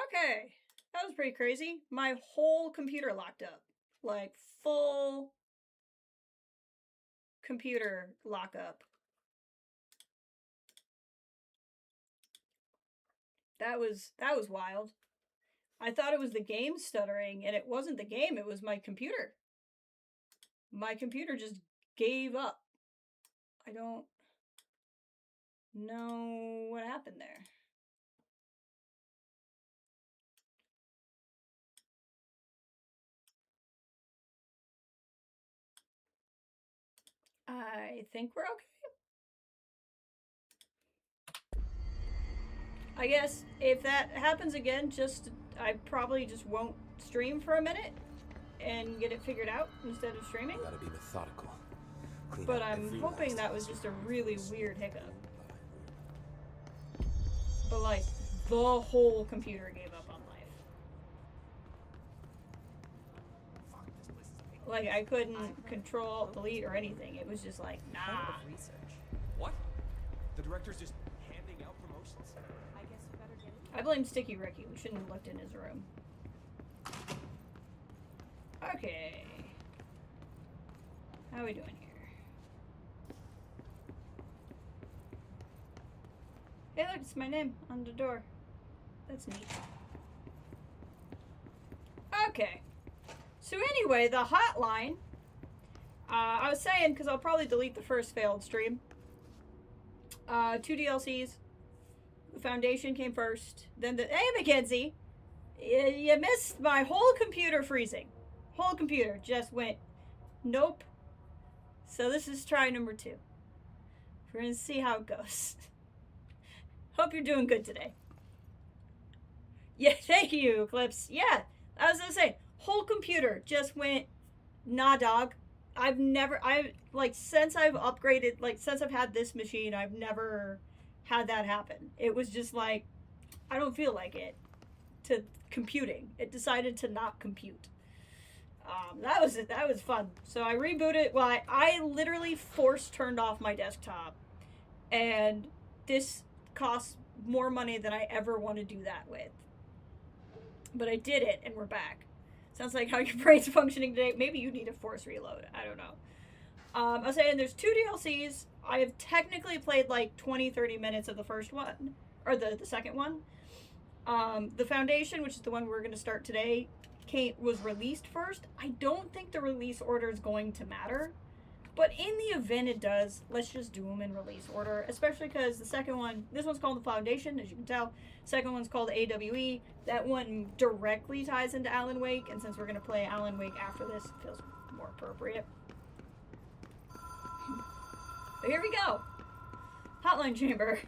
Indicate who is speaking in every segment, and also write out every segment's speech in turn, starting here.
Speaker 1: Okay, that was pretty crazy. My whole computer locked up. Like, full computer lockup. That was wild. I thought it was the game stuttering, and it wasn't the game, it was my computer. My computer just gave up. I don't know what happened there. I think we're okay. I guess if that happens again, I probably just won't stream for a minute and get it figured out instead of streaming.
Speaker 2: Gotta be methodical.
Speaker 1: But I'm hoping that was just a really weird hiccup. But like, the whole computer gave up on life. Like, I couldn't control, delete, or anything. It was just like, nah.
Speaker 2: What? The director's just handing out promotions?
Speaker 3: I guess we better get it.
Speaker 1: I blame Sticky Ricky. We shouldn't have looked in his room. Okay. How are we doing here? Hey, look, it's my name on the door. That's neat. Okay. So anyway, the hotline. I was saying, because I'll probably delete the first failed stream. 2 DLCs. The Foundation came first. Then the... Hey, Mackenzie! You missed my whole computer freezing. Whole computer just went, nope. So this is try number 2. We're going to see how it goes. Hope you're doing good today. Yeah, thank you, Eclipse. Yeah, I was going to say, whole computer just went, nah, dog. Since I've upgraded, since I've had this machine, I've never had that happen. It was just like, I don't feel like it. To computing. It decided to not compute. That was fun. So I rebooted. Well, I literally force turned off my desktop, and this costs more money than I ever want to do that with. But I did it, and we're back. Sounds like how your brain's functioning today. Maybe you need a force reload. I don't know. I was saying there's 2 DLCs. I have technically played like 20-30 minutes of the first one, or the second one. The Foundation, which is the one we're going to start today, was released first. I don't think the release order is going to matter, but in the event it does, let's just do them in release order, especially because the second one, this one's called the Foundation, as you can tell. Second one's called AWE. That one directly ties into Alan Wake, and since we're going to play Alan Wake after this, it feels more appropriate. But here we go. Hotline chamber.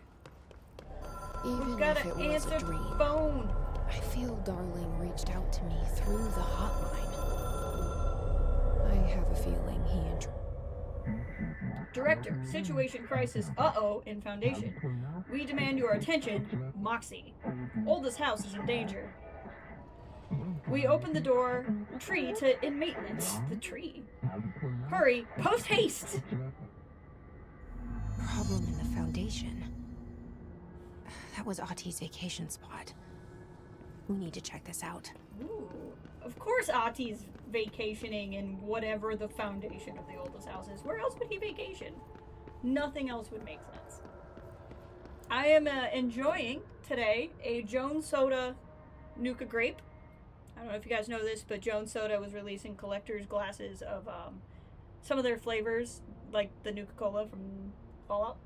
Speaker 4: Even
Speaker 1: We've got
Speaker 4: if it
Speaker 1: to
Speaker 4: was
Speaker 1: answer
Speaker 4: a dream,
Speaker 1: phone.
Speaker 4: I feel Darling reached out to me through the hotline. I have a feeling he
Speaker 1: Director, situation crisis, uh-oh, in Foundation. We demand your attention, Moxie. Oldest house is in danger. We open the door, tree in maintenance. The tree. Hurry, post haste!
Speaker 4: Problem in the Foundation. That was Ahti's vacation spot. We need to check this out.
Speaker 1: Ooh, of course Ahti's vacationing in whatever the foundation of the oldest house is. Where else would he vacation? Nothing else would make sense. I am enjoying today a Jones Soda Nuka Grape. I don't know if you guys know this, but Jones Soda was releasing collector's glasses of some of their flavors, like the Nuka Cola from Fallout.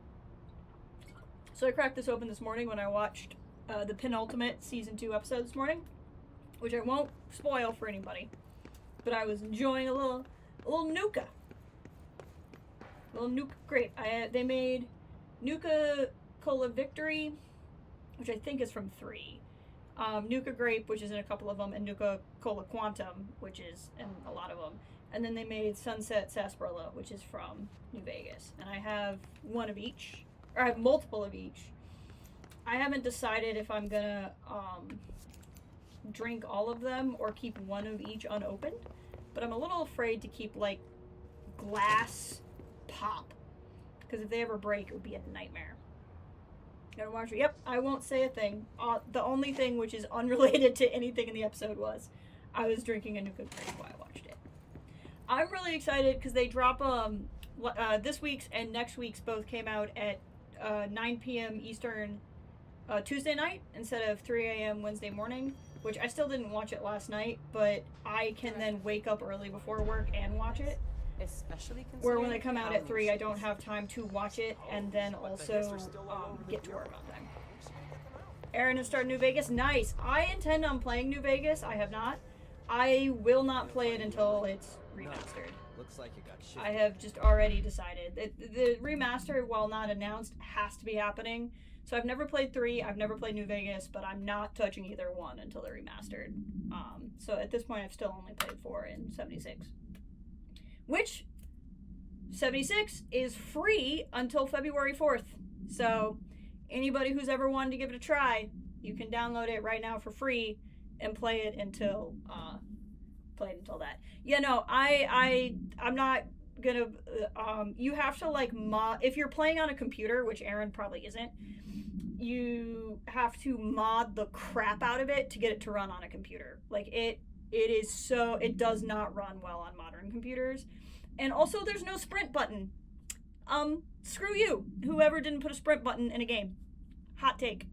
Speaker 1: So I cracked this open this morning when I watched the penultimate season 2 episode this morning, which I won't spoil for anybody, but I was enjoying a little Nuka. Little Nuka Grape. They made Nuka Cola Victory, which I think is from 3. Nuka Grape, which is in a couple of them, and Nuka Cola Quantum, which is in a lot of them. And then they made Sunset Sarsaparilla, which is from New Vegas. And I have one of each, or I have multiple of each. I haven't decided if I'm gonna drink all of them or keep one of each unopened, but I'm a little afraid to keep like glass pop, because if they ever break, it would be a nightmare. Gotta watch it. Yep, I won't say a thing. The only thing which is unrelated to anything in the episode was I was drinking a Nuka Cream while I watched it. I'm really excited because they drop this week's and next week's both came out at 9 p.m. Eastern Tuesday night instead of 3 a.m. Wednesday morning, which I still didn't watch it last night, but I can then wake up early before work and watch it.
Speaker 3: Especially
Speaker 1: where when they come out at 3, I don't have time to watch it and then also get to work on time. Aaron has started New Vegas. Nice. I intend on playing New Vegas. I have not. I will not play it until it's remastered.
Speaker 5: Looks like you got shit.
Speaker 1: I have just already decided. The remaster, while not announced, has to be happening. So I've never played 3, I've never played New Vegas, but I'm not touching either one until they're remastered. So at this point, I've still only played 4 and 76. Which, 76 is free until February 4th. So anybody who's ever wanted to give it a try, you can download it right now for free and play it until that. Yeah, no, I'm not gonna you have to like mod if you're playing on a computer, which Aaron probably isn't. You have to mod the crap out of it to get it to run on a computer. Like it does not run well on modern computers. And also there's no sprint button. Screw you, whoever didn't put a sprint button in a game. Hot take.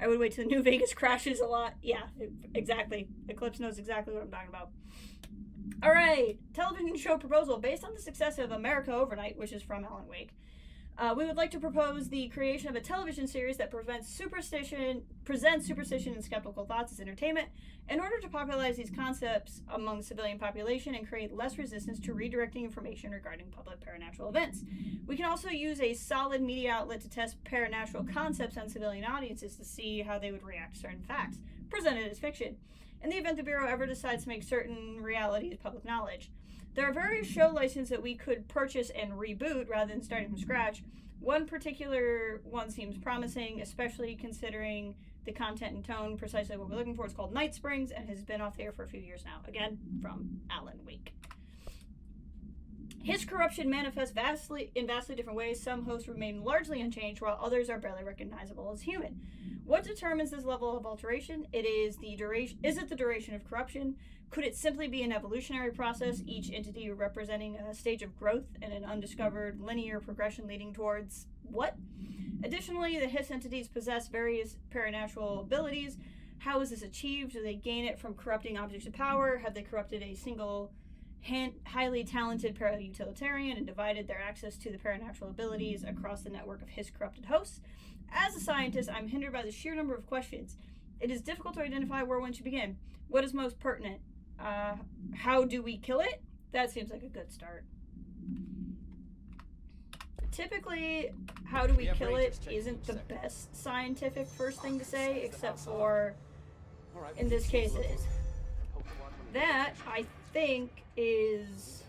Speaker 1: I would wait till the New Vegas crashes a lot. Yeah, exactly. Eclipse knows exactly what I'm talking about. Alright, television show proposal. Based on the success of America Overnight, which is from Alan Wake, we would like to propose the creation of a television series that presents superstition and skeptical thoughts as entertainment in order to popularize these concepts among the civilian population and create less resistance to redirecting information regarding public paranatural events. We can also use a solid media outlet to test paranatural concepts on civilian audiences to see how they would react to certain facts presented as fiction, in the event the Bureau ever decides to make certain realities public knowledge. There are various show licenses that we could purchase and reboot rather than starting from scratch. One particular one seems promising, especially considering the content and tone, precisely what we're looking for. It's called Night Springs and has been off the air for a few years now. Again, from Alan Wake. His corruption manifests in vastly different ways. Some hosts remain largely unchanged, while others are barely recognizable as human. What determines this level of alteration? Is it the duration of corruption? Could it simply be an evolutionary process, each entity representing a stage of growth and an undiscovered linear progression leading towards what? Additionally, the Hiss entities possess various paranatural abilities. How is this achieved? Do they gain it from corrupting objects of power? Have they corrupted a single highly talented para-utilitarian and divided their access to the paranatural abilities across the network of Hiss corrupted hosts? As a scientist, I'm hindered by the sheer number of questions. It is difficult to identify where one should begin. What is most pertinent? How do we kill it? That seems like a good start. Typically, how do we kill it isn't the best scientific first thing to say, except for, in this case, it is. That, I think, is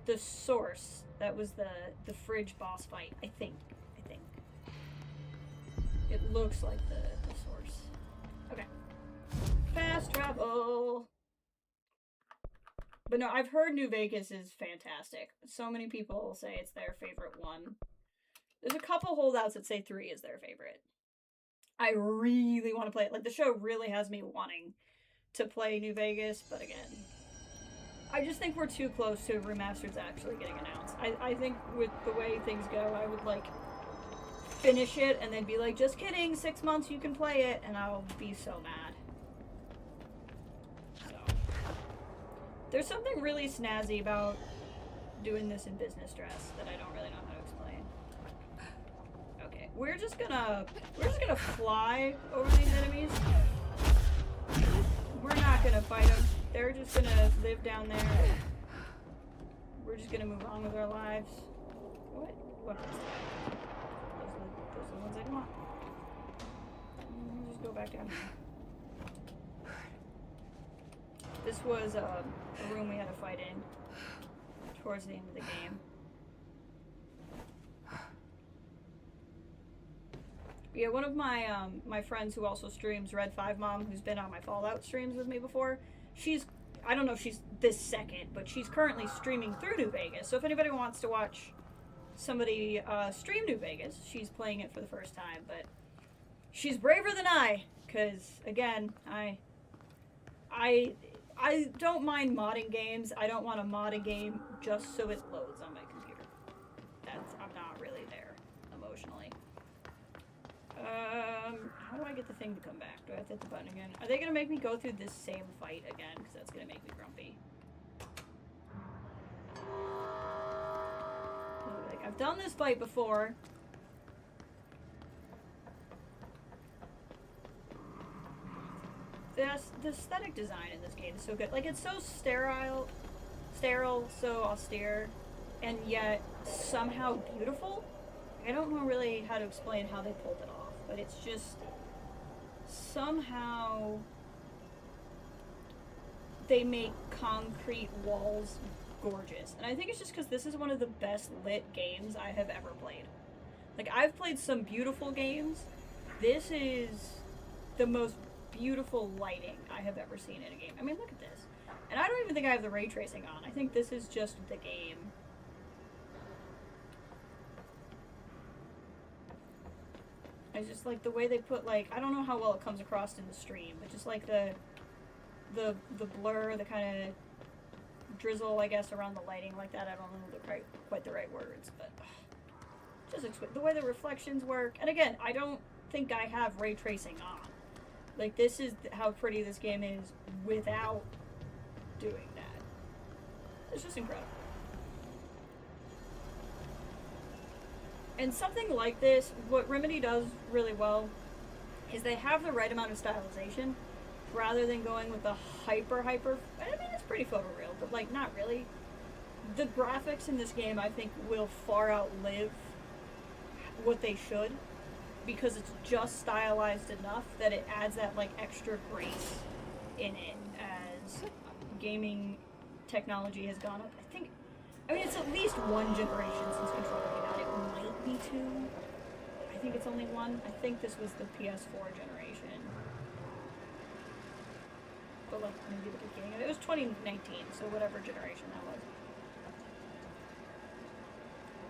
Speaker 1: the source. That was the fridge boss fight, I think. It looks like the source. Okay. Fast travel! But no, I've heard New Vegas is fantastic. So many people say it's their favorite one. There's a couple holdouts that say 3 is their favorite. I really want to play it. Like, the show really has me wanting to play New Vegas, but again, I just think we're too close to remasters actually getting announced. I think with the way things go, I would, like, finish it and then be like, just kidding, 6 months you can play it, and I'll be so mad. So, there's something really snazzy about doing this in business dress that I don't really know how to explain. Okay, we're just gonna fly over these enemies. We're not gonna fight them. They're just gonna live down there. We're just gonna move on with our lives. What are those? Those are the ones I don't want. Just go back down here. This was a room we had to fight in towards the end of the game. Yeah, one of my my friends who also streams, Red 5 Mom, who's been on my Fallout streams with me before, I don't know if she's this second, but she's currently streaming through New Vegas. So if anybody wants to watch somebody stream New Vegas, she's playing it for the first time, but she's braver than I, because, again, I don't mind modding games. I don't want to mod a game just so it loads on my computer. I'm not really there emotionally. How do I get the thing to come back? Do I have to hit the button again? Are they gonna make me go through this same fight again? Because that's gonna make me grumpy. Like, I've done this fight before. The aesthetic design in this game is so good. Like, it's so sterile, so austere, and yet somehow beautiful. I don't know really how to explain how they pulled it off, but it's just somehow they make concrete walls gorgeous. And I think it's just because this is one of the best lit games I have ever played. Like, I've played some beautiful games. This is the most beautiful lighting I have ever seen in a game. I mean, look at this. And I don't even think I have the ray tracing on. I think this is just the game. I just like the way they put, like, I don't know how well it comes across in the stream, but just like the blur, the kind of drizzle, I guess, around the lighting like that. I don't know quite the right words, but just the way the reflections work. And again, I don't think I have ray tracing on. Like, this is how pretty this game is without doing that. It's just incredible. And something like this, what Remedy does really well is they have the right amount of stylization rather than going with the hyper, I mean, it's pretty photoreal, but, like, not really. The graphics in this game, I think, will far outlive what they should, because it's just stylized enough that it adds that, like, extra grace in it as gaming technology has gone up. I mean, it's at least one generation since Control came out. It might be two. I think it's only one. I think this was the PS4 generation. But, like, maybe the beginning of it. It was 2019, so whatever generation that was.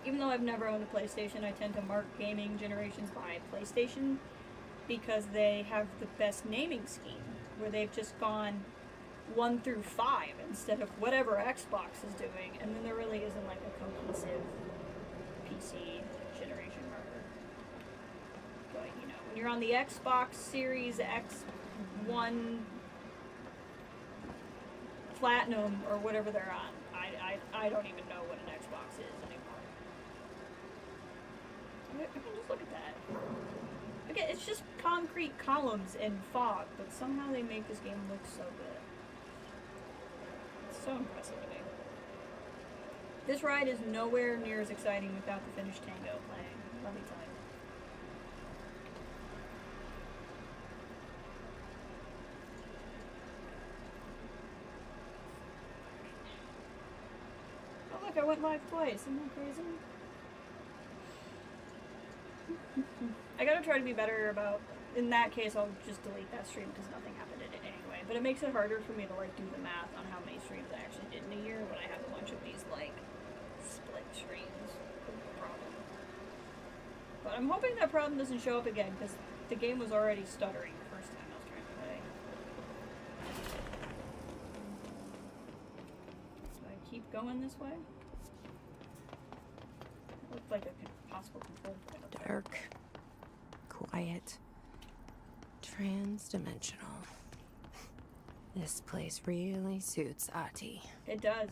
Speaker 1: Even though I've never owned a PlayStation, I tend to mark gaming generations by PlayStation because they have the best naming scheme, where they've just gone 1 through 5 instead of whatever Xbox is doing, and then there really isn't like a cohesive PC generation marker. But, you know, when you're on the Xbox Series X1 Platinum or whatever they're on, I don't even know what an Xbox is anymore. I mean, just look at that. Again, it's just concrete columns and fog, but somehow they make this game look so good. So impressive to me. This ride is nowhere near as exciting without the finished tango playing, let me tell you. Oh look, I went live twice, isn't that crazy? I gotta try to be better about, in that case I'll just delete that stream because nothing happened in it anyway. But it makes it harder for me to, like, do the math on how many streams I actually did in a year when I have a bunch of these, like, split streams. Problem. But I'm hoping that problem doesn't show up again, because the game was already stuttering the first time I was trying to play. Do I keep going this way? It looked like a possible control point up there.
Speaker 4: Dark, quiet, trans-dimensional. This place really suits Ahti.
Speaker 1: It does.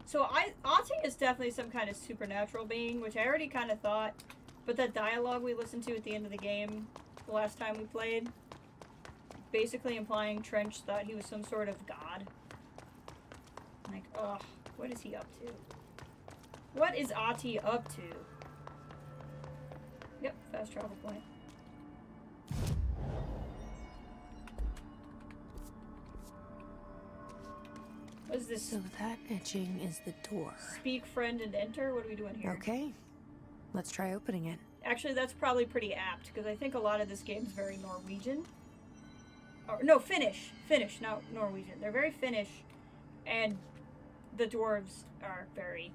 Speaker 1: So Ahti is definitely some kind of supernatural being, which I already kind of thought, but that dialogue we listened to at the end of the game, the last time we played, basically implying Trench thought he was some sort of god. Like, ugh, what is he up to? What is Ahti up to? Yep, fast travel point. What is this?
Speaker 4: So that etching is the door.
Speaker 1: Speak, friend, and enter? What are we doing here?
Speaker 4: Okay, let's try opening it.
Speaker 1: Actually, that's probably pretty apt, because I think a lot of this game is very Norwegian. Or, no, Finnish. Finnish, not Norwegian. They're very Finnish, and the dwarves are very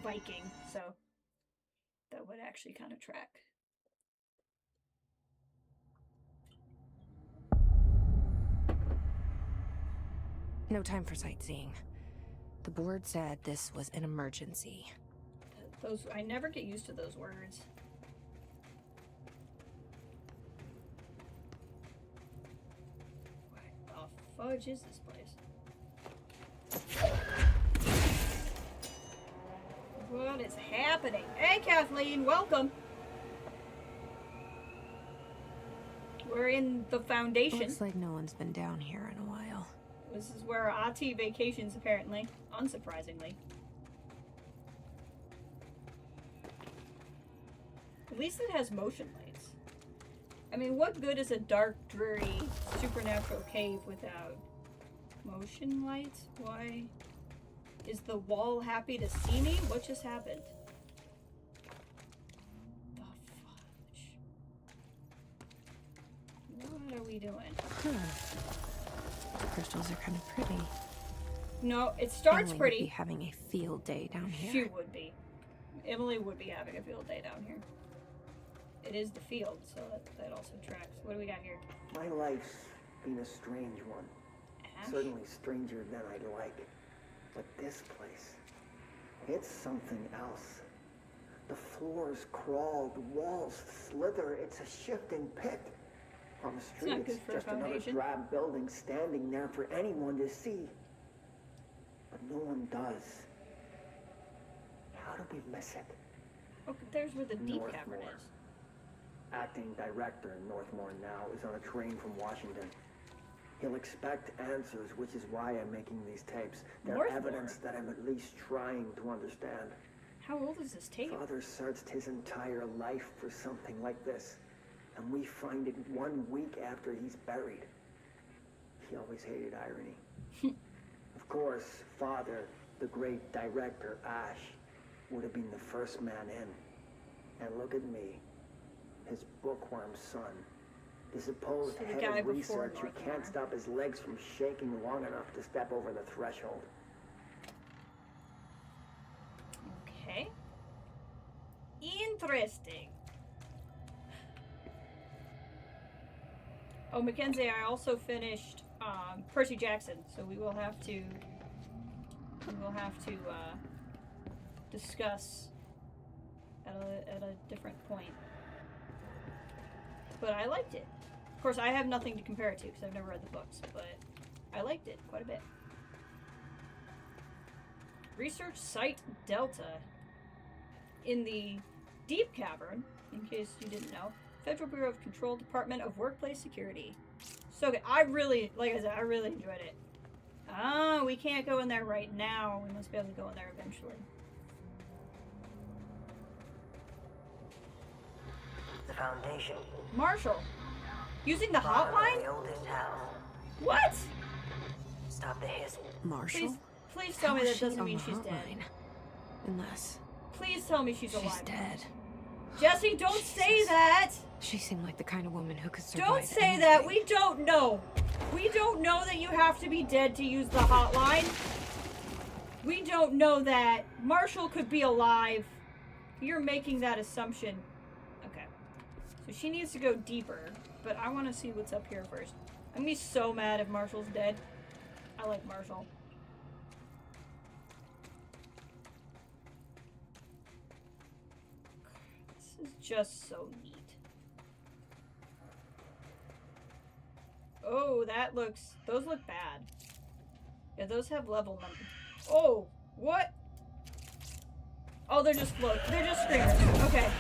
Speaker 1: Viking, so that would actually kind of track.
Speaker 4: No time for sightseeing. The board said this was an emergency.
Speaker 1: Those, I never get used to those words. What the fudge is this place? What is happening? Hey, Kathleen, welcome. We're in the foundation.
Speaker 4: Looks like no one's been down here in a while.
Speaker 1: This is where Ati vacations, apparently. Unsurprisingly. At least it has motion lights. I mean, what good is a dark, dreary, supernatural cave without motion lights? Why? Is the wall happy to see me? What just happened? The fudge. What are we doing?
Speaker 4: The crystals are kind of pretty.
Speaker 1: No, it starts
Speaker 4: Emily
Speaker 1: pretty.
Speaker 4: Would be having a field day down here.
Speaker 1: She would be. Emily would be having a field day down here. It is the field, so that also tracks. What do we got here?
Speaker 3: My life's been a strange one.
Speaker 1: Ash?
Speaker 3: Certainly stranger than I'd like. But this place, it's something else. The floors crawl, the walls slither. It's a shifting pit. On the street,
Speaker 1: not
Speaker 3: it's
Speaker 1: good for a
Speaker 3: just another
Speaker 1: foundation.
Speaker 3: drab building standing there for anyone to see. But no one does. How do we miss it?
Speaker 1: Oh, there's where the deep
Speaker 3: Northmore.
Speaker 1: cavern is.
Speaker 3: Acting director in Northmore now is on a train from Washington. He'll expect answers, which is why I'm making these tapes. They're
Speaker 1: Northmore?
Speaker 3: evidence that I'm at least trying to understand.
Speaker 1: How old is this tape?
Speaker 3: Father searched his entire life for something like this, and we find it 1 week after he's buried. He always hated irony. Of course, Father, the great director, Ash, would have been the first man in. And look at me, his bookworm son. The supposed
Speaker 1: So the
Speaker 3: head
Speaker 1: guy
Speaker 3: of
Speaker 1: before
Speaker 3: research who
Speaker 1: Northmore.
Speaker 3: can't stop his legs from shaking long enough to step over the threshold.
Speaker 1: Okay. Interesting. Oh, Mackenzie, I also finished Percy Jackson, so we will have to discuss at a different point. But I liked it. Of course, I have nothing to compare it to because I've never read the books, but I liked it quite a bit. Research Site Delta. In the Deep Cavern, in case you didn't know, Federal Bureau of Control, Department of Workplace Security. So good. I really, like I said, I really enjoyed it. Ah, we can't go in there right now. We must be able to go in there eventually.
Speaker 5: The Foundation.
Speaker 1: Marshall, using the
Speaker 5: Bottom of
Speaker 1: hotline?
Speaker 5: the oldest town.
Speaker 1: What?
Speaker 5: Stop the hiss.
Speaker 4: Marshall?
Speaker 1: Please tell me
Speaker 4: How is
Speaker 1: that
Speaker 4: she
Speaker 1: doesn't
Speaker 4: on
Speaker 1: mean
Speaker 4: the
Speaker 1: she's dead.
Speaker 4: hotline? Unless
Speaker 1: Please tell me she's alive.
Speaker 4: she's dead.
Speaker 1: Jesse, don't say
Speaker 4: Jesus.
Speaker 1: that.
Speaker 4: She seemed like the kind of woman who could survive
Speaker 1: Don't say
Speaker 4: anything.
Speaker 1: that. We don't know. We don't know that you have to be dead to use the hotline. We don't know that. Marshall could be alive. You're making that assumption. Okay. So she needs to go deeper, but I want to see what's up here first. I'm gonna be so mad if Marshall's dead. I like Marshall. This is just so neat. Oh, those look bad. Yeah, those have level numbers. Oh, what? Oh, they're just they're just screamers. Okay.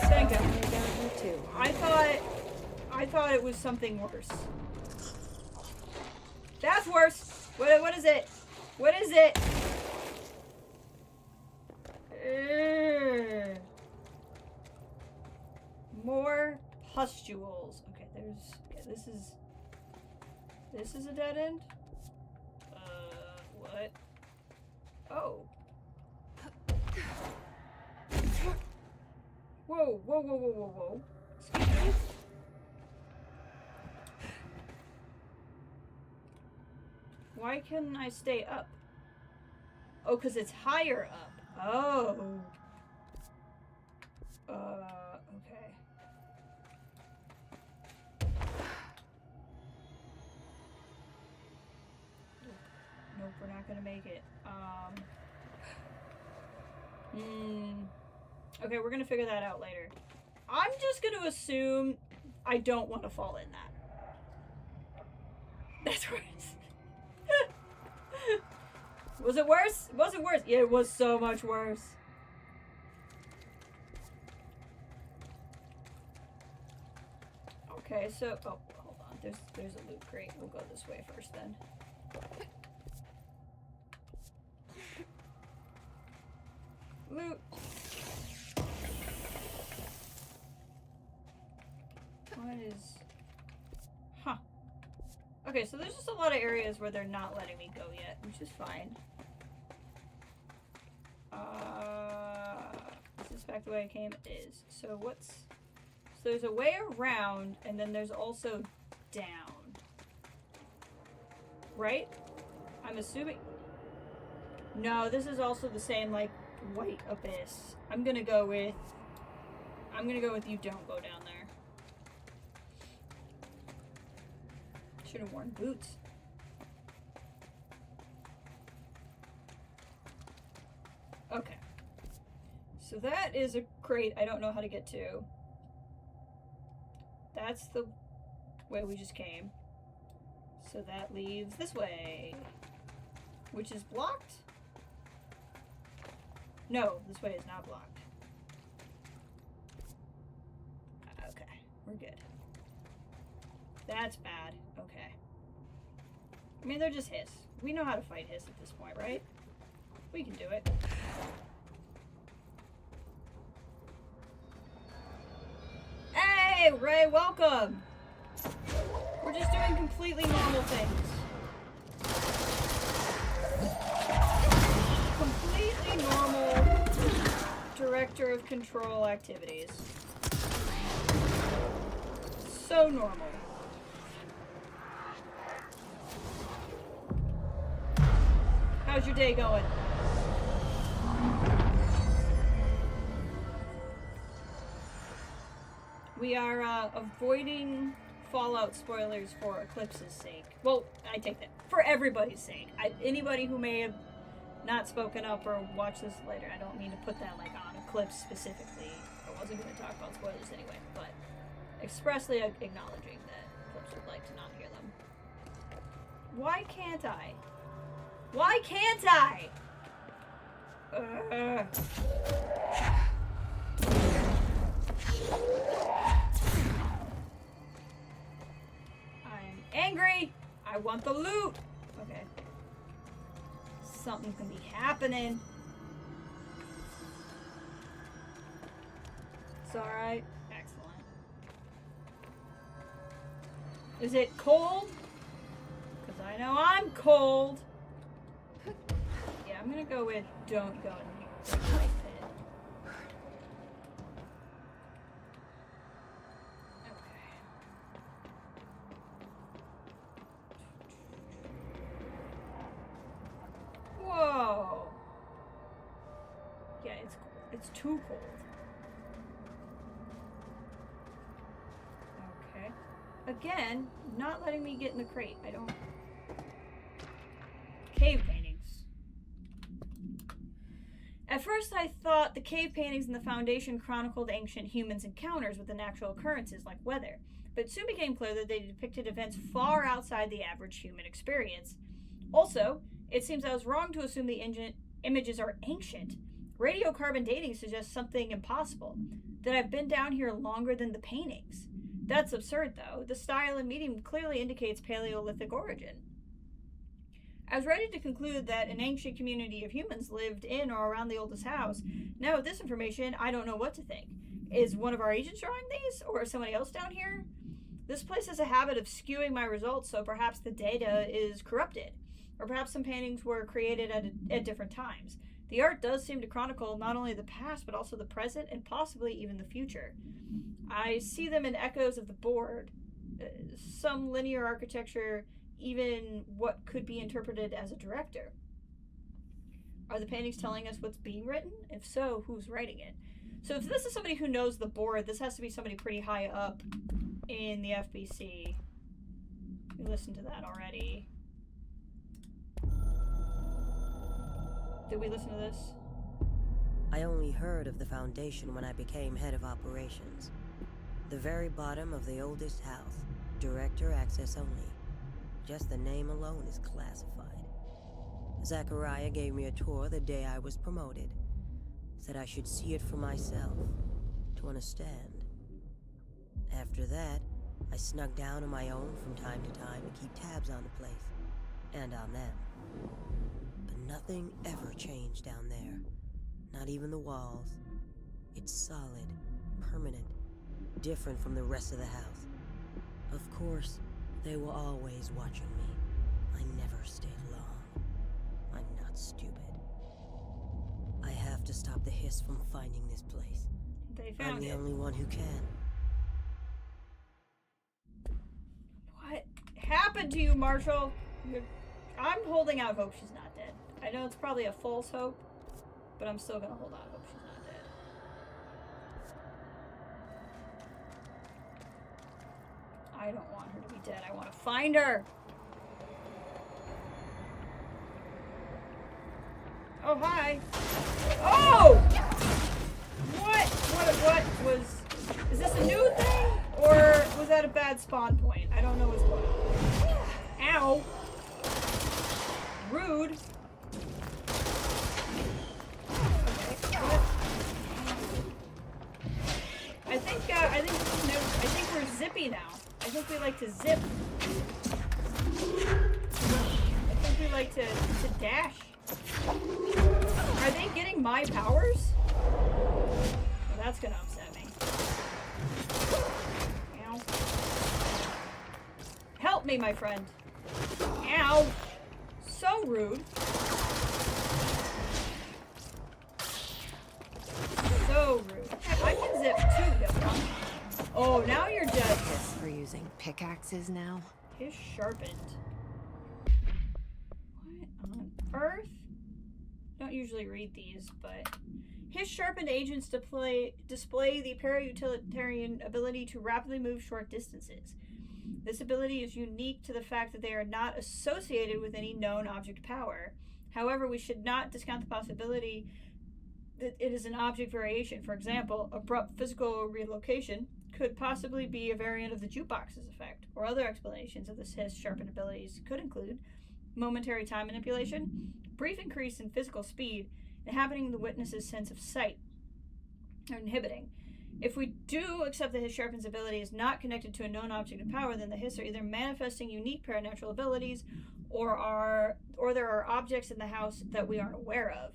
Speaker 1: Thank God.
Speaker 4: Down here too.
Speaker 1: I thought it was something worse. That's worse. What is it? What is it? Ugh. More pustules. Okay, this is a dead end. What? Oh. Whoa, whoa, whoa, whoa, whoa, whoa. Excuse me. Why couldn't I stay up? Oh, because it's higher up. Oh. Okay. We're not gonna make it. Okay, we're gonna figure that out later. I'm just gonna assume I don't want to fall in that. That's worse. Was it worse? Was it worse? Yeah, it was so much worse. Okay, so oh, hold on. There's a loot crate. We'll go this way first then. Loot. What is... Huh. Okay, so there's just a lot of areas where they're not letting me go yet, which is fine. Is this back the way I came? It is. So what's... So there's a way around, and then there's also down. Right? I'm assuming... No, this is also the same, like, white abyss. I'm gonna go with you don't go down there. Should have worn boots. Okay. So that is a crate I don't know how to get to. That's the way we just came. So that leads this way. Which is blocked? No, this way is not blocked. Okay, we're good. That's bad. Okay. I mean, they're just hiss. We know how to fight hiss at this point, right? We can do it. Hey, Ray, welcome! We're just doing completely normal things. Completely normal director of control activities. So normal. How's your day going? We are avoiding Fallout spoilers for Eclipse's sake. Well, I take that. For everybody's sake. Anybody who may have not spoken up or watched this later, I don't mean to put that like on Eclipse specifically. I wasn't going to talk about spoilers anyway, but expressly acknowledging that Eclipse would like to not hear them. Why can't I? Why can't I? I'm angry. I want the loot. Okay. Something can be happening. It's alright. Excellent. Is it cold? Because I know I'm cold. Yeah, I'm gonna go with don't go in the pit. Whoa. Yeah, it's too cold. Okay. Again, not letting me get in the crate. I don't... Cave paintings. At first I thought the cave paintings in the Foundation chronicled ancient humans' encounters with the natural occurrences like weather, but it soon became clear that they depicted events far outside the average human experience. Also, it seems I was wrong to assume the images are ancient. Radiocarbon dating suggests something impossible, that I've been down here longer than the paintings. That's absurd, though. The style and medium clearly indicates Paleolithic origin. I was ready to conclude that an ancient community of humans lived in or around the oldest house. Now with this information, I don't know what to think. Is one of our agents drawing these, or is somebody else down here? This place has a habit of skewing my results, so perhaps the data is corrupted. Or perhaps some paintings were created at different times. The art does seem to chronicle not only the past, but also the present, and possibly even the future. I see them in echoes of the board. Some linear architecture, even what could be interpreted as a director. Are the paintings telling us what's being written? If so, who's writing it? So if this is somebody who knows the board, this has to be somebody pretty high up in the FBC. We listened to that already. Did we listen to this?
Speaker 5: I only heard of the Foundation when I became head of operations. The very bottom of the oldest house. Director access only. Just the name alone is classified. Zachariah gave me a tour the day I was promoted. Said I should see it for myself, to understand. After that, I snuck down on my own from time to time to keep tabs on the place, and on them. But nothing ever changed down there. Not even the walls. It's solid, permanent, different from the rest of the house. Of course, they were always watching me. I never stayed long. I'm not stupid. I have to stop the hiss from finding this place.
Speaker 1: They
Speaker 5: I'm
Speaker 1: found
Speaker 5: the
Speaker 1: it.
Speaker 5: only one who can.
Speaker 1: What happened to you, Marshall? I'm holding out hope she's not dead. I know it's probably a false hope, but I'm still gonna hold out hope she's not dead. I don't want her to be dead. I want to find her. Oh, hi. Oh! What was... Is this a new thing? Or was that a bad spawn point? I don't know what's going on. Ow. Rude. Okay. What? I think we're zippy now. I think we like to zip. I think we like to dash. Are they getting my powers? Well, that's gonna upset me. Ow. Help me, my friend. Ow. So rude. So rude. I can zip too, though. Oh, now you're just...
Speaker 4: We're using pickaxes now.
Speaker 1: His sharpened. What on earth? Don't usually read these, but... His sharpened agents display the para-utilitarian ability to rapidly move short distances. This ability is unique to the fact that they are not associated with any known object power. However, we should not discount the possibility that it is an object variation. For example, abrupt physical relocation could possibly be a variant of the jukebox's effect, or other explanations of his sharpened abilities could include momentary time manipulation, brief increase in physical speed, inhibiting the witness's sense of sight, or inhibiting. If we do accept that his sharpen's ability is not connected to a known object of power, then the hiss are either manifesting unique paranatural abilities, or there are objects in the house that we aren't aware of.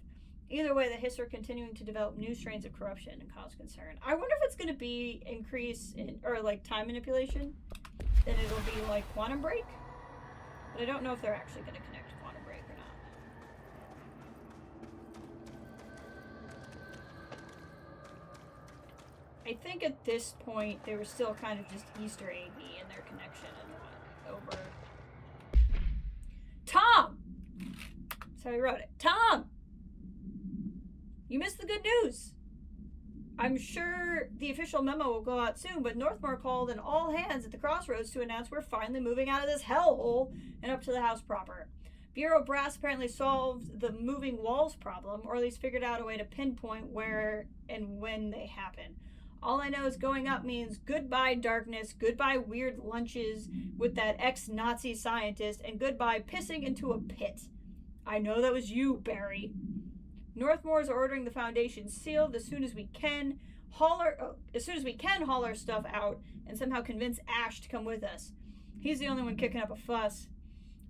Speaker 1: Either way, the hiss are continuing to develop new strains of corruption and cause concern. I wonder if it's going to be increase in, or like time manipulation, then it'll be like quantum break. But I don't know if they're actually going to connect to quantum break or not. I think at this point they were still kind of just Easter eggy in their connection and what over. Tom! That's how he wrote it. Tom! You missed the good news. I'm sure the official memo will go out soon, but Northmore called an all hands at the crossroads to announce we're finally moving out of this hellhole and up to the house proper. Bureau Brass apparently solved the moving walls problem, or at least figured out a way to pinpoint where and when they happen. All I know is going up means goodbye darkness, goodbye weird lunches with that ex-Nazi scientist, and goodbye pissing into a pit. I know that was you, Barry. Northmore's ordering the Foundation sealed as soon as we can. Haul our stuff out and somehow convince Ash to come with us. He's the only one kicking up a fuss.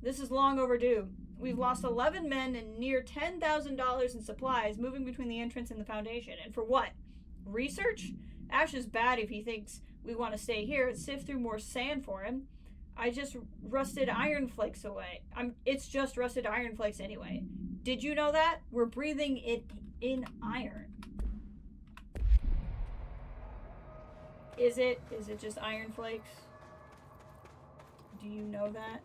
Speaker 1: This is long overdue. We've lost 11 men and near $10,000 in supplies moving between the entrance and the Foundation. And for what? Research? Ash is bad if he thinks we want to stay here and sift through more sand for him. I just rusted iron flakes away. It's just rusted iron flakes anyway. Did you know that? We're breathing it in iron. Is it just iron flakes? Do you know that?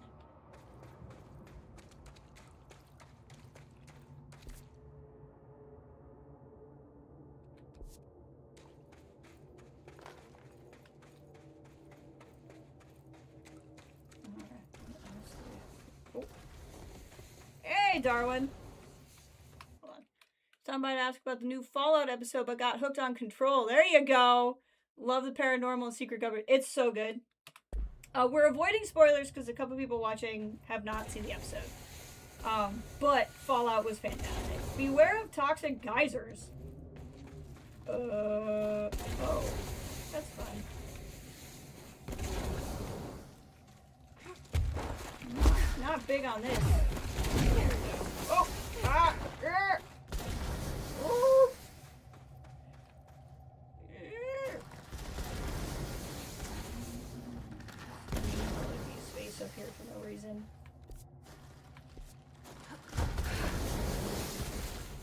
Speaker 1: Oh. Hey, Darwin. Hold Somebody asked about the new Fallout episode, but got hooked on Control. There you go. Love the paranormal and secret government. It's so good. We're avoiding spoilers because a couple people watching have not seen the episode. But Fallout was fantastic. Beware of toxic geysers. Oh, that's fun. Not big on this. There we go. Oh, Ooh. Space up here for no reason.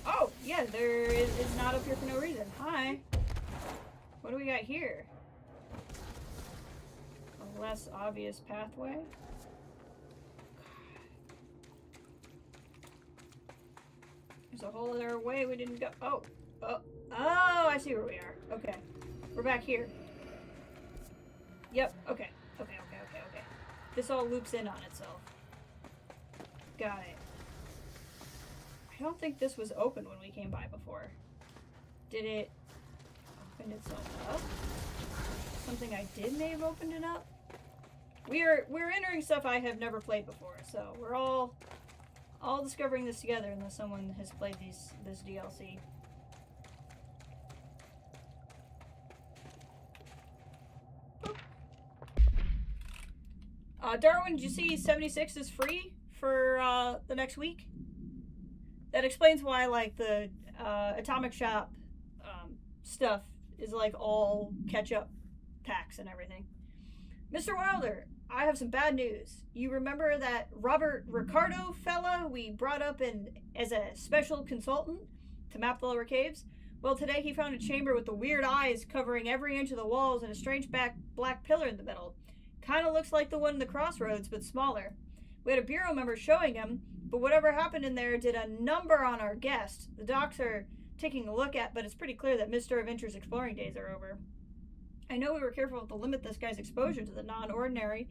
Speaker 1: Oh, yeah, it's not up here for no reason. Hi. What do we got here? A less obvious pathway. There's a whole other way we didn't go. Oh, I see where we are. Okay. We're back here. Yep, okay. Okay. This all loops in on itself. Got it. I don't think this was open when we came by before. Did it open itself up? Something I did may have opened it up? We're entering stuff I have never played before, so we're all discovering this together unless someone has played this DLC. Darwin, did you see 76 is free for the next week? That explains why, like, the Atomic Shop stuff is, like, all catch-up packs and everything. Mr. Wilder, I have some bad news. You remember that Robert Ricardo fella we brought up as a special consultant to map the lower caves? Well, today he found a chamber with the weird eyes covering every inch of the walls and a strange black pillar in the middle. Kind of looks like the one in the crossroads, but smaller. We had a bureau member showing him, but whatever happened in there did a number on our guest. The docs are taking a look at, but it's pretty clear that Mr. Adventure's exploring days are over. I know we were careful to limit this guy's exposure to the non-ordinary.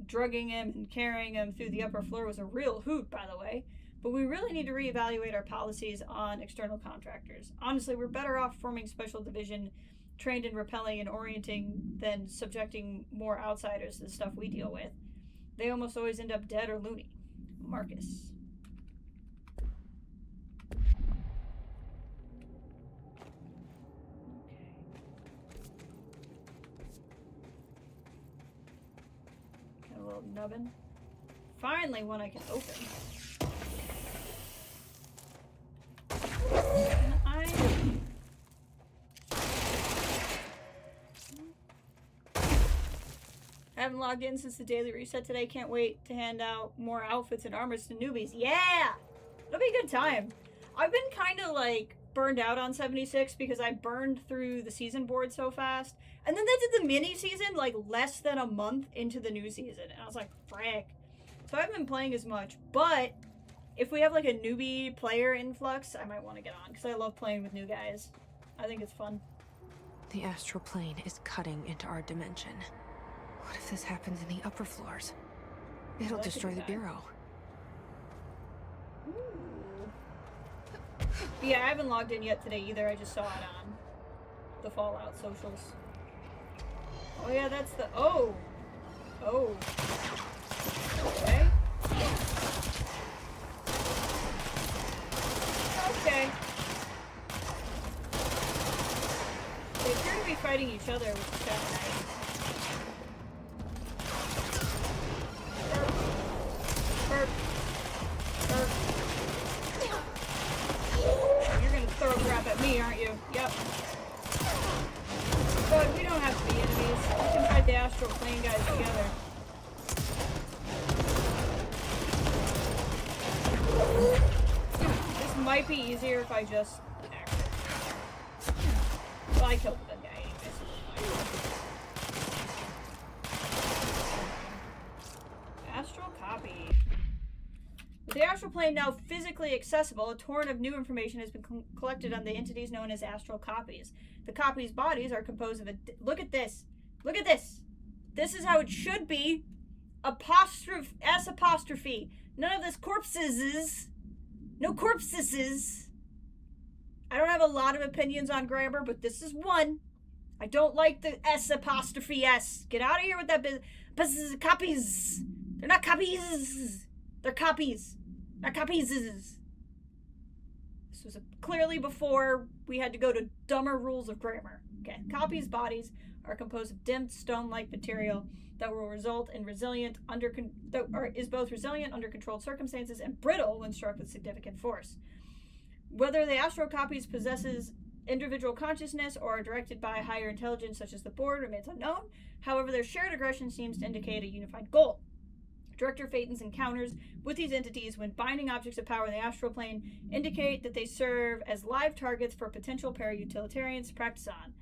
Speaker 1: Drugging him and carrying him through the upper floor was a real hoot, by the way. But we really need to reevaluate our policies on external contractors. Honestly, we're better off forming special division trained in repelling and orienting than subjecting more outsiders to the stuff we deal with. They almost always end up dead or loony. Marcus. Got a little nubbin. Finally one I can open. I haven't logged in since the daily reset today. Can't wait to hand out more outfits and armors to newbies. Yeah! It'll be a good time. I've been kind of like burned out on 76 because I burned through the season board so fast. And then they did the mini season like less than a month into the new season. And I was like, frick. So I haven't been playing as much. But if we have like a newbie player influx, I might want to get on because I love playing with new guys. I think it's fun.
Speaker 4: The astral plane is cutting into our dimension. What if this happens in the upper floors? It'll destroy the bureau.
Speaker 1: Ooh. Yeah, I haven't logged in yet today either. I just saw it on the Fallout socials. Oh yeah, that's the... Oh! Oh. Okay. Okay. They appear to be fighting each other, which is kind of nice. You're gonna throw crap at me, aren't you? Yep. But we don't have to be enemies. We can fight the astral plane guys together. This might be easier if I just act. Well, I killed the guy anyways. Astral copy. With the astral plane now physically accessible, a torrent of new information has been collected on the entities known as astral copies. The copies' bodies are composed of a... Look at this. Look at this. This is how it should be. S apostrophe. None of this corpses. No corpses. I don't have a lot of opinions on grammar, but this is one. I don't like the S apostrophe S. Get out of here with that copies. They're not copies. They're copies. Not copies. This was clearly before we had to go to dumber rules of grammar. Okay. Copies' bodies are composed of dense stone-like material that will result in is both resilient under controlled circumstances and brittle when struck with significant force. Whether the astral copies possesses individual consciousness or are directed by higher intelligence such as the board remains unknown. However, their shared aggression seems to indicate a unified goal. Director Phaeton's encounters with these entities when binding objects of power in the astral plane indicate that they serve as live targets for potential para-utilitarians to practice on.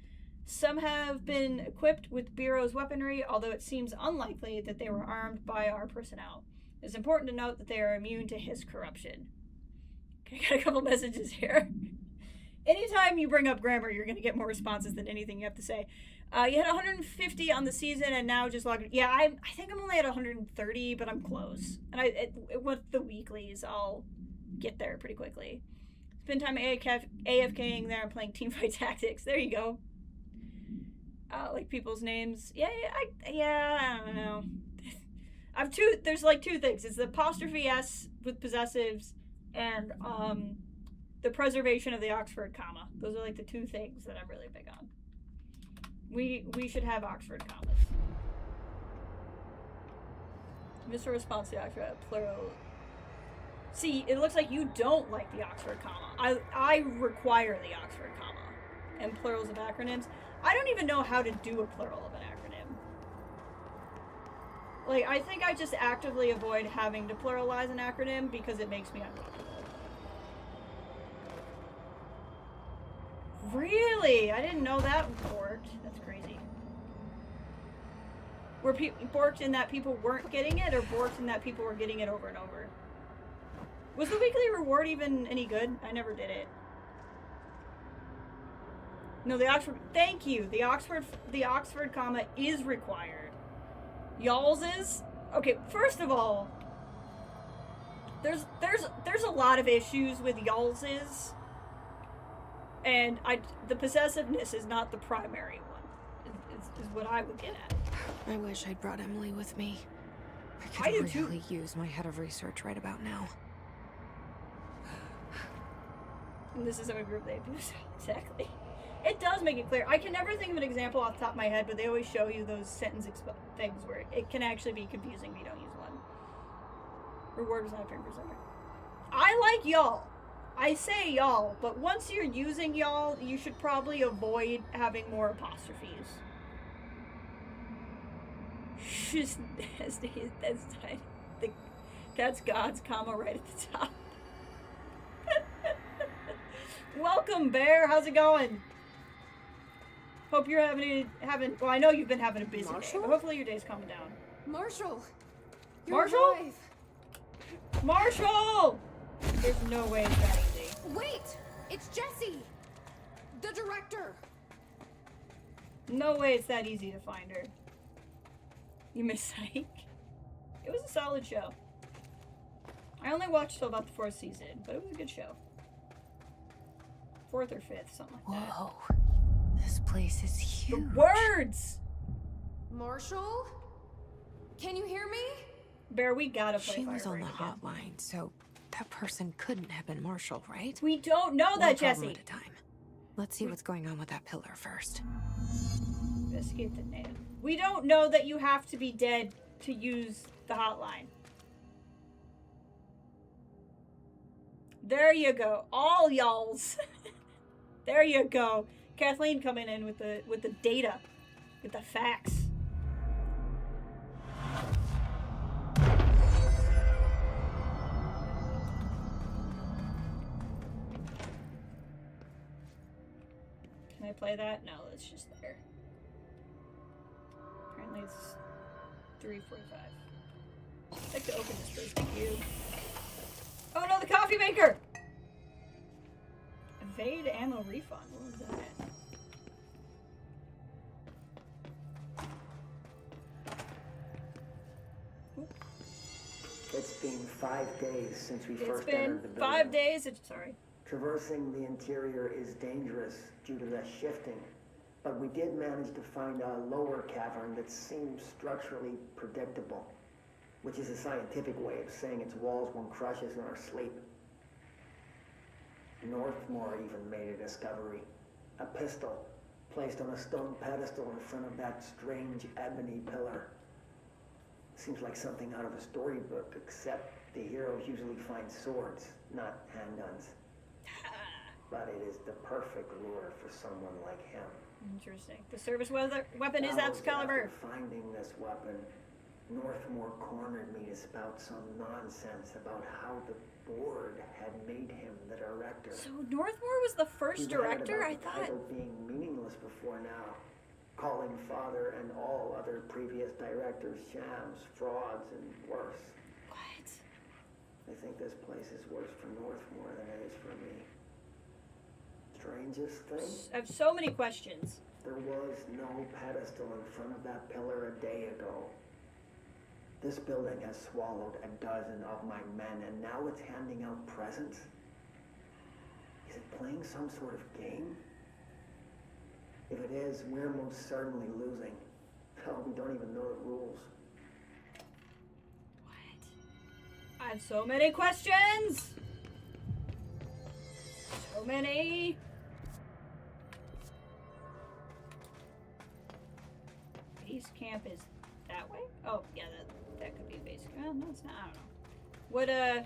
Speaker 1: Some have been equipped with Bureau's weaponry, although it seems unlikely that they were armed by our personnel. It's important to note that they are immune to his corruption. Okay, got a couple messages here. Anytime you bring up grammar, you're going to get more responses than anything you have to say. You had 150 on the season, and now just logged. Yeah, I think I'm only at 130, but I'm close. And with the weeklies, I'll get there pretty quickly. Spend time AFKing there and playing teamfight tactics. There you go. Like people's names. I don't know. There's like two things. It's the apostrophe S with possessives and the preservation of the Oxford comma. Those are like the two things that I'm really big on. We should have Oxford commas. Mr. Response to Oxford plural. See, it looks like you don't like the Oxford comma. I require the Oxford comma and plurals of acronyms. I don't even know how to do a plural of an acronym. Like, I think I just actively avoid having to pluralize an acronym because it makes me uncomfortable. Really? I didn't know that worked. That's crazy. Were borked in that people weren't getting it, or borked in that people were getting it over and over? Was the weekly reward even any good? I never did it. No, the Oxford. Thank you. The Oxford comma is required. Y'all's is okay. First of all, there's a lot of issues with y'all's is, and the possessiveness is not the primary one. Is what I would get at.
Speaker 4: I wish I'd brought Emily with me.
Speaker 1: I do
Speaker 4: could
Speaker 1: too.
Speaker 4: really use my head of research right about now.
Speaker 1: And this is how a group they do. Exactly. It does make it clear. I can never think of an example off the top of my head, but they always show you those sentence things where it can actually be confusing if you don't use one. Reward was not appearing for something. I like y'all. I say y'all, but once you're using y'all, you should probably avoid having more apostrophes. That's God's comma right at the top. Welcome, Bear. How's it going? Hope you're having. Well, I know you've been having a busy day, but hopefully your day's calming down.
Speaker 4: Marshall!
Speaker 1: Marshall? Marshall! There's no way it's that easy.
Speaker 4: Wait! It's Jessie! The director!
Speaker 1: No way it's that easy to find her. You miss Psych? It was a solid show. I only watched till about the 4th season, but it was a good show. 4th or 5th, something like that.
Speaker 4: Whoa. This place is huge.
Speaker 1: The words!
Speaker 4: Marshall? Can you hear me?
Speaker 1: Bear, we gotta play
Speaker 4: She was on the
Speaker 1: Firebird again.
Speaker 4: hotline, so that person couldn't have been Marshall, right?
Speaker 1: We don't know that,
Speaker 4: One problem
Speaker 1: Jesse.
Speaker 4: at a time. Let's see what's going on with that pillar first.
Speaker 1: Investigate the name. We don't know that you have to be dead to use the hotline. There you go. All y'alls. There you go. Kathleen coming in with the data, with the facts. Can I play that? No, it's just there. Apparently it's 3:45. I'd like to open this first. Thank you. Oh no, the coffee maker! Evade ammo refund. What was that?
Speaker 3: It's been 5 days since we
Speaker 1: It's
Speaker 3: first
Speaker 1: been
Speaker 3: entered the building.
Speaker 1: 5 days. Sorry.
Speaker 3: Traversing the interior is dangerous due to the shifting, but we did manage to find a lower cavern that seems structurally predictable, which is a scientific way of saying its walls won't crush us in our sleep. Northmore even made a discovery. A pistol placed on a stone pedestal in front of that strange ebony pillar. Seems like something out of a storybook, except the heroes usually find swords, not handguns. But it is the perfect lure for someone like him.
Speaker 1: Interesting. The service weapon is
Speaker 3: Hours
Speaker 1: Excalibur.
Speaker 3: after finding this weapon, Northmore cornered me to spout some nonsense about how the board had made him the director.
Speaker 1: So Northmore was the first
Speaker 3: He ranted
Speaker 1: director?
Speaker 3: about
Speaker 1: I
Speaker 3: the
Speaker 1: thought.
Speaker 3: title being meaningless before now, calling Father and all other previous directors shams, frauds, and worse.
Speaker 1: What?
Speaker 3: I think this place is worse for Northmore than it is for me. Strangest thing?
Speaker 1: I have so many questions.
Speaker 3: There was no pedestal in front of that pillar a day ago. This building has swallowed a dozen of my men, and now it's handing out presents? Is it playing some sort of game? If it is, we're most certainly losing. Hell, we don't even know the rules.
Speaker 1: What? I have so many questions! So many! Base camp is that way? Oh, yeah, that could be base camp. Well, no, it's not. I don't know.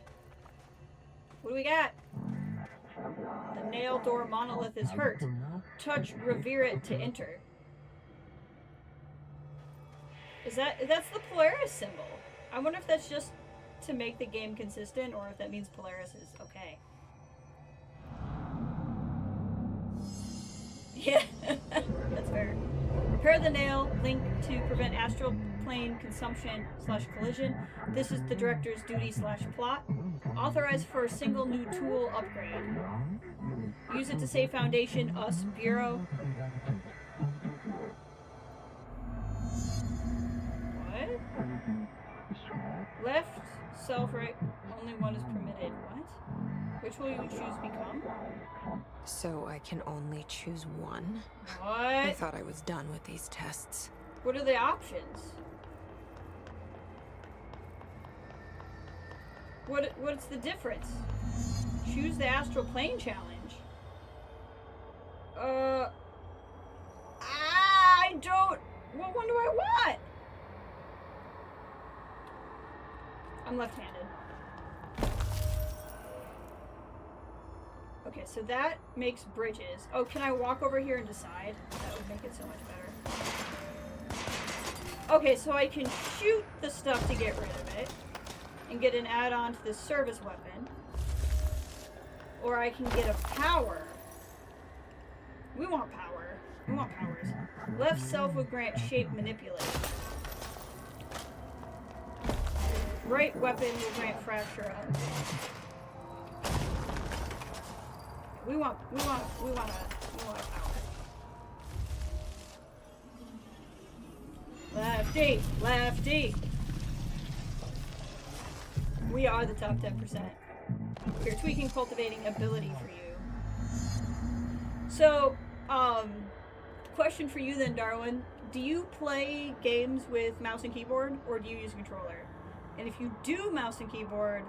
Speaker 1: What do we got? The nail door monolith is hurt. Touch revere it to enter. That's the Polaris symbol. I wonder if that's just to make the game consistent or if that means Polaris is okay. Yeah, that's fair. Repair the nail, link to prevent astral plane consumption / collision. This is the director's duty / plot. Authorize for a single new tool upgrade. Use it to save Foundation, us, Bureau. What? Left, self, right. Only one is permitted. What? Which will you choose become?
Speaker 4: So I can only choose one?
Speaker 1: What?
Speaker 4: I thought I was done with these tests.
Speaker 1: What are the options? What's the difference? Choose the astral plane challenge. I don't. What one do I want? I'm left-handed. Okay, so that makes bridges. Oh, can I walk over here and decide? That would make it so much better. Okay, so I can shoot the stuff to get rid of it and get an add-on to the service weapon. Or I can get a power. We want power. We want powers. Left self will grant shape manipulate. Right weapon will grant fracture up. We want a power. Lefty, lefty. We are the top 10%. We're tweaking cultivating ability for you. So, question for you then, Darwin. Do you play games with mouse and keyboard, or do you use a controller? And if you do mouse and keyboard,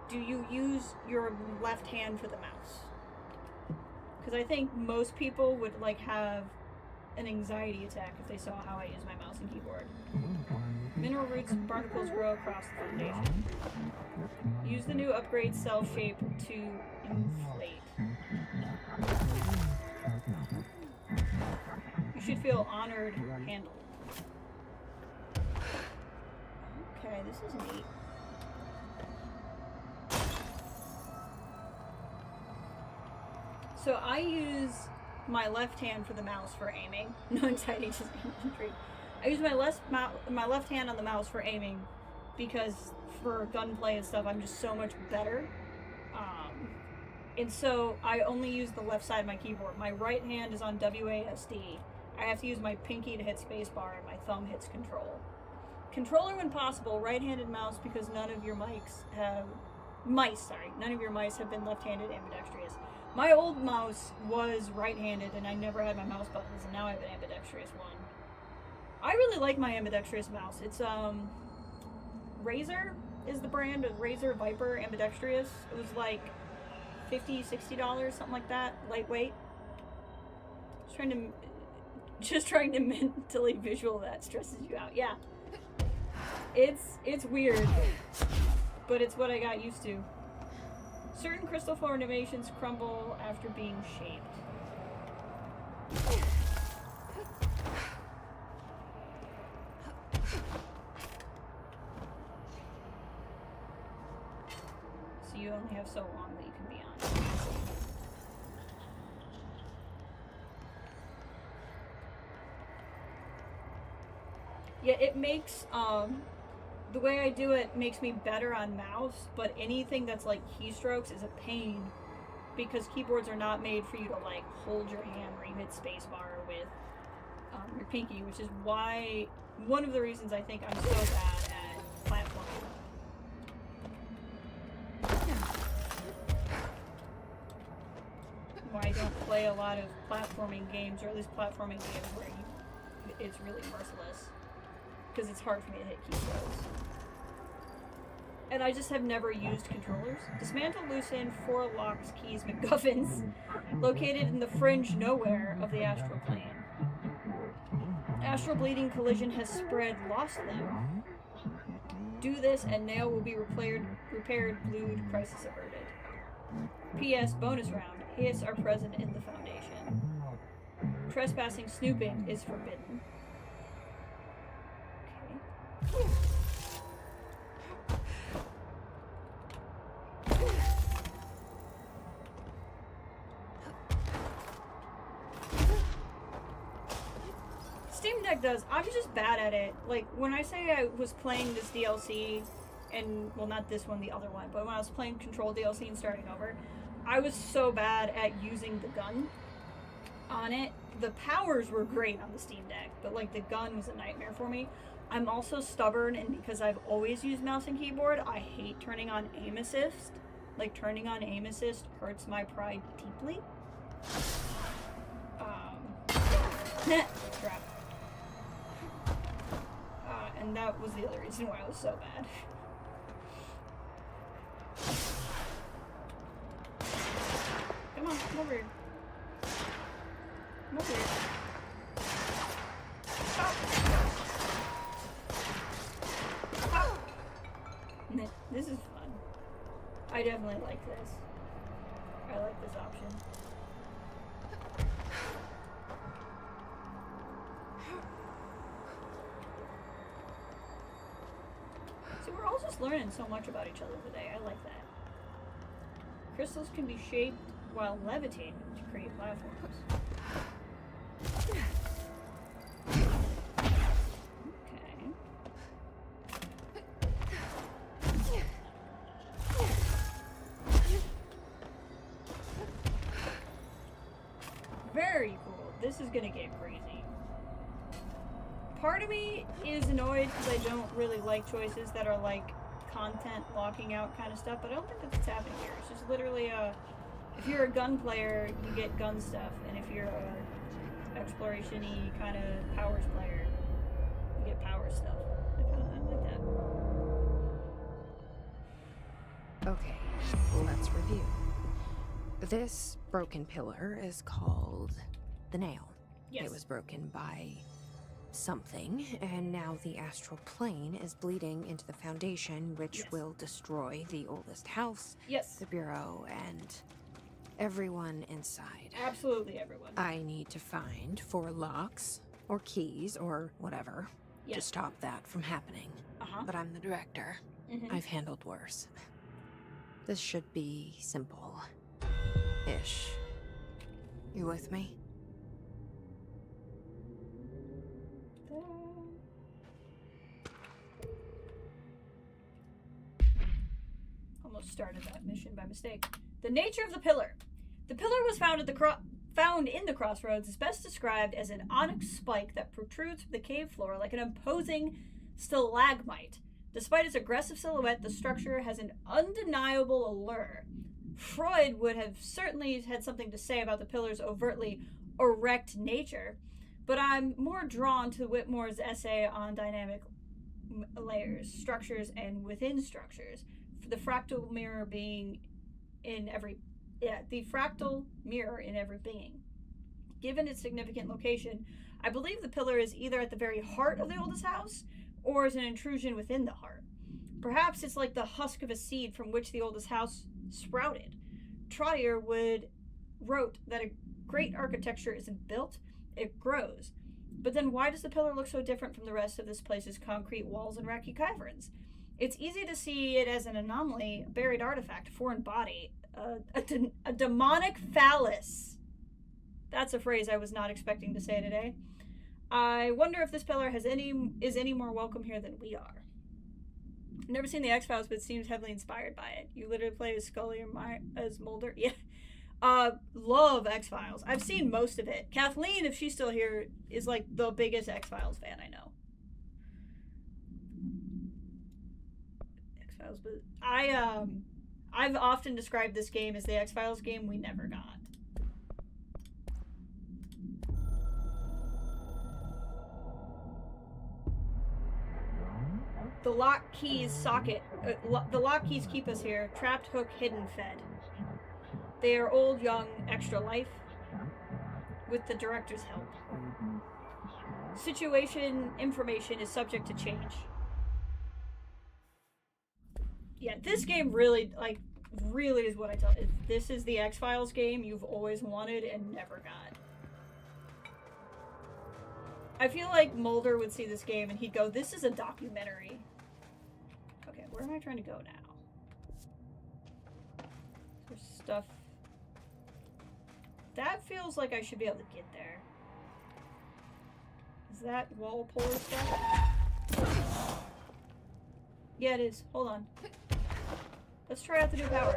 Speaker 1: do you use your left hand for the mouse? Because I think most people would have an anxiety attack if they saw how I use my mouse and keyboard. Mineral roots and barnacles grow across the foundation. Use the new upgrade cell shape to inflate. You should feel honored handled. Okay, this is neat. So I use my left hand for the mouse for aiming. No anxiety, just intrigue. I use my left hand on the mouse for aiming because for gunplay and stuff, I'm just so much better. And so I only use the left side of my keyboard. My right hand is on WASD. I have to use my pinky to hit spacebar and my thumb hits control. Controller when possible, right-handed mouse because none of your mics have Mice, sorry. None of your mice have been left-handed ambidextrous. My old mouse was right-handed, and I never had my mouse buttons, and now I have an ambidextrous one. I really like my ambidextrous mouse. It's, Razer is the brand, of Razer Viper ambidextrous. It was like $50, $60, something like that. Lightweight. Just trying to mentally visual that stresses you out. Yeah. It's weird, but it's what I got used to. Certain crystal formations crumble after being shaped. So you only have so long that you can be on. Yeah, it makes, the way I do it makes me better on mouse, but anything that's like keystrokes is a pain because keyboards are not made for you to like hold your hand or you hit spacebar with your pinky, which is why, one of the reasons I think I'm so bad at platforming. Why I don't play a lot of platforming games, or at least platforming games where it's really merciless. Because it's hard for me to hit keystrokes. And I just have never used controllers. Dismantle, loosen, 4 locks, keys, MacGuffins, located in the fringe nowhere of the astral plane. Astral bleeding collision has spread lost limb. Do this and nail will be repaired, blued, crisis averted. P.S. Bonus round. Hits are present in the foundation. Trespassing, snooping is forbidden. Steam Deck does. I'm just bad at it. Like, when I say I was playing this DLC, and, well, not this one, the other one, but when I was playing Control DLC and starting over, I was so bad at using the gun on it. The powers were great on the Steam Deck, but, like, the gun was a nightmare for me. I'm also stubborn, and because I've always used mouse and keyboard, I hate turning on aim assist. Like, turning on aim assist hurts my pride deeply. Crap. And that was the other reason why I was so bad. Come on, come over here. Come over here. Stop. This is fun. I definitely like this. I like this option. So we're all just learning so much about each other today. I like that. Crystals can be shaped while levitating to create platforms. Very cool. This is gonna get crazy. Part of me is annoyed because I don't really like choices that are like content locking out kind of stuff, but I don't think that's what's happening here. It's just literally if you're a gun player, you get gun stuff, and if you're a exploration-y kind of powers player, you get power stuff. I like that.
Speaker 4: Okay, let's review. This broken pillar is called the nail.
Speaker 1: Yes.
Speaker 4: It was broken by something, and now the astral plane is bleeding into the foundation, which will destroy the oldest house,
Speaker 1: Yes.
Speaker 4: the bureau, and everyone inside.
Speaker 1: Absolutely everyone.
Speaker 4: I need to find 4 locks, or keys, or whatever, to stop that from happening. But I'm the director. I've handled worse. This should be simple. Ish. You with me?
Speaker 1: Almost started that mission by mistake. The nature of the pillar. The pillar was found at found in the crossroads is best described as an onyx spike that protrudes from the cave floor like an imposing stalagmite. Despite its aggressive silhouette, the structure has an undeniable allure. Freud would have certainly had something to say about the pillar's overtly erect nature, but I'm more drawn to Whitmore's essay on dynamic layers, structures, and within structures. The fractal mirror being in every being. Given its significant location, I believe the pillar is either at the very heart of the oldest house or is an intrusion within the heart. Perhaps it's like the husk of a seed from which the oldest house sprouted. Trottier wrote that a great architecture isn't built, it grows. But then why does the pillar look so different from the rest of this place's concrete walls and rocky caverns? It's easy to see it as an anomaly, a buried artifact, a foreign body, a demonic phallus. That's a phrase I was not expecting to say today. I wonder if this pillar is any more welcome here than we are. I've never seen the X-Files, but it seems heavily inspired by it. You literally play as Scully or as Mulder. Yeah. Love X-Files. I've seen most of it. Kathleen, if she's still here, is like the biggest X-Files fan I know. X-Files, but I've often described this game as the X-Files game we never got. The lock keys socket. The lock keys keep us here. Trapped, hook, hidden, fed. They are old, young, extra life. With the director's help. Situation information is subject to change. Yeah, this game really is what I tell you. This is the X-Files game you've always wanted and never got. I feel like Mulder would see this game and he'd go, this is a documentary. Okay, where am I trying to go now? There's stuff. That feels like I should be able to get there. Is that wall puller stuff? Yeah, it is. Hold on. Let's try out the new power.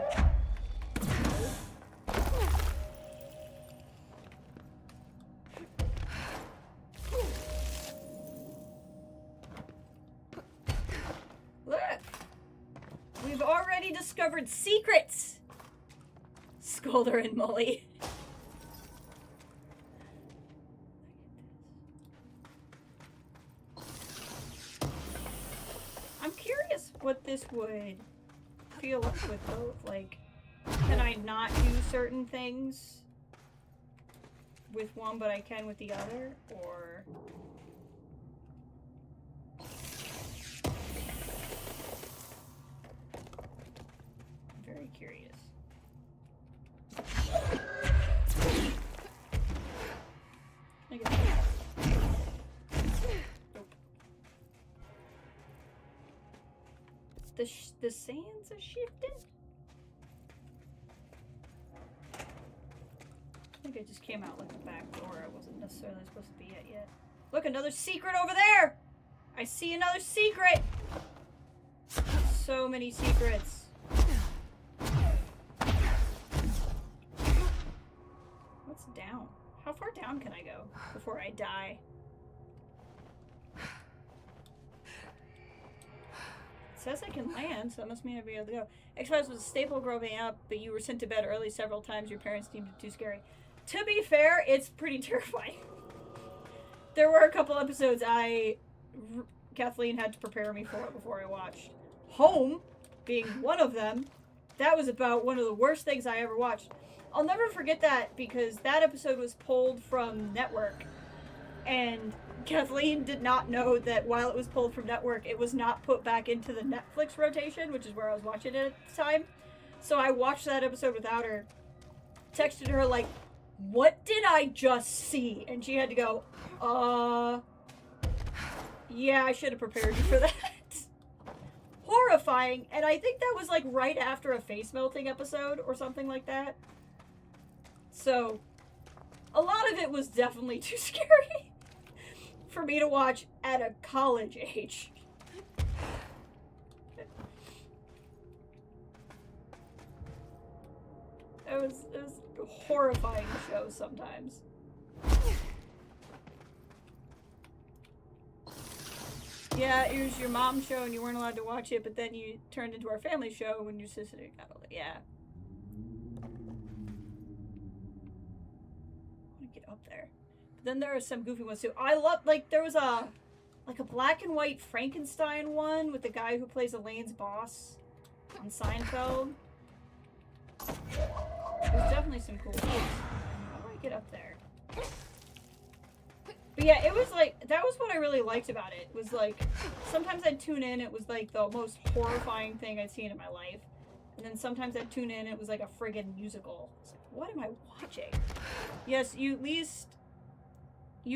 Speaker 1: Look! We've already discovered secrets! Scolder and Molly. I'm curious what this would feel like with both. Like, can I not do certain things with one, but I can with the other? Or... I'm very curious. I guess. Nope. The sands are shifting? I think I just came out like the back door. I wasn't necessarily supposed to be at yet. Look, another secret over there! I see another secret! So many secrets. What's down? How far down can I go before I die? It says I can land, so that must mean I'd be able to go. X-Files was a staple growing up, but you were sent to bed early several times. Your parents deemed it too scary. To be fair, it's pretty terrifying. There were a couple episodes Kathleen had to prepare me for before I watched. Home being one of them. That was about one of the worst things I ever watched. I'll never forget that because that episode was pulled from Network. And Kathleen did not know that while it was pulled from Network, it was not put back into the Netflix rotation, which is where I was watching it at the time. So I watched that episode without her. Texted her like, what did I just see? And she had to go, yeah, I should have prepared you for that. Horrifying. And I think that was like right after a face melting episode or something like that. So, a lot of it was definitely too scary for me to watch at a college age. It was a horrifying show sometimes. Yeah, Yeah, it was your mom's show and you weren't allowed to watch it, but then you turned into our family show when your sister got older. Yeah. I want to get up there. But then there are some goofy ones too. I love, like, there was a black and white Frankenstein one with the guy who plays Elaine's boss on Seinfeld. There's definitely some cool ones. How do I get up there? But yeah, it was like, that was what I really liked about it. Was like, sometimes I'd tune in, it was like the most horrifying thing I'd seen in my life. And then sometimes I'd tune in, it was like a friggin' musical. It's like, what am I watching? Yes, you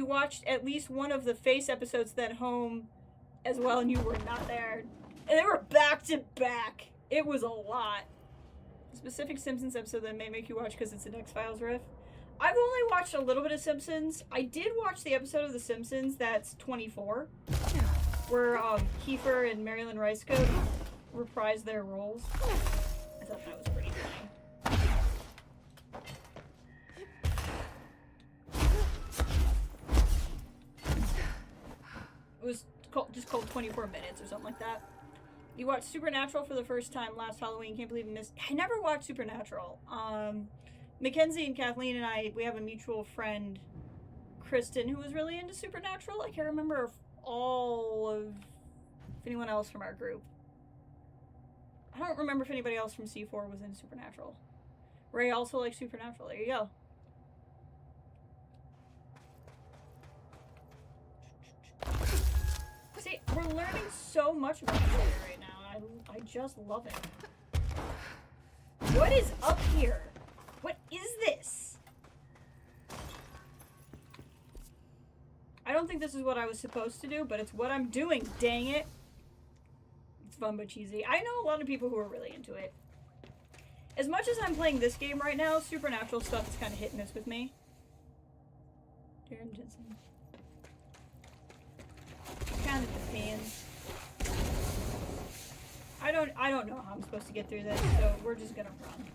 Speaker 1: watched at least one of the Face episodes then home as well, and you were not there. And they were back to back. It was a lot. A specific Simpsons episode that may make you watch because it's an X-Files riff. I've only watched a little bit of Simpsons. I did watch the episode of The Simpsons that's 24, where Kiefer and Marilyn Ricecoat reprised their roles. I thought that was pretty funny. It was just called 24 Minutes or something like that. You watched Supernatural for the first time last Halloween. Can't believe you missed. I never watched Supernatural. Mackenzie and Kathleen and I, we have a mutual friend, Kristen, who was really into Supernatural. I can't remember if anyone else from our group. I don't remember if anybody else from C4 was in Supernatural. Ray also likes Supernatural. There you go. See, we're learning so much about each other right now. I just love it. What is up here? What is this? I don't think this is what I was supposed to do, but it's what I'm doing, dang it. It's fun but cheesy. I know a lot of people who are really into it. As much as I'm playing this game right now, Supernatural stuff is kind of hit and miss with me. Darren Jensen. Kind of depends. I don't know how I'm supposed to get through this, so we're just gonna run.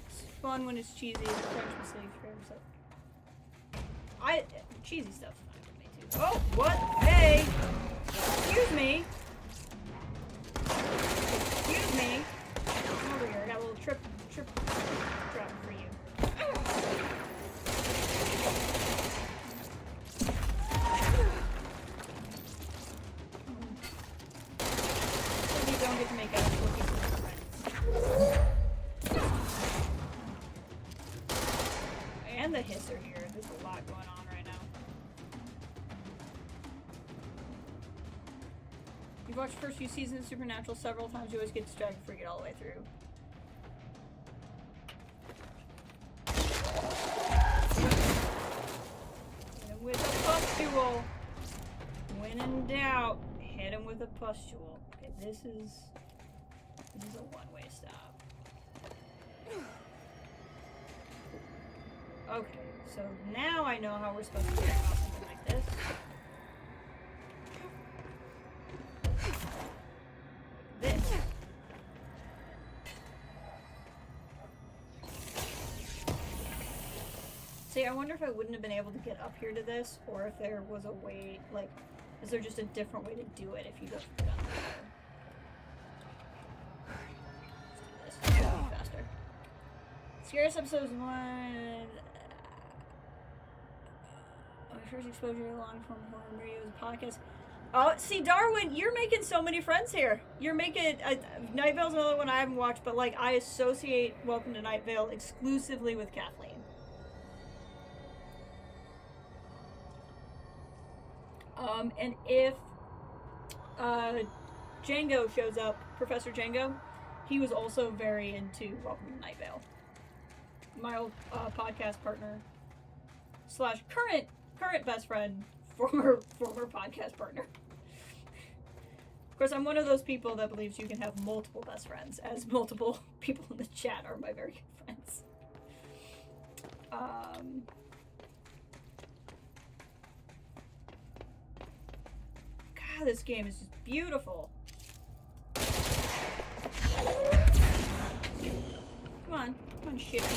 Speaker 1: It's fun when it's cheesy. The French mistake for himself. Cheesy stuff's fine with me too. Oh, what? Hey! Excuse me. Excuse me. Come over here. I got a little trip drop for you. Don't get to make out with people friends. And the hisser here. There's a lot going on right now. You've watched the first few seasons of Supernatural several times. You always get distracted before you get all the way through. Hit him with a pustule. When in doubt, hit him with a pustule. Okay, this is a one-way stop. Okay, so now I know how we're supposed to get across something like this. This. See, I wonder if I wouldn't have been able to get up here to this, or if there was a way, like, is there just a different way to do it if you go for the gun? Let's do this. It'll be faster. Scariest episodes 1. My first exposure to long-form horror videos, podcast. Oh, see, Darwin, you're making so many friends here. You're making Night Vale's another one I haven't watched, but like I associate Welcome to Night Vale exclusively with Kathleen. And if Django shows up, Professor Django, he was also very into Welcome to Night Vale. My old podcast partner / current best friend, former podcast partner. Of course, I'm one of those people that believes you can have multiple best friends, as multiple people in the chat are my very good friends. God, this game is just beautiful. Come on, Shifty.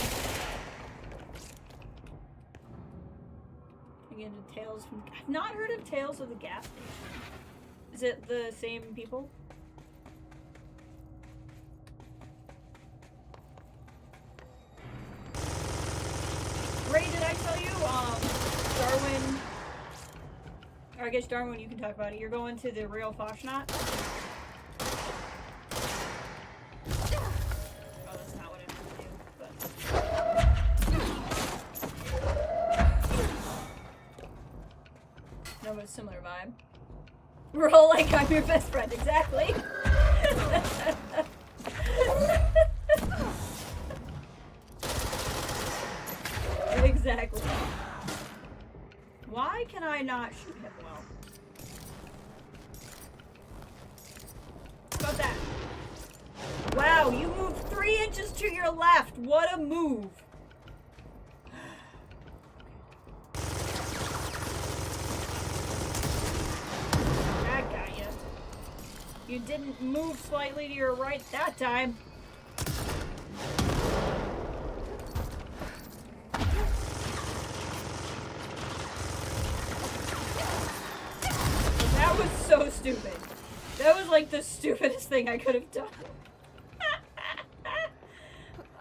Speaker 1: into Tales from... I've not heard of Tales of the Gas Station. Is it the same people? Ray, did I tell you, Darwin... Or I guess, Darwin, you can talk about it. You're going to the real Foshnot? No, but a similar vibe. We're all like, I'm your best friend, exactly. Exactly. Why can I not shoot him well? How about that? Wow, you moved 3 inches to your left. What a move. You didn't move slightly to your right that time. That was so stupid. That was like the stupidest thing I could have done.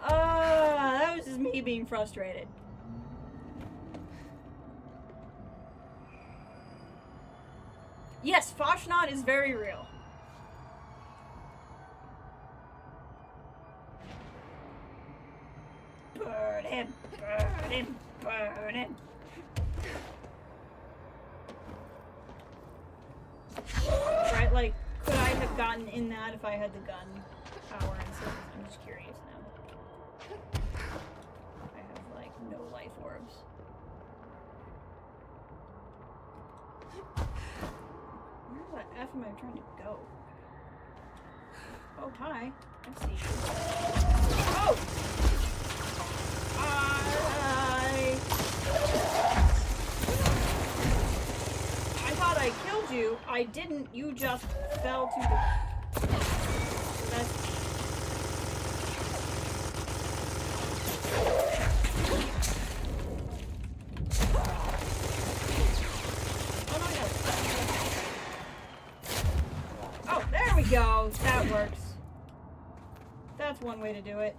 Speaker 1: That was just me being frustrated. Yes, Foshnot is very real. Burn him! Burn him! Burn him! Right, like, could I have gotten in that if I had the gun power and stuff? I'm just curious now. I have, like, no life orbs. Where the F am I trying to go? Oh, hi. I see you. Oh! I thought I killed you. I didn't. You just fell to the... That's... Oh, no, no. Oh, there we go. That works. That's one way to do it.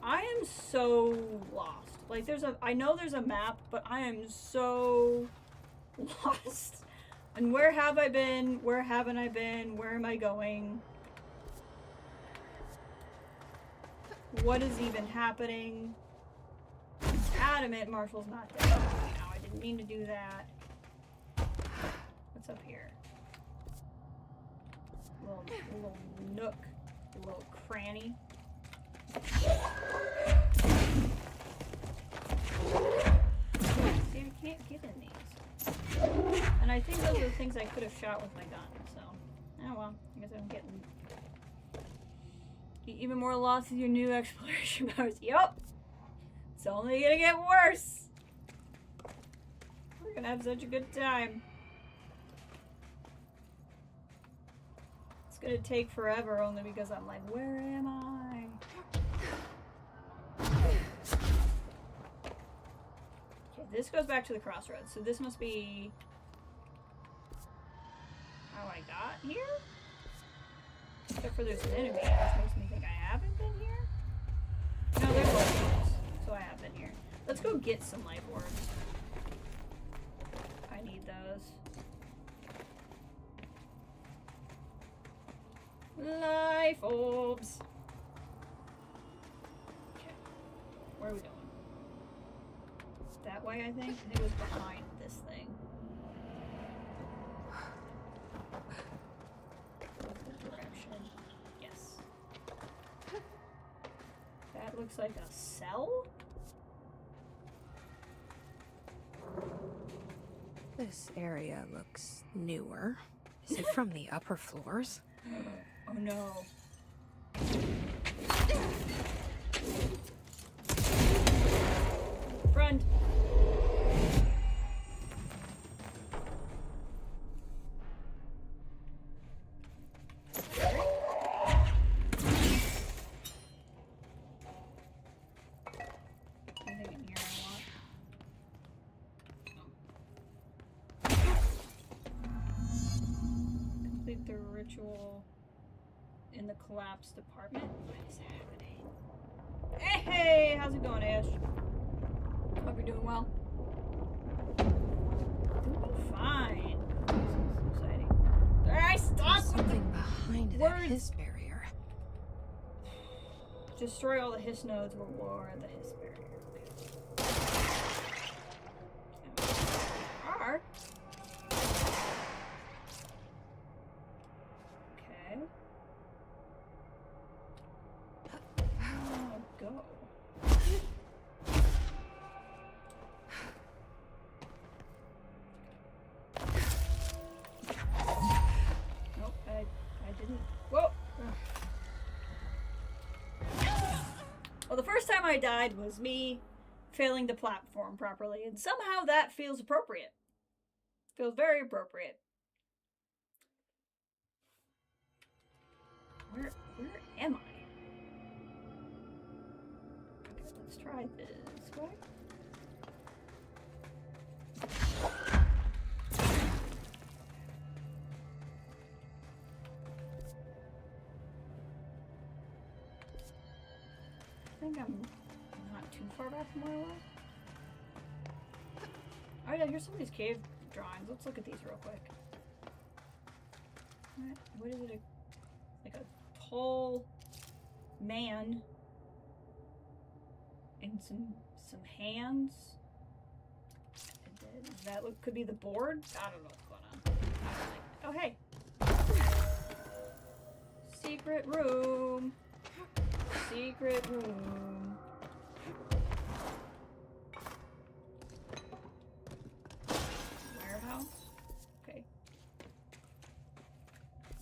Speaker 1: I am so lost. Like, I know there's a map, but I am so lost. And where have I been? Where haven't I been? Where am I going? What is even happening? I'm adamant Marshall's not dead. No, I didn't mean to do that. What's up here? A little nook. A little cranny. See, I can't get in these. And I think those are the things I could have shot with my gun, so... Oh well, I guess I'm getting... Even more lost with your new exploration powers. Yup! It's only gonna get worse! We're gonna have such a good time. It's gonna take forever only because I'm like, where am I? Okay, this goes back to the crossroads, so this must be how I got here? Except for there's an enemy, which makes me think I haven't been here? No, there's orbs, so I have been here. Let's go get some life orbs. I need those. Life orbs! Okay, where are we going? That way, I think? It was behind this thing. Direction. Yes. That looks like a cell?
Speaker 4: This area looks newer. Is it from the upper floors?
Speaker 1: Oh no. Front. Anything in here I want? ritual in the collapsed apartment. What is happening? Hey, how's it going, Ash? Hope you're doing well. Doing fine. This is exciting. Alright, stop with
Speaker 4: something behind that
Speaker 1: words.
Speaker 4: hiss barrier.
Speaker 1: Destroy all the hiss nodes or lower the hiss barrier. Are. Okay. Go. Nope, I didn't. Whoa! Well, the first time I died was me failing to platform properly, and somehow that feels appropriate. Feels very appropriate. Where am I? Okay, let's try this way. I think I'm not too far back from where I was. Oh yeah, here's some of these cave drawings. Let's look at these real quick. Alright, what is it? Like a tall man and some hands. Does that look, could be the board? I don't know what's going on. Oh hey. Secret room. Secret room. Warehouse? Okay.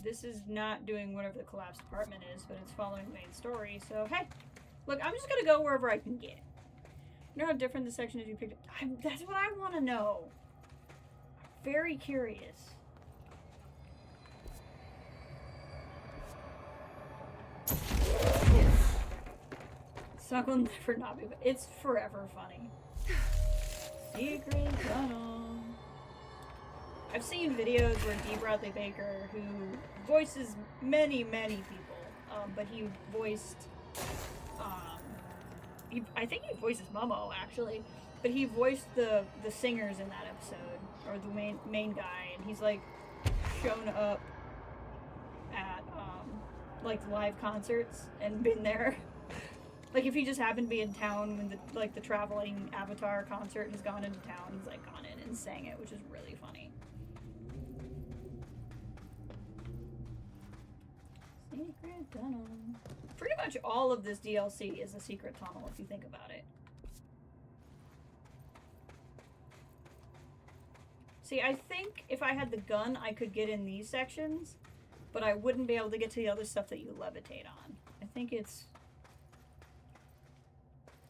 Speaker 1: This is not doing whatever the collapsed apartment is, but it's following the main story, so hey! Look, I'm just gonna go wherever I can get. You know how different the section is you picked up? That's what I want to know. I'm very curious. Suck will never not be, it's forever funny. Secret tunnel. I've seen videos where D. Bradley Baker, who voices many people, but he voiced, I think he voices Momo actually, but he voiced the singers in that episode, or the main guy, and he's like shown up at like live concerts and been there. Like if he just happened to be in town when the traveling Avatar concert has gone into town, he's like gone in and sang it, which is really funny. Secret tunnel. Pretty much all of this DLC is a secret tunnel if you think about it. See, I think if I had the gun, I could get in these sections, but I wouldn't be able to get to the other stuff that you levitate on. I think it's...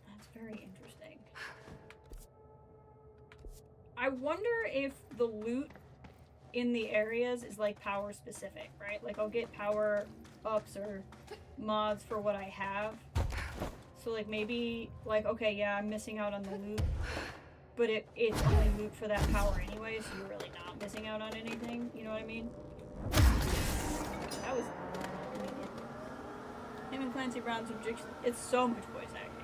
Speaker 1: That's very interesting. I wonder if the loot in the areas is like power specific, right? Like I'll get power ups or mods for what I have. So like maybe like, okay, yeah, I'm missing out on the loot, but it's only loot for that power anyway, so you're really not missing out on anything, you know what I mean? That was convenient. Him and Clancy Brown's objection, it's so much voice acting.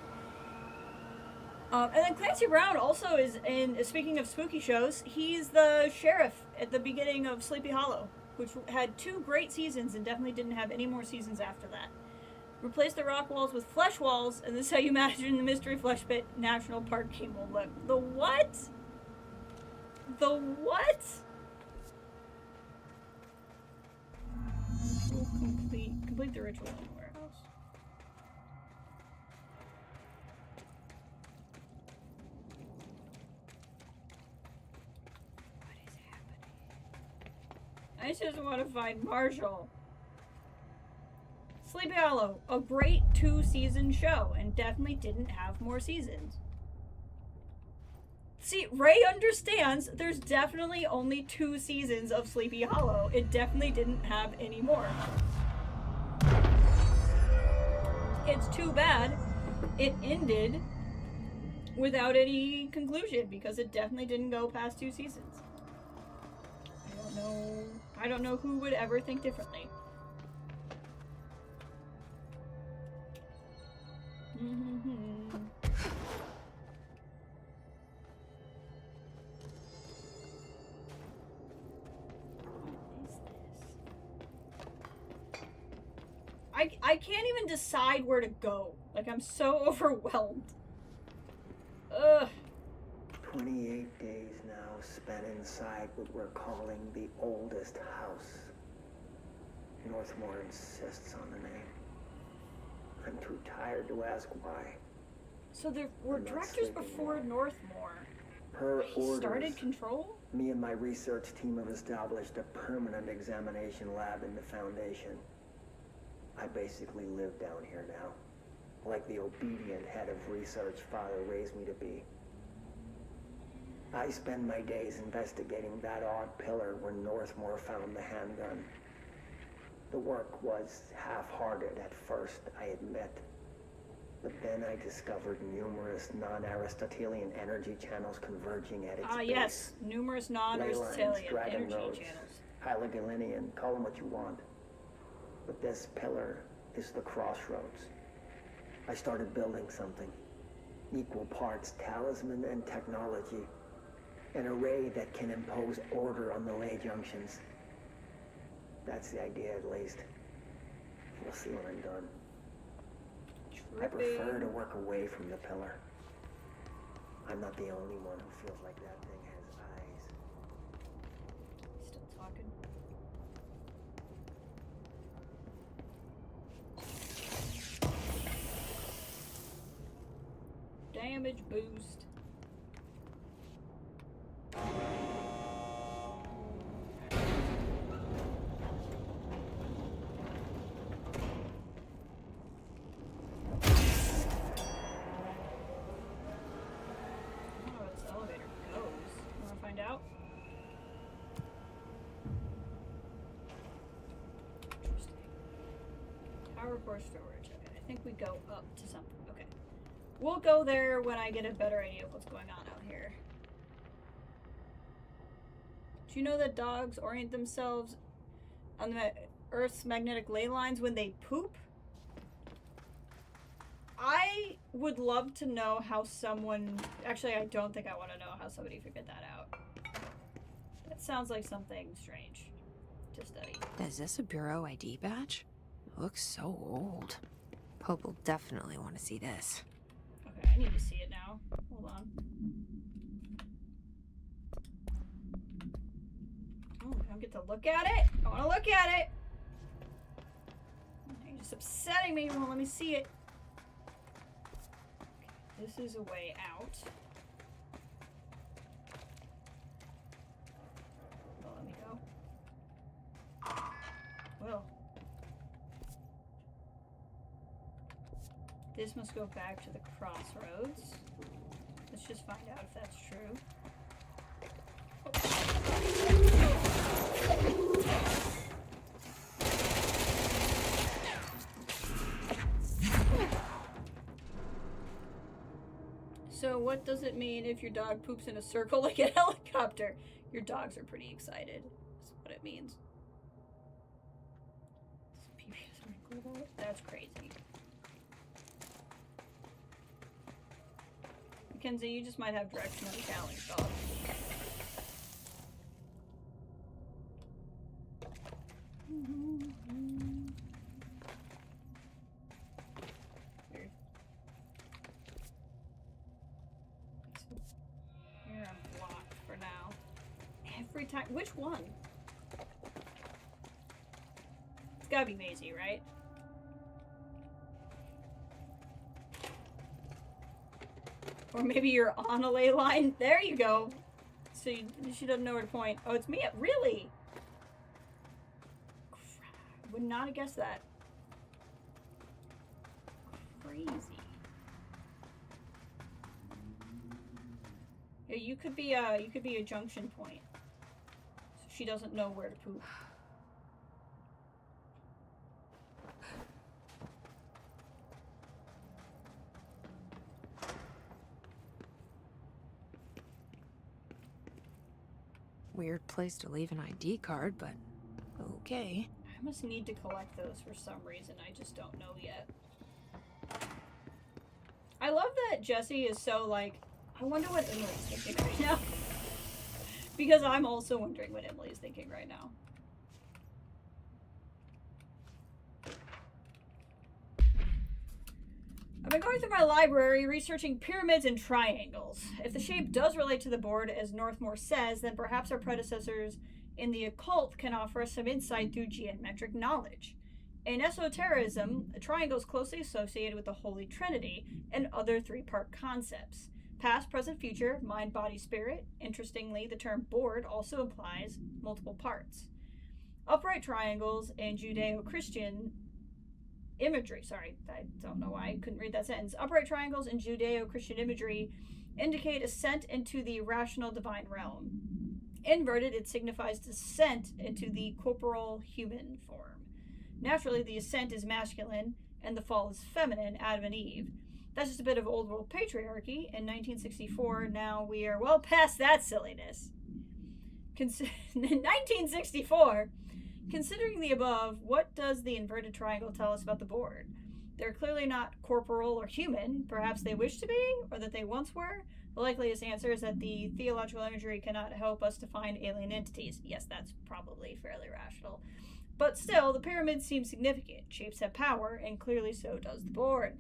Speaker 1: And then Clancy Brown also is in, speaking of spooky shows, he's the sheriff at the beginning of Sleepy Hollow, which had 2 great seasons and definitely didn't have any more seasons after that. Replace the rock walls with flesh walls, and this is how you imagine the Mystery Flesh Pit National Park game will look. The what? The what? Complete the ritual in the warehouse. What is happening? I just want to find Marshall. Sleepy Hollow, a great 2-season show, and definitely didn't have more seasons. See, Ray understands there's definitely only 2 seasons of Sleepy Hollow. It definitely didn't have any more. It's too bad it ended without any conclusion, because it definitely didn't go past 2 seasons. I don't know I don't know who would ever think differently. I can't even decide where to go. Like, I'm so overwhelmed. Ugh.
Speaker 3: 28 days now spent inside what we're calling the oldest house. Northmore insists on the name. I'm too tired to ask why.
Speaker 1: So there were directors before Northmore.
Speaker 3: Her orders.
Speaker 1: Started Control?
Speaker 3: Me and my research team have established a permanent examination lab in the Foundation. I basically live down here now, like the obedient head of research Father raised me to be. I spend my days investigating that odd pillar where Northmore found the handgun. The work was half-hearted at first, I admit. But then I discovered numerous non-Aristotelian energy channels converging at its base.
Speaker 1: Yes, numerous non-Aristotelian energy
Speaker 3: roads,
Speaker 1: channels.
Speaker 3: Halogalinian, call them what you want. But this pillar is the crossroads. I started building something. Equal parts talisman and technology. An array that can impose order on the ley junctions. That's the idea, at least. We'll see when I'm done. I prefer to work away from the pillar. I'm not the only one who feels like that thing has eyes.
Speaker 1: Still talking. Damage boost. Core storage. Okay, I think we go up to something. Okay. We'll go there when I get a better idea of what's going on out here. Do you know that dogs orient themselves on the Earth's magnetic ley lines when they poop? I would love to know how someone... Actually, I don't think I want to know how somebody figured that out. That sounds like something strange to study.
Speaker 4: Is this a Bureau ID badge? Looks so old. Pope will definitely want to see this.
Speaker 1: Okay, I need to see it now. Hold on. Oh, I don't get to look at it? I want to look at it! You're just upsetting me. You won't let me see it. Okay, this is a way out. Oh, let me go. Well. This must go back to the crossroads. Let's just find out if that's true. So what does it mean if your dog poops in a circle like a helicopter? Your dogs are pretty excited. That's what it means. That's crazy. Mackenzie, you just might have directional challenge, dog. Weird. Here I'm blocked for now. Every time. Which one? It's gotta be Maisie, right? Or maybe you're on a ley line. There you go. So she doesn't know where to point. Oh, it's me. Really? Would not have guessed that. Crazy. Yeah, you could be a junction point. So she doesn't know where to poop.
Speaker 4: Weird place to leave an ID card, but okay.
Speaker 1: I must need to collect those for some reason. I just don't know yet. I love that Jesse is so like, I wonder what Emily's thinking right now. Because I'm also wondering what Emily's thinking right now. I've been going through my library researching pyramids and triangles. If the shape does relate to the board, as Northmore says, then perhaps our predecessors in the occult can offer us some insight through geometric knowledge. In esotericism, a triangle is closely associated with the Holy Trinity and other three-part concepts. Past, present, future, mind, body, spirit. Interestingly, the term board also implies multiple parts. Upright triangles in Judeo-Christian imagery, I don't know why I couldn't read that sentence. Upright triangles in Judeo-Christian imagery indicate ascent into the rational divine realm. Inverted, it signifies descent into the corporal human form. Naturally, the ascent is masculine and the fall is feminine, Adam and Eve. That's just a bit of old world patriarchy. In 1964, now we are well past that silliness. In 1964, considering the above, what does the inverted triangle tell us about the board? They're clearly not corporal or human. Perhaps they wish to be, or that they once were. The likeliest answer is that the theological imagery cannot help us to find alien entities. Yes, that's probably fairly rational. But still, the pyramids seem significant. Shapes have power, and clearly so does the board.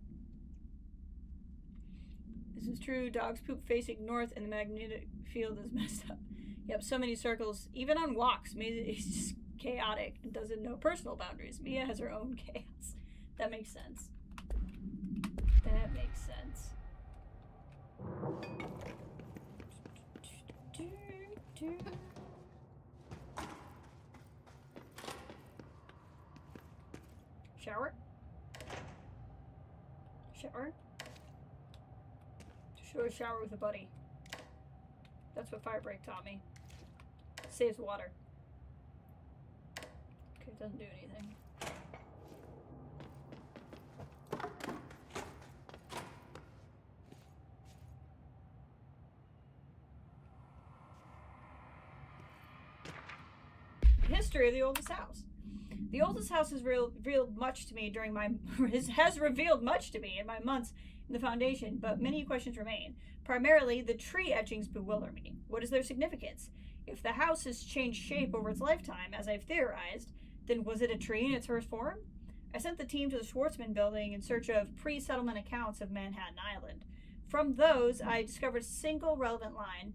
Speaker 1: This is true. Dogs poop facing north, and the magnetic field is messed up. Yep, so many circles, even on walks. Maybe it's just chaotic and doesn't know personal boundaries. Mia has her own chaos. That makes sense. That makes sense. Shower? Shower? Show a shower with a buddy. That's what Firebreak taught me. Saves water. Okay, it doesn't do anything. History of the oldest house. The oldest house has revealed much to me during my has revealed much to me in my months in the Foundation, but many questions remain. Primarily, the tree etchings bewilder me. What is their significance? If the house has changed shape over its lifetime, as I've theorized, then was it a tree in its first form? I sent the team to the Schwartzman building in search of pre-settlement accounts of Manhattan Island. From those, I discovered a single relevant line,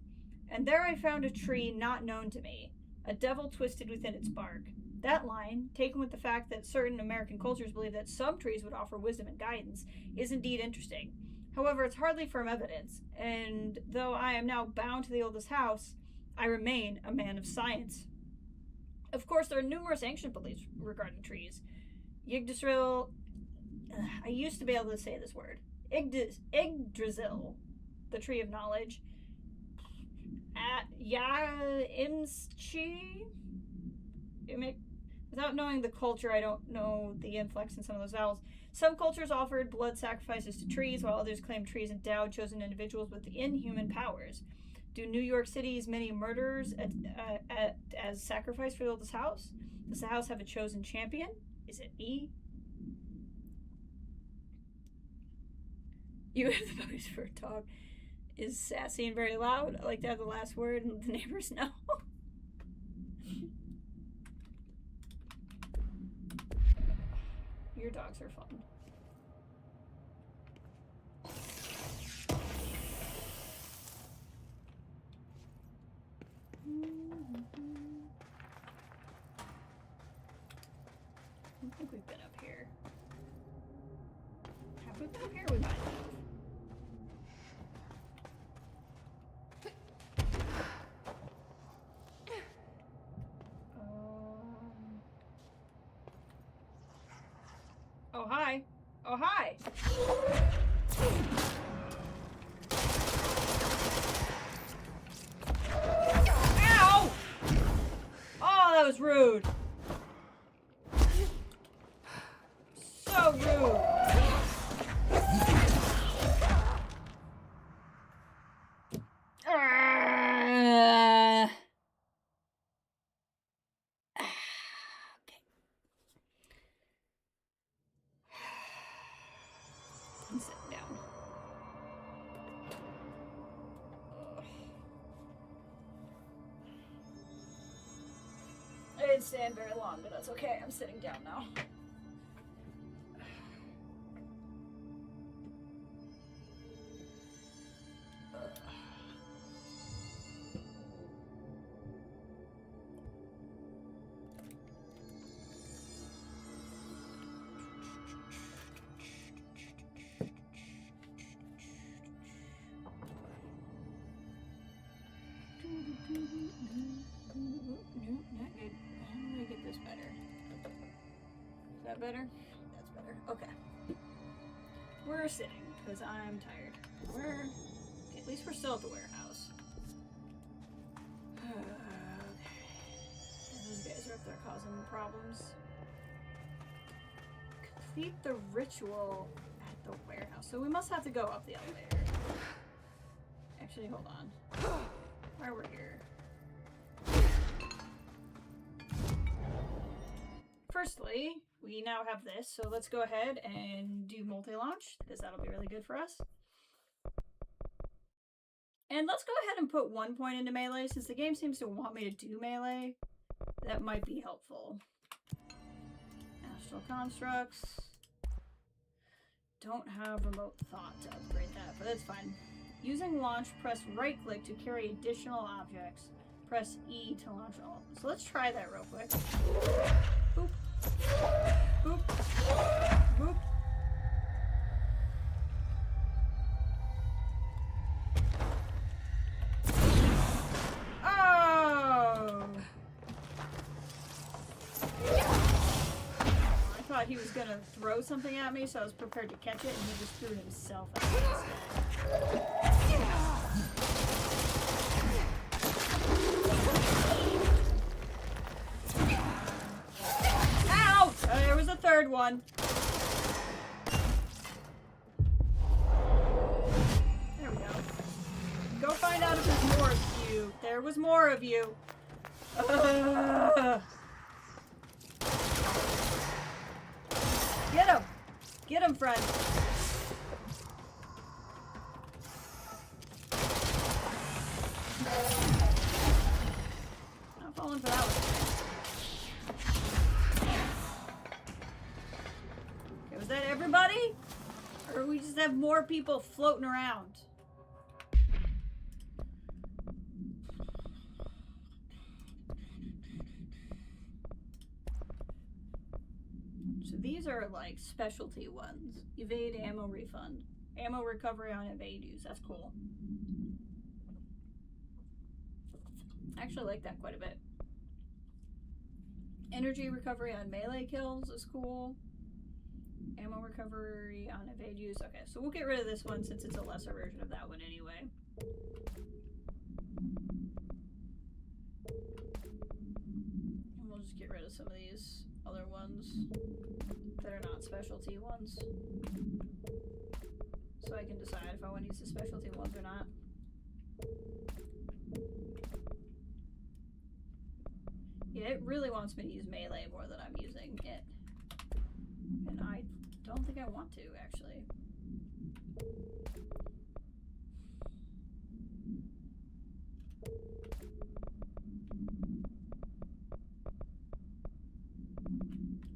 Speaker 1: and there I found a tree not known to me, a devil twisted within its bark. That line, taken with the fact that certain American cultures believe that some trees would offer wisdom and guidance, is indeed interesting. However, it's hardly firm evidence, and though I am now bound to the oldest house, I remain a man of science. Of course, there are numerous ancient beliefs regarding trees. Yggdrasil, I used to be able to say this word. Yggdrasil, the tree of knowledge. Imschi? Without knowing the culture, I don't know the inflex in some of those vowels. Some cultures offered blood sacrifices to trees, while others claimed trees endowed chosen individuals with inhuman powers. Do New York City's many murderers as sacrifice for the oldest house? Does the house have a chosen champion? Is it me? You have the voice for a dog. Is sassy and very loud. I like to have the last word and the neighbors know. Your dogs are fun. I don't think we've been up here. Have we been up here? We might have. Oh, hi. Oh, hi. Ow! Oh, that was rude. So rude. didn't stand very long, but that's okay. I'm sitting down now. Better? That's better. Okay. We're sitting because I'm tired. At least we're still at the warehouse. Okay. Those guys are up there causing problems. Complete the ritual at the warehouse. So we must have to go up the elevator. Actually, hold on. While we're here. Firstly, we now have this, so let's go ahead and do multi-launch, because that'll be really good for us. And let's go ahead and put 1 point into melee, since the game seems to want me to do melee. That might be helpful. Astral constructs. Don't have remote thought to upgrade that, but that's fine. Using launch, press right-click to carry additional objects. Press E to launch all. So let's try that real quick. Boop. Boop. Boop. Oh! I thought he was gonna throw something at me, so I was prepared to catch it, and he just threw himself at me instead. There was a third one. There we go. Go find out if there's more of you. There was more of you. Get him. Get him, friend. Not falling for that one. Was that everybody? Or we just have more people floating around? So these are like specialty ones. Evade ammo refund. Ammo recovery on evade use. That's cool. I actually like that quite a bit. Energy recovery on melee kills is cool. Ammo recovery on evade use. Okay, so we'll get rid of this one since it's a lesser version of that one anyway. And we'll just get rid of some of these other ones that are not specialty ones. So I can decide if I want to use the specialty ones or not. Yeah, it really wants me to use melee more than I'm using it. And I don't think I want to, actually.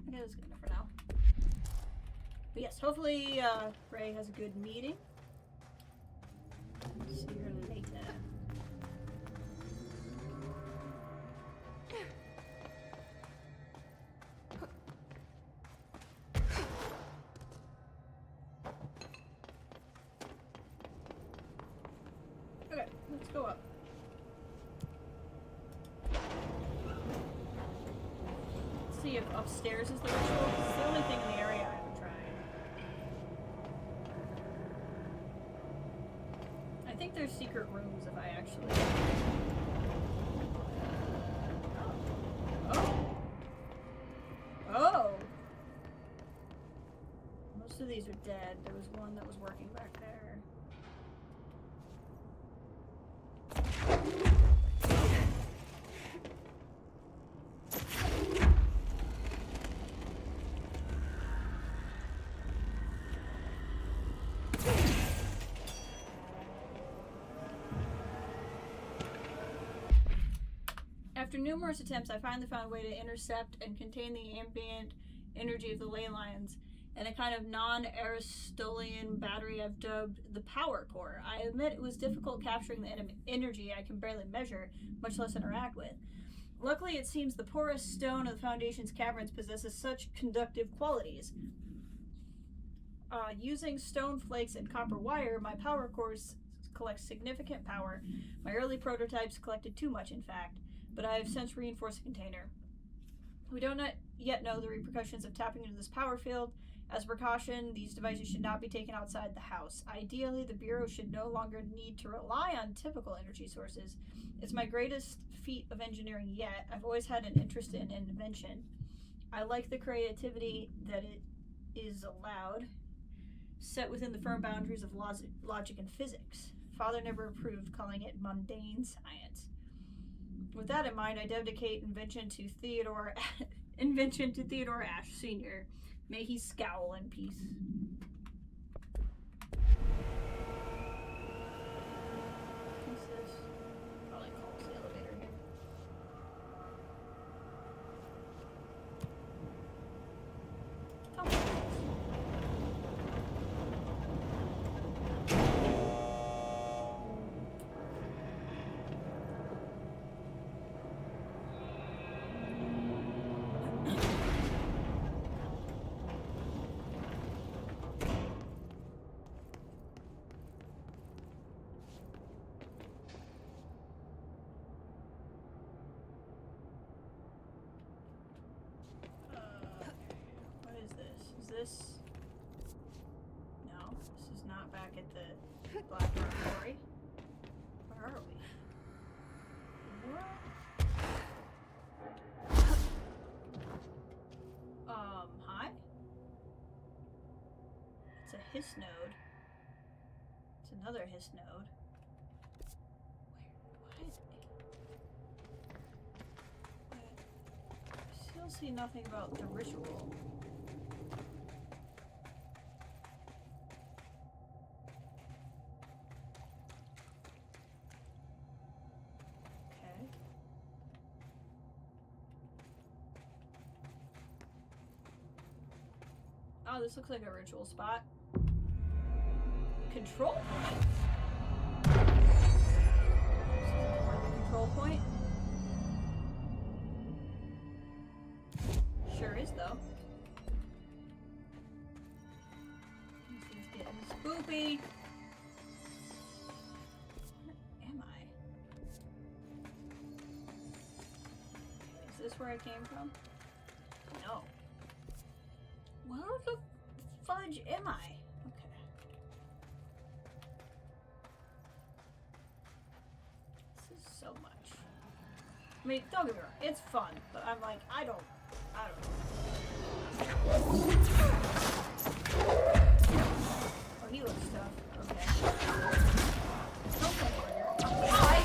Speaker 1: Okay, that's good enough for now. But yes, hopefully Ray has a good meeting. See her later. Okay, let's go up. Let's see if upstairs is the ritual. It's the only thing in the area I haven't tried. I think there's secret rooms if I actually... Oh! Oh! Most of these are dead. There was one that was working back there. After numerous attempts, I finally found a way to intercept and contain the ambient energy of the ley lines in a kind of non-Aristotelian battery I've dubbed the power core. I admit it was difficult capturing the energy I can barely measure, much less interact with. Luckily, it seems the porous stone of the Foundation's caverns possesses such conductive qualities. Using stone flakes and copper wire, my power cores collect significant power. My early prototypes collected too much, in fact, but I have since reinforced the container. We don't yet know the repercussions of tapping into this power field. As a precaution, these devices should not be taken outside the house. Ideally, the Bureau should no longer need to rely on typical energy sources. It's my greatest feat of engineering yet. I've always had an interest in invention. I like the creativity that it is allowed, set within the firm boundaries of logic and physics. Father never approved calling it mundane science. With that in mind, I dedicate invention to Theodore Ashe Sr. May he scowl in peace. What's this? Probably calls the elevator here. Oh. This? No, this is not back at the Black Rock Quarry. Where are we? What? Hi? It's a hiss node. It's another hiss node. What is it? I still see nothing about the ritual. Oh, this looks like a ritual spot. Control point? This is more of a control point. Sure is, though. This is getting spoopy. Where am I? Is this where I came from? No. Where the fudge am I? Okay. This is so much. I mean, don't get me wrong, it's fun, but I'm like, I don't know. Oh, he looks tough. Okay. Don't come over here. Hi!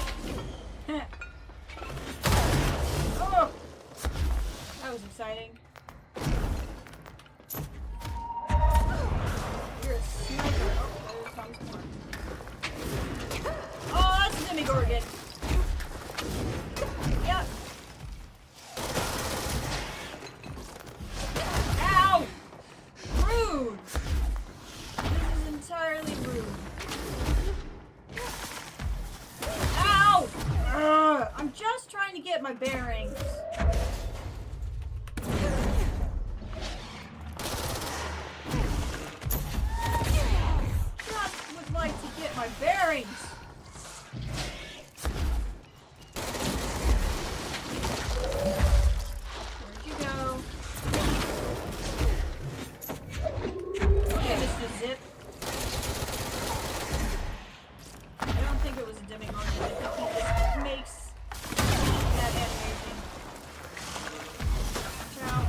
Speaker 1: Oh! That was exciting. Oh, that's a Demigorgon. Yep. Ow! Rude. This is entirely rude. Ow! I'm just trying to get my bearings. My bearings. Where'd you go? Okay, Mr. Zip. I don't think it was a Demigorgon. I think he just makes that animation. Ciao.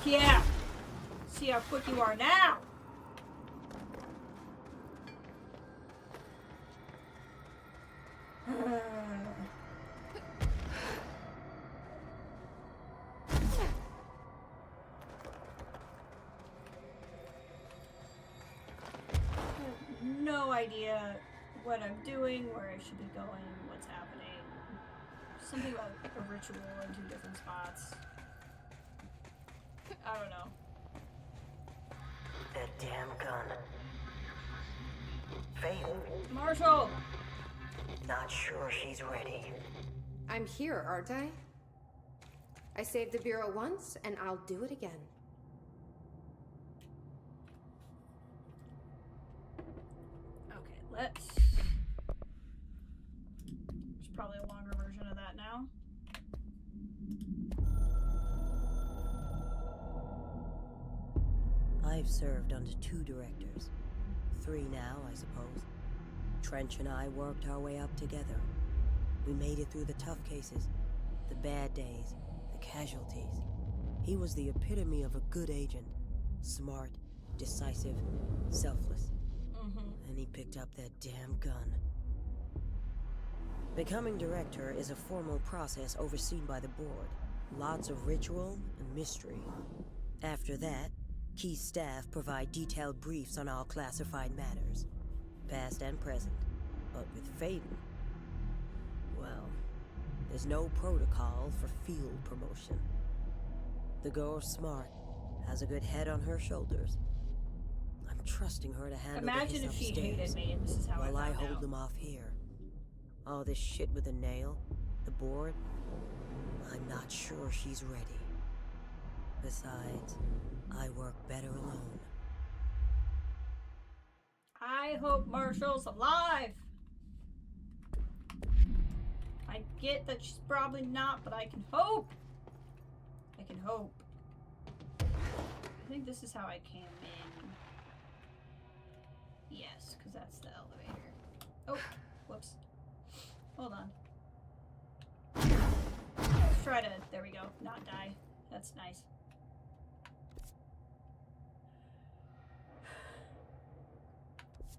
Speaker 1: Yeah. See how quick you are now. No idea what I'm doing, where I should be going, what's happening. Something about a ritual in 2 different spots. I don't know.
Speaker 5: That damn gun. Faith.
Speaker 1: Marshall!
Speaker 5: Not sure she's ready.
Speaker 4: I'm here, aren't I? I saved the Bureau once, and I'll do it again.
Speaker 1: Okay, let's... There's probably a longer version of that now.
Speaker 5: I've served under 2 directors. 3 now, I suppose. Trench and I worked our way up together. We made it through the tough cases, the bad days, the casualties. He was the epitome of a good agent. Smart, decisive, selfless. And he picked up that damn gun. Becoming director is a formal process overseen by the board. Lots of ritual and mystery. After that, key staff provide detailed briefs on all classified matters, past and present. But with Faden, well, there's no protocol for field promotion. The girl's smart, has a good head on her shoulders. I'm trusting her to handle
Speaker 1: Imagine
Speaker 5: the
Speaker 1: if she
Speaker 5: upstairs,
Speaker 1: hated me and this is how
Speaker 5: while I
Speaker 1: found
Speaker 5: hold
Speaker 1: out.
Speaker 5: them off here. All this shit with the nail, the board, I'm not sure she's ready. Besides, I work better alone.
Speaker 1: I hope Marshall's alive. I get that she's probably not, but I can hope. I can hope. I think this is how I came in. Yes, because that's the elevator. Oh, whoops. Hold on. Let's try to, there we go, not die. That's nice.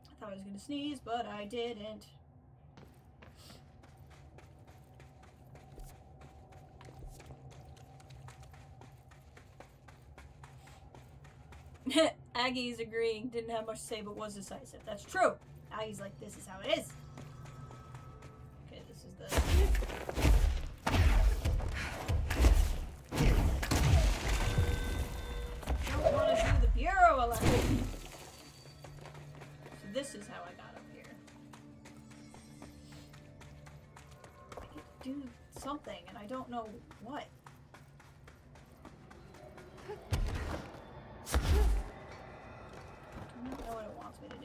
Speaker 1: I thought I was gonna sneeze, but I didn't. Aggie's agreeing, didn't have much to say, but was decisive. That's true. Aggie's like, this is how it is. Okay, this is the... Don't want to do the Bureau election. So this is how I got up here. I need to do something, and I don't know what. I don't know what it wants me to do.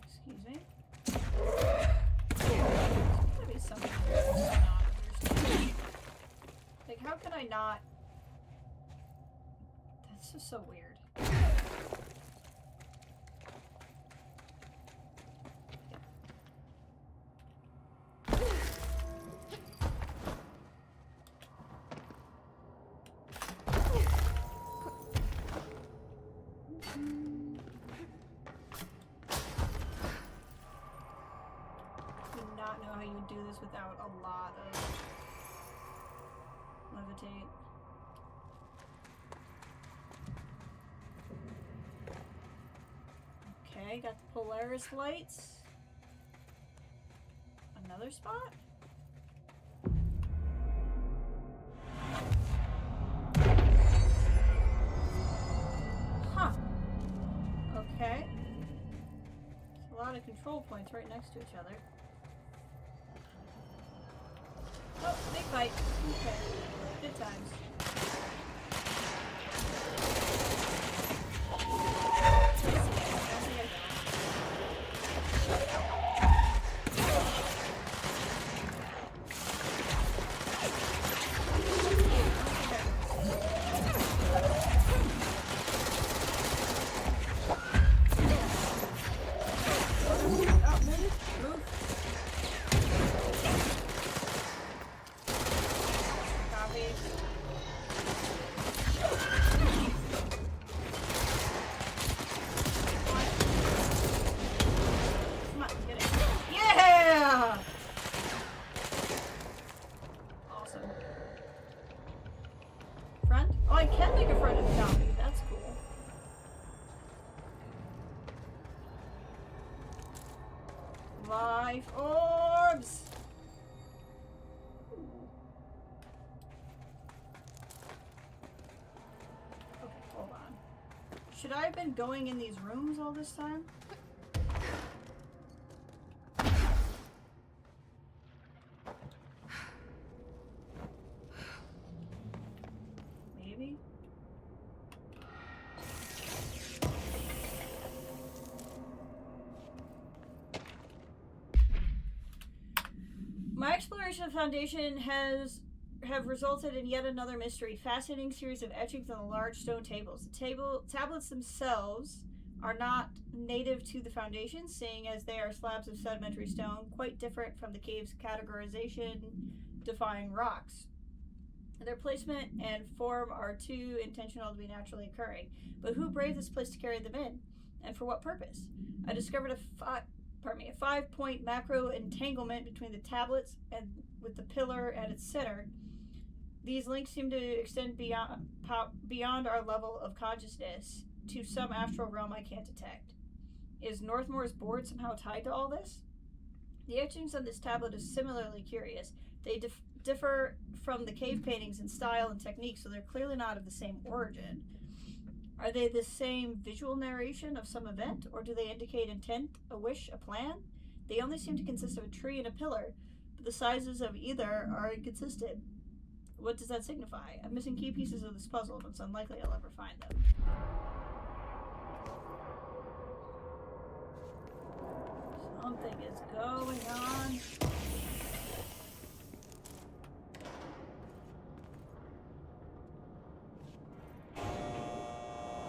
Speaker 1: Excuse me. There's gotta be something I'm not understanding. Like, how can I not? That's just so weird. Do not know how you do this without a lot of levitate. Okay, got the Polaris lights. Another spot? Huh. Okay. There's a lot of control points right next to each other. Oh, big fight. Okay. Good times. Should I have been going in these rooms all this time? Maybe? My exploration of the Foundation have resulted in yet another mystery. Fascinating series of etchings on the large stone tables. The tablets themselves are not native to the Foundation, seeing as they are slabs of sedimentary stone, quite different from the cave's categorization defying rocks. Their placement and form are too intentional to be naturally occurring. But who braved this place to carry them in? And for what purpose? I discovered a 5-point macro entanglement between the tablets and with the pillar at its center. These links seem to extend beyond our level of consciousness to some astral realm I can't detect. Is Northmore's board somehow tied to all this? The etchings on this tablet are similarly curious. They differ from the cave paintings in style and technique, so they're clearly not of the same origin. Are they the same visual narration of some event, or do they indicate intent, a wish, a plan? They only seem to consist of a tree and a pillar, but the sizes of either are inconsistent. What does that signify? I'm missing key pieces of this puzzle, but it's unlikely I'll ever find them. Something is going on.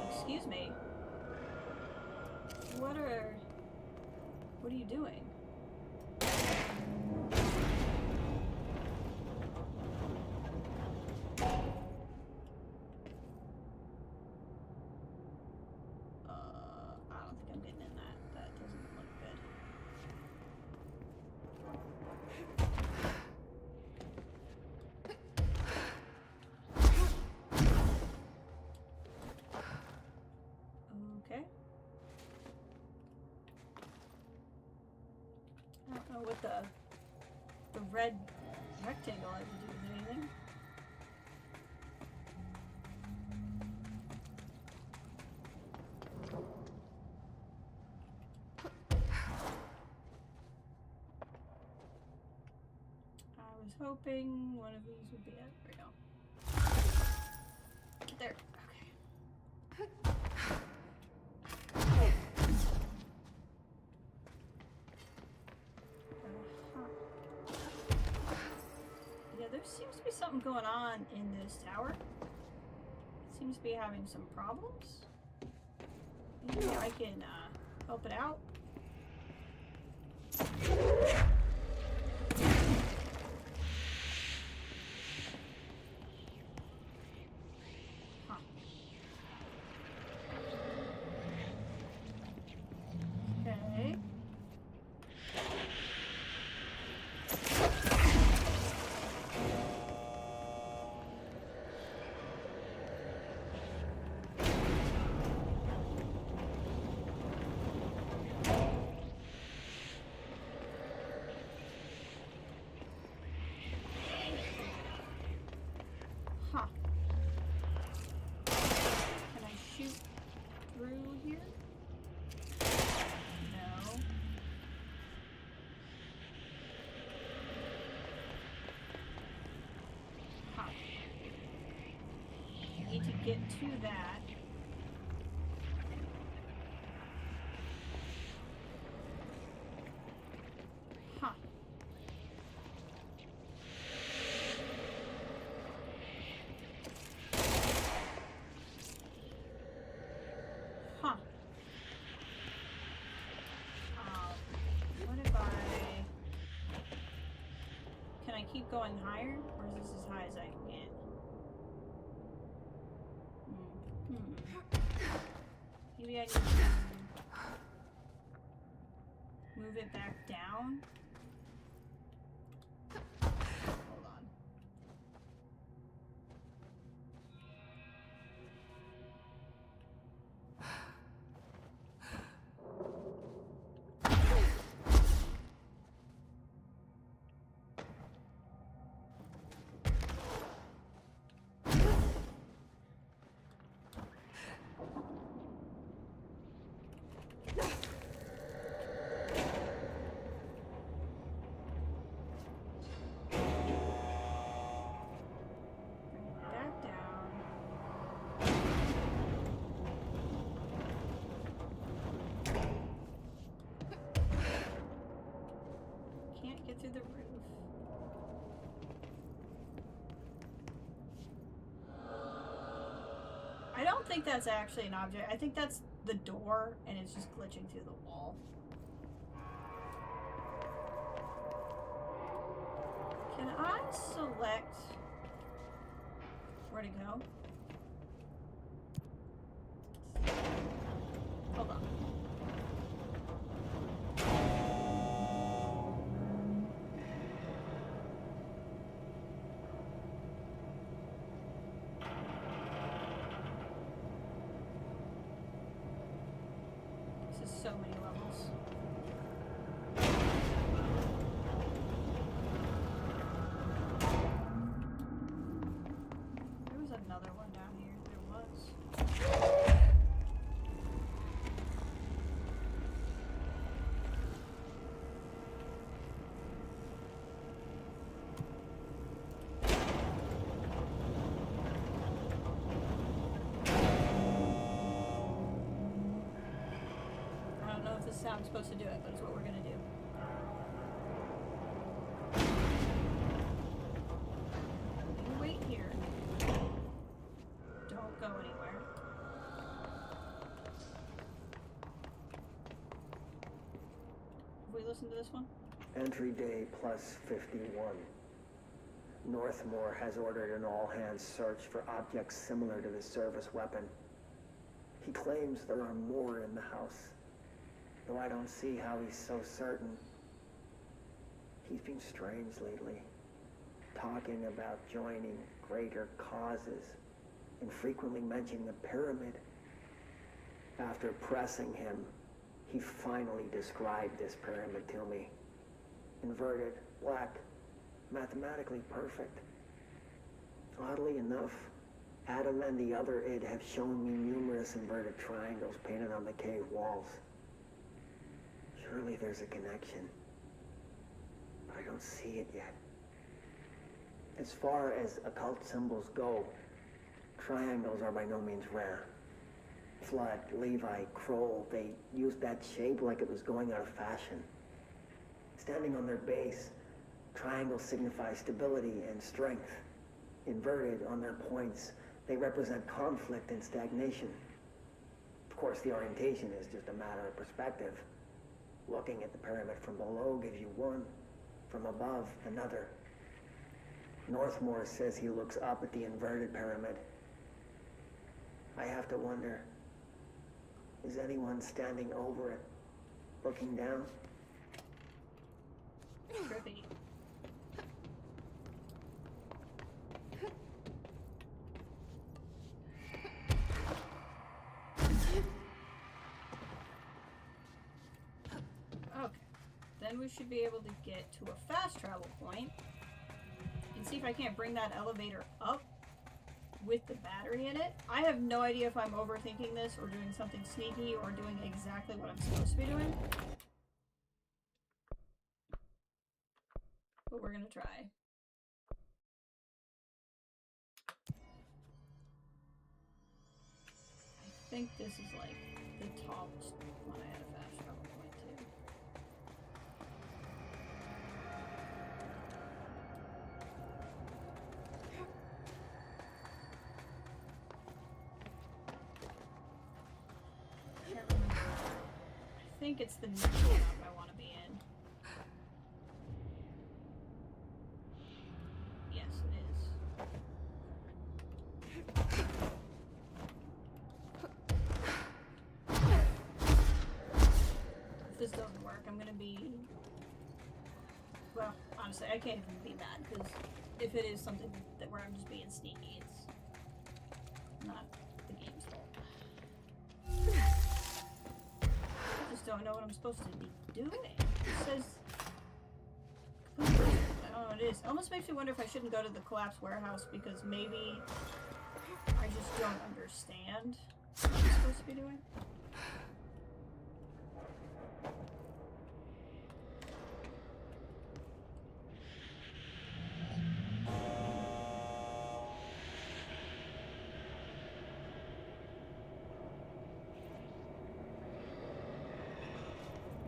Speaker 1: Excuse me. What are you doing? I don't think I'm getting in that. That doesn't look good. Okay. I don't know what the red rectangle has to do with anything. I was hoping one of these would be it. There we go. There. There seems to be something going on in this tower. It seems to be having some problems. Maybe I can help it out. Huh. Okay. Huh. Can I shoot through here? No. Huh. I need to get to that. Huh. Huh. What if can I keep going higher, or is this as high as I can get? Maybe I need to move it back down. Hold on. think that's actually an object. I think that's the door, and it's just glitching through the wall. Can I select where to go? Hold on. This is so many levels. There was another one down here. There was. I don't know if this is how I'm supposed to do it, but it's what we're gonna do. You wait here. Don't go anywhere. Have we listened to this one?
Speaker 3: Entry day plus 51. Northmore has ordered an all-hands search for objects similar to the service weapon. He claims there are more in the house, though I don't see how he's so certain. He's been strange lately, talking about joining greater causes, and frequently mentioning a pyramid. After pressing him, he finally described this pyramid to me. Inverted, black, mathematically perfect. Oddly enough, Adam and the other id have shown me numerous inverted triangles painted on the cave walls. Surely there's a connection, but I don't see it yet. As far as occult symbols go, triangles are by no means rare. Flood, Levi, Kroll, they used that shape like it was going out of fashion. Standing on their base, triangles signify stability and strength. Inverted on their points, they represent conflict and stagnation. Of course, the orientation is just a matter of perspective. Looking at the pyramid from below gives you one, from above another. Northmore says he looks up at the inverted pyramid. I have to wonder, is anyone standing over it, looking down?
Speaker 1: Trippy. Okay, then we should be able to get to a fast travel point and see if I can't bring that elevator up with the battery in it. I have no idea if I'm overthinking this or doing something sneaky or doing exactly what I'm supposed to be doing. But we're gonna try. I think this is like the tallest one I had a fast travel point to. Can't remember. I think it's the next one up I want to be in. Yes, it is. If this doesn't work, I'm gonna be... Well, honestly, I can't even be mad, because if it is something that where I'm just being sneaky, it's not the game's fault. I just don't know what I'm supposed to be doing. It says... Oh, it is. It almost makes me wonder if I shouldn't go to the collapsed warehouse, because maybe I just don't understand what I'm supposed to be doing.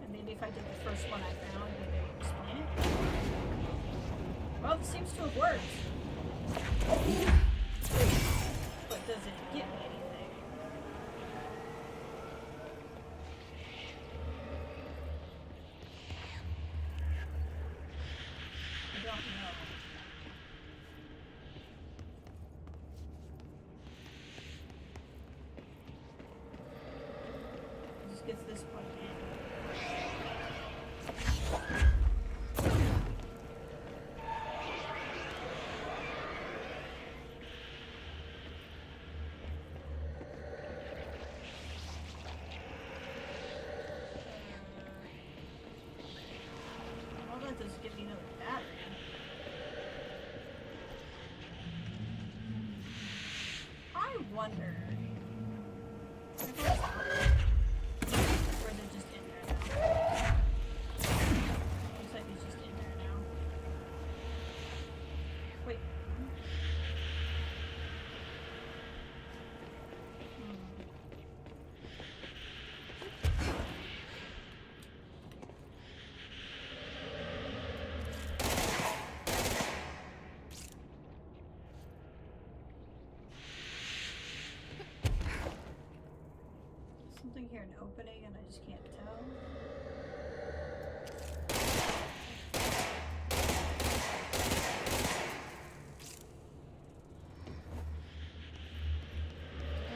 Speaker 1: And maybe if I did the first one I found, maybe they would explain it. Well, this seems to have worked. But does it get me anything? don't know. Just gets this plugged in. All that does is give me another battery. I wonder. Or is it just in there now? Looks like it's just in there now. Wait. Something here, an opening, and I just can't tell. I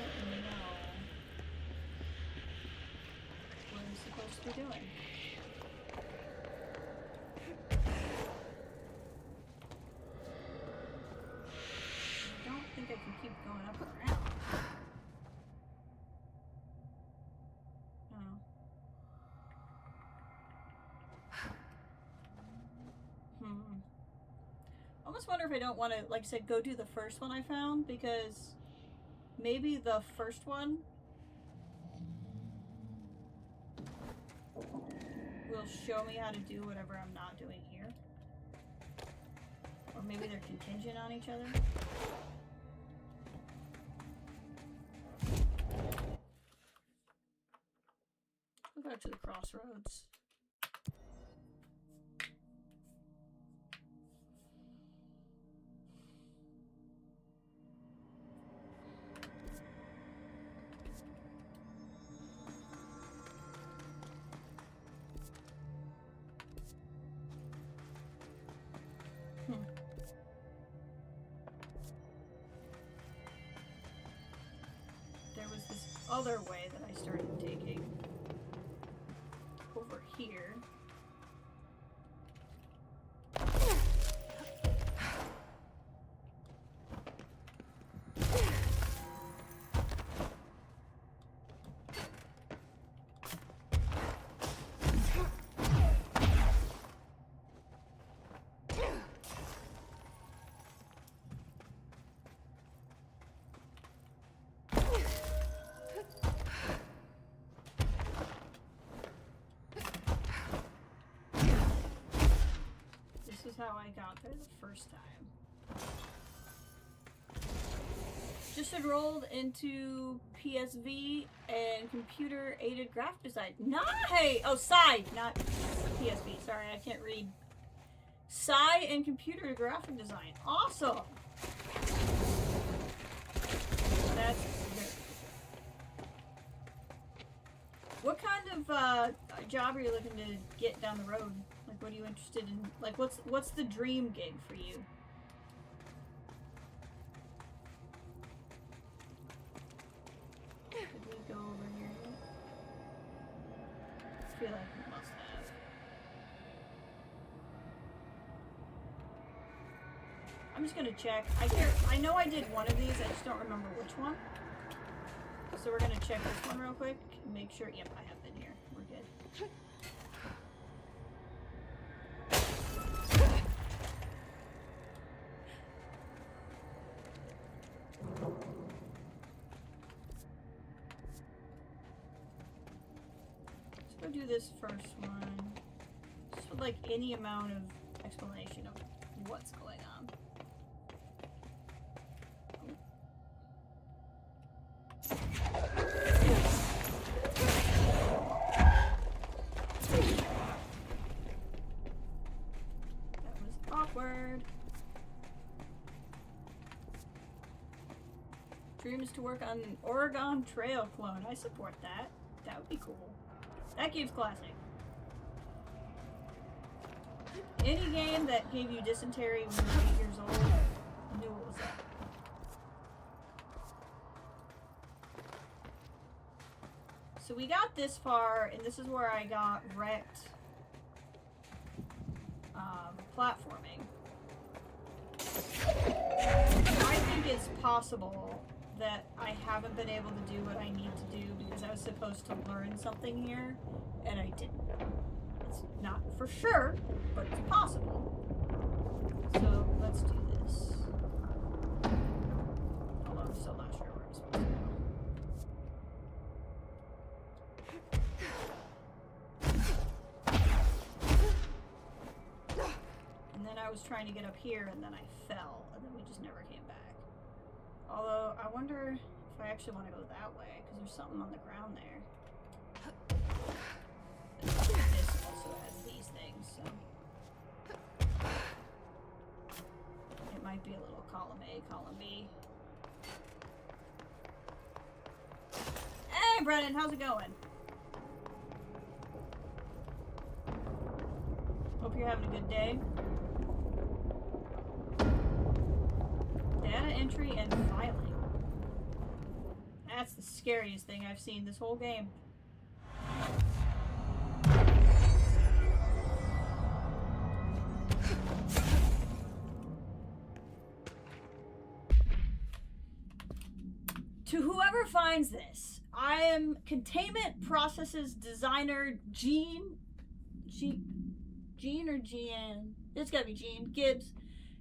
Speaker 1: don't know what I'm supposed to be doing. I don't think I can keep going up and around. I almost wonder if I don't want to, like I said, go do the first one I found, because maybe the first one will show me how to do whatever I'm not doing here. Or maybe they're contingent on each other. We'll go to the crossroads. There was this other way that I started taking over here. This is how I got there the first time. Just enrolled into PSV and computer aided graphic design. Nice! Oh, Sci, not PSV. Sorry, I can't read. Sci and computer graphic design. Awesome! That's good. What kind of job are you looking to get down the road? Like, what are you interested in? Like, what's the dream gig for you? Did we go over here yet? I feel like we must have. I'm just gonna check. I know I did one of these, I just don't remember which one. So we're gonna check this one real quick and make sure. Yep, I have been here. We're good. Let's go do this first one. Just with like any amount of explanation of what's going on. That was awkward. Dream is to work on an Oregon Trail clone. I support that. That would be cool. That game's classic. Any game that gave you dysentery when you were 8 years old knew what was up. So we got this far, and this is where I got wrecked platforming. I think it's possible that I haven't been able to do what I need to do because I was supposed to learn something here, and I didn't. It's not for sure, but it's possible. So let's do this. Although I'm still not sure where I'm supposed to go. And then I was trying to get up here, and then I fell, and then we just never came back. Although, I wonder if I actually want to go that way, because there's something on the ground there. This also has these things, so... It might be a little column A, column B. Hey, Brennan, how's it going? Hope you're having a good day. Data entry and filing. That's the scariest thing I've seen this whole game. To whoever finds this, I am Containment Processes Designer Gene or GN? It's gotta be Gene Gibbs.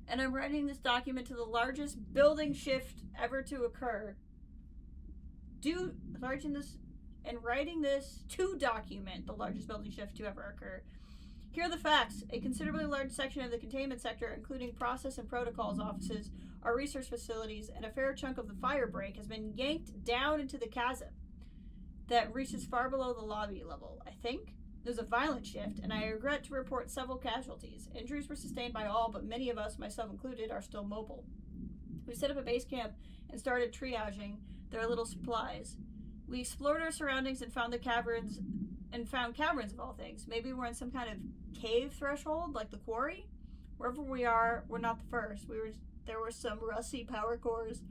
Speaker 1: And I'm writing this document to the largest building shift ever to occur. Writing this to document the largest building shift to ever occur. Here are the facts. A considerably large section of the containment sector, including process and protocols offices, our research facilities, and a fair chunk of the fire break has been yanked down into the chasm that reaches far below the lobby level. I think there's a violent shift, and I regret to report several casualties. Injuries were sustained by all, but many of us, myself included, are still mobile. We set up a base camp and started triaging their little supplies. We explored our surroundings and found caverns of all things. Maybe we're in some kind of cave threshold, like the quarry. Wherever we are, we're not the first. There were some rusty power cores,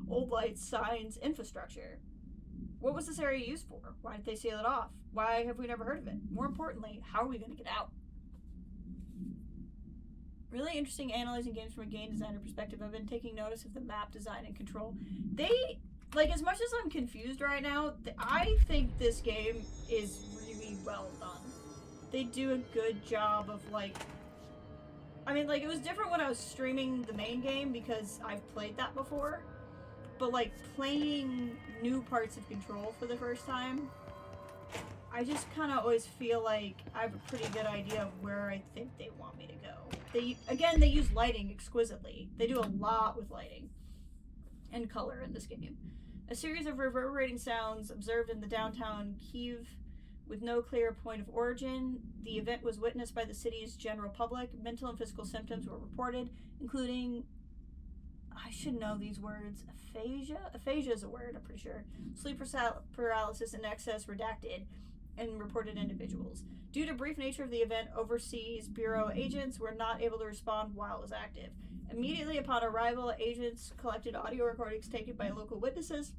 Speaker 1: old lights, signs, infrastructure. What was this area used for? Why did they seal it off? Why have we never heard of it? More importantly, how are we going to get out? Really interesting analyzing games from a game designer perspective. I've been taking notice of the map design and control. As much as I'm confused right now, I think this game is really well done. They do a good job of, it was different when I was streaming the main game because I've played that before. But, playing new parts of Control for the first time, I just kind of always feel like I have a pretty good idea of where I think they want me to go. They use lighting exquisitely. They do a lot with lighting and color in this game. A series of reverberating sounds observed in the downtown Kyiv with no clear point of origin. The event was witnessed by the city's general public. Mental and physical symptoms were reported, including, I should know these words, aphasia? Aphasia is a word, I'm pretty sure. Sleep paralysis and excess redacted and reported individuals. Due to brief nature of the event, overseas bureau agents were not able to respond while it was active. Immediately upon arrival, agents collected audio recordings taken by local witnesses.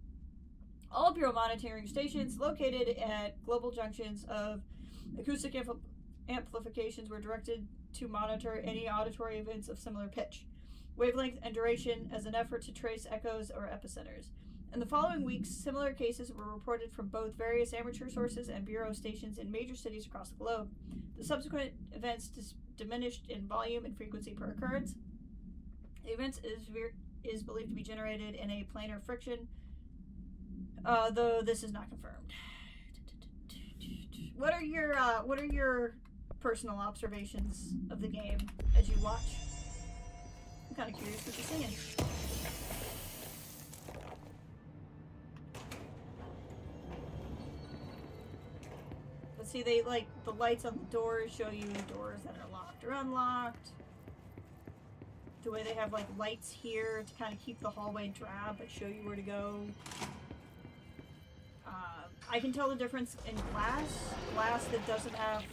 Speaker 1: All bureau monitoring stations located at global junctions of acoustic amplifications were directed to monitor any auditory events of similar pitch, wavelength, and duration as an effort to trace echoes or epicenters. In the following weeks, similar cases were reported from both various amateur sources and bureau stations in major cities across the globe. The subsequent events diminished in volume and frequency per occurrence. The event is believed to be generated in a planar friction, though this is not confirmed. What are your personal observations of the game as you watch? I'm kind of curious what you're saying. But see, they the lights on the doors show you doors that are locked or unlocked. The way they have lights here to kind of keep the hallway drab but show you where to go. I can tell the difference in glass that doesn't have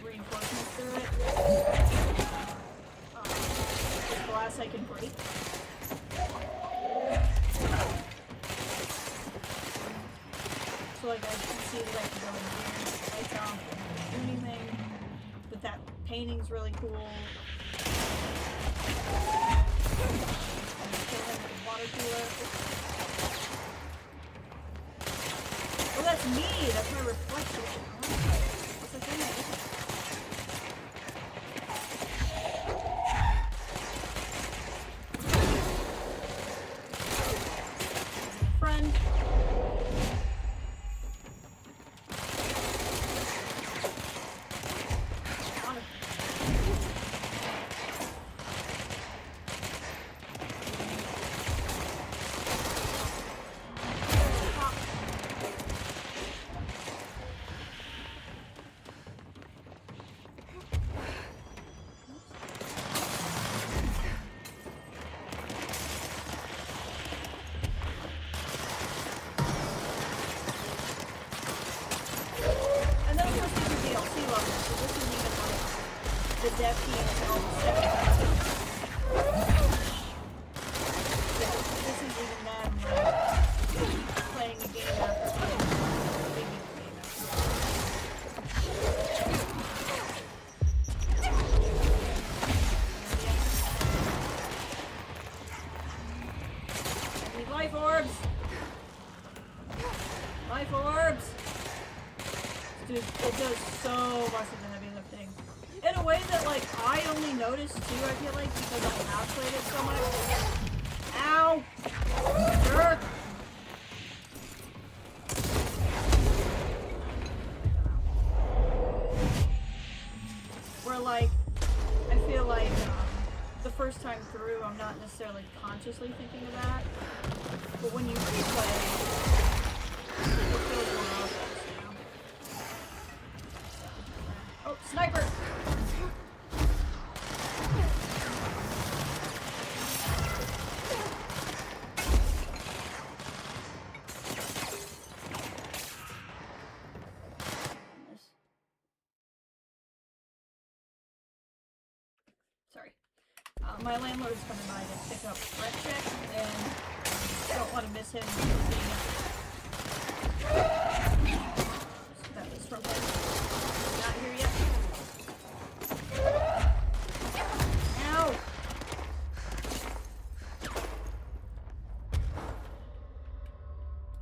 Speaker 1: reinforcements through it. There's glass I can break. So like I can see that I can go in here, lights off, and do anything. But that painting's really cool. Water cooler. Oh, that's me! That's my reflection. What's the thing? Friend. The dev team is all set. Yeah, this is even them playing a game after playing a game I need life orbs! Life orbs! Dude, it does so much of the heavy lifting. In a way that, like, I only noticed too, I feel like, because I have played it so much. Ow! Jerk! Where, like, I feel like the first time through, I'm not necessarily consciously thinking of that. But when you replay, it feels more obvious, you know? Oh, sniper! Sorry. My landlord is coming by to pick up rent check, and I don't want to miss him being that was from him. Not here yet. Ow!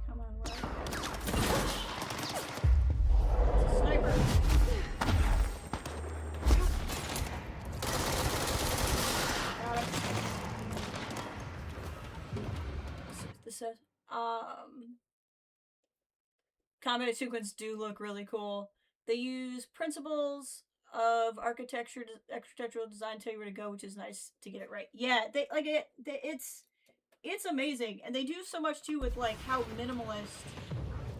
Speaker 1: Come on, where are you? It's a sniper. Got him. Let's see what this says. Combat sequence do look really cool. They use principles of architectural design, tell you where to go, which is nice to get it right. Yeah, they like it. It's amazing, and they do so much too with like how minimalist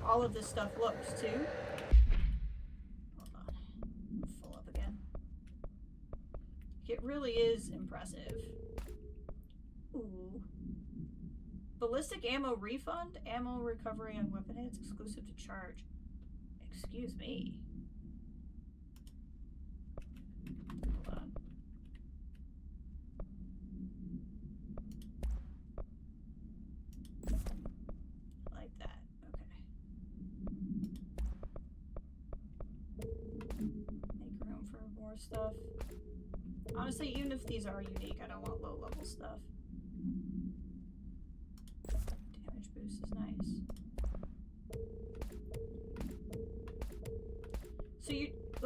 Speaker 1: all of this stuff looks too. Hold on, full up again. It really is impressive. Ooh. Ballistic ammo refund? Ammo recovery on weapon hits exclusive to charge. Excuse me. Hold on. Like that. Okay. Make room for more stuff. Honestly, even if these are unique, I don't want low level stuff. Damage boost is nice. So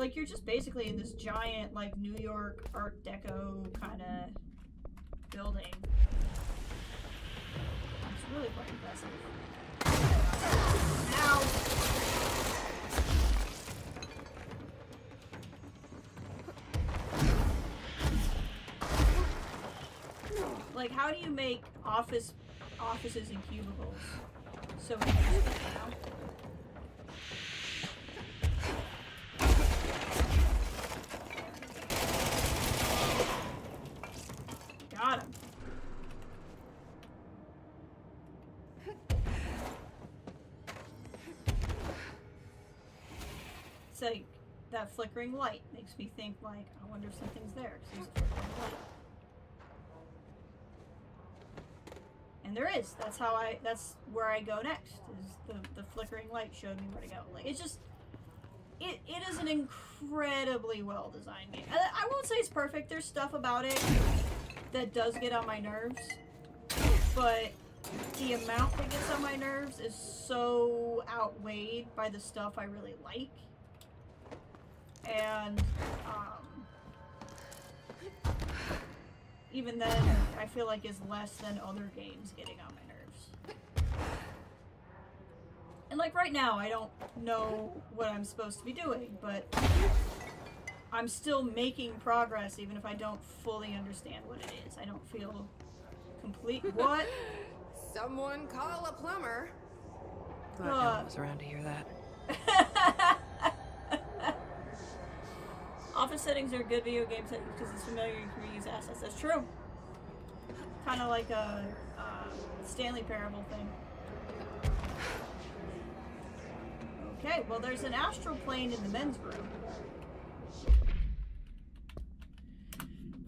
Speaker 1: you're just basically in this giant like New York Art Deco kind of building. It's really quite impressive. Ow! Like, how do you make offices and cubicles so interesting, you know? Got him. It's like that flickering light makes makes me think, like, I wonder if something's there. 'Cause there's a flickering light. And there is. That's where I go next. Is the flickering light showed me where to go. Like, it's just, it is an incredibly well designed game. I won't say it's perfect. There's stuff about it that does get on my nerves, but the amount that gets on my nerves is so outweighed by the stuff I really like. And even then, I feel like is less than other games getting on my nerves. And like right now, I don't know what I'm supposed to be doing, but I'm still making progress even if I don't fully understand what it is. I don't feel complete. What?
Speaker 6: Someone call a plumber.
Speaker 4: Glad no one was around to hear that.
Speaker 1: Office settings are good video game settings because it's familiar, you can reuse assets. That's true. Kind of like a Stanley Parable thing. Okay, well there's an astral plane in the men's room.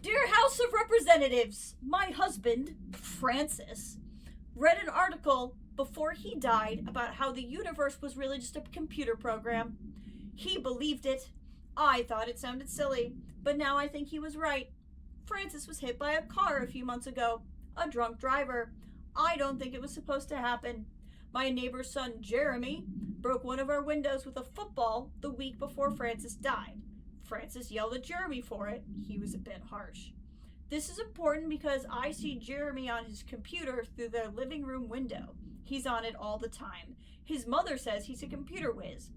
Speaker 1: Dear House of Representatives, my husband, Francis, read an article before he died about how the universe was really just a computer program. He believed it. I thought it sounded silly, but now I think he was right. Francis was hit by a car a few months ago. A drunk driver. I don't think it was supposed to happen. My neighbor's son, Jeremy, broke one of our windows with a football the week before Francis died. Francis yelled at Jeremy for it. He was a bit harsh. This is important because I see Jeremy on his computer through the living room window. He's on it all the time. His mother says he's a computer whiz.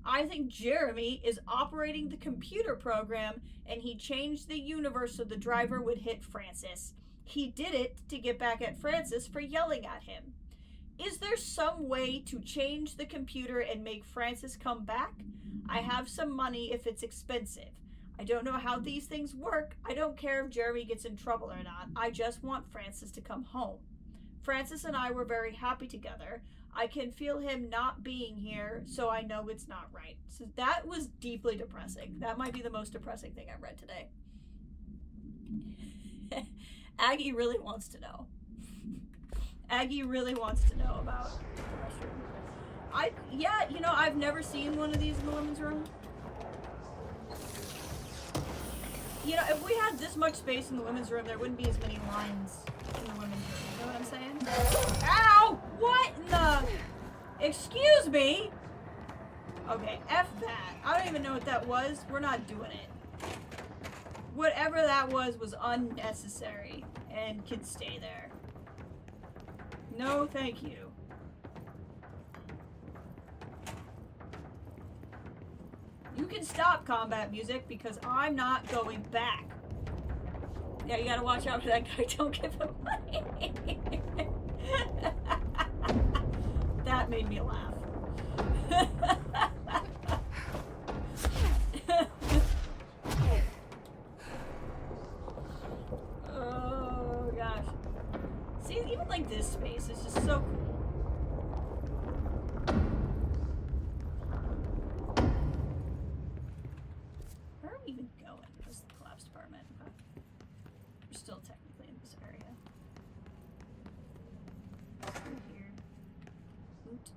Speaker 1: I think Jeremy is operating the computer program and he changed the universe so the driver would hit Francis. He did it to get back at Francis for yelling at him. Is there some way to change the computer and make Francis come back? I have some money if it's expensive. I don't know how these things work. I don't care if Jeremy gets in trouble or not. I just want Francis to come home. Francis and I were very happy together. I can feel him not being here, so I know it's not right. So that was deeply depressing. That might be the most depressing thing I've read today. Aggie really wants to know. Aggie really wants to know about the restroom. Yeah, you know, I've never seen one of these in the women's room. You know, if we had this much space in the women's room, there wouldn't be as many lines in the women's room. You know what I'm saying? Ow! What in the... Excuse me? Okay, F that. I don't even know what that was. We're not doing it. Whatever that was unnecessary and can stay there. No, thank you. You can stop combat music because I'm not going back. Yeah, you gotta watch out for that guy. Don't give him money. That made me laugh. Oh gosh. See, even like this space is just so cool. Where are we even going? This is the collapse department. Okay. We're still technically in this area. Through here. Oot.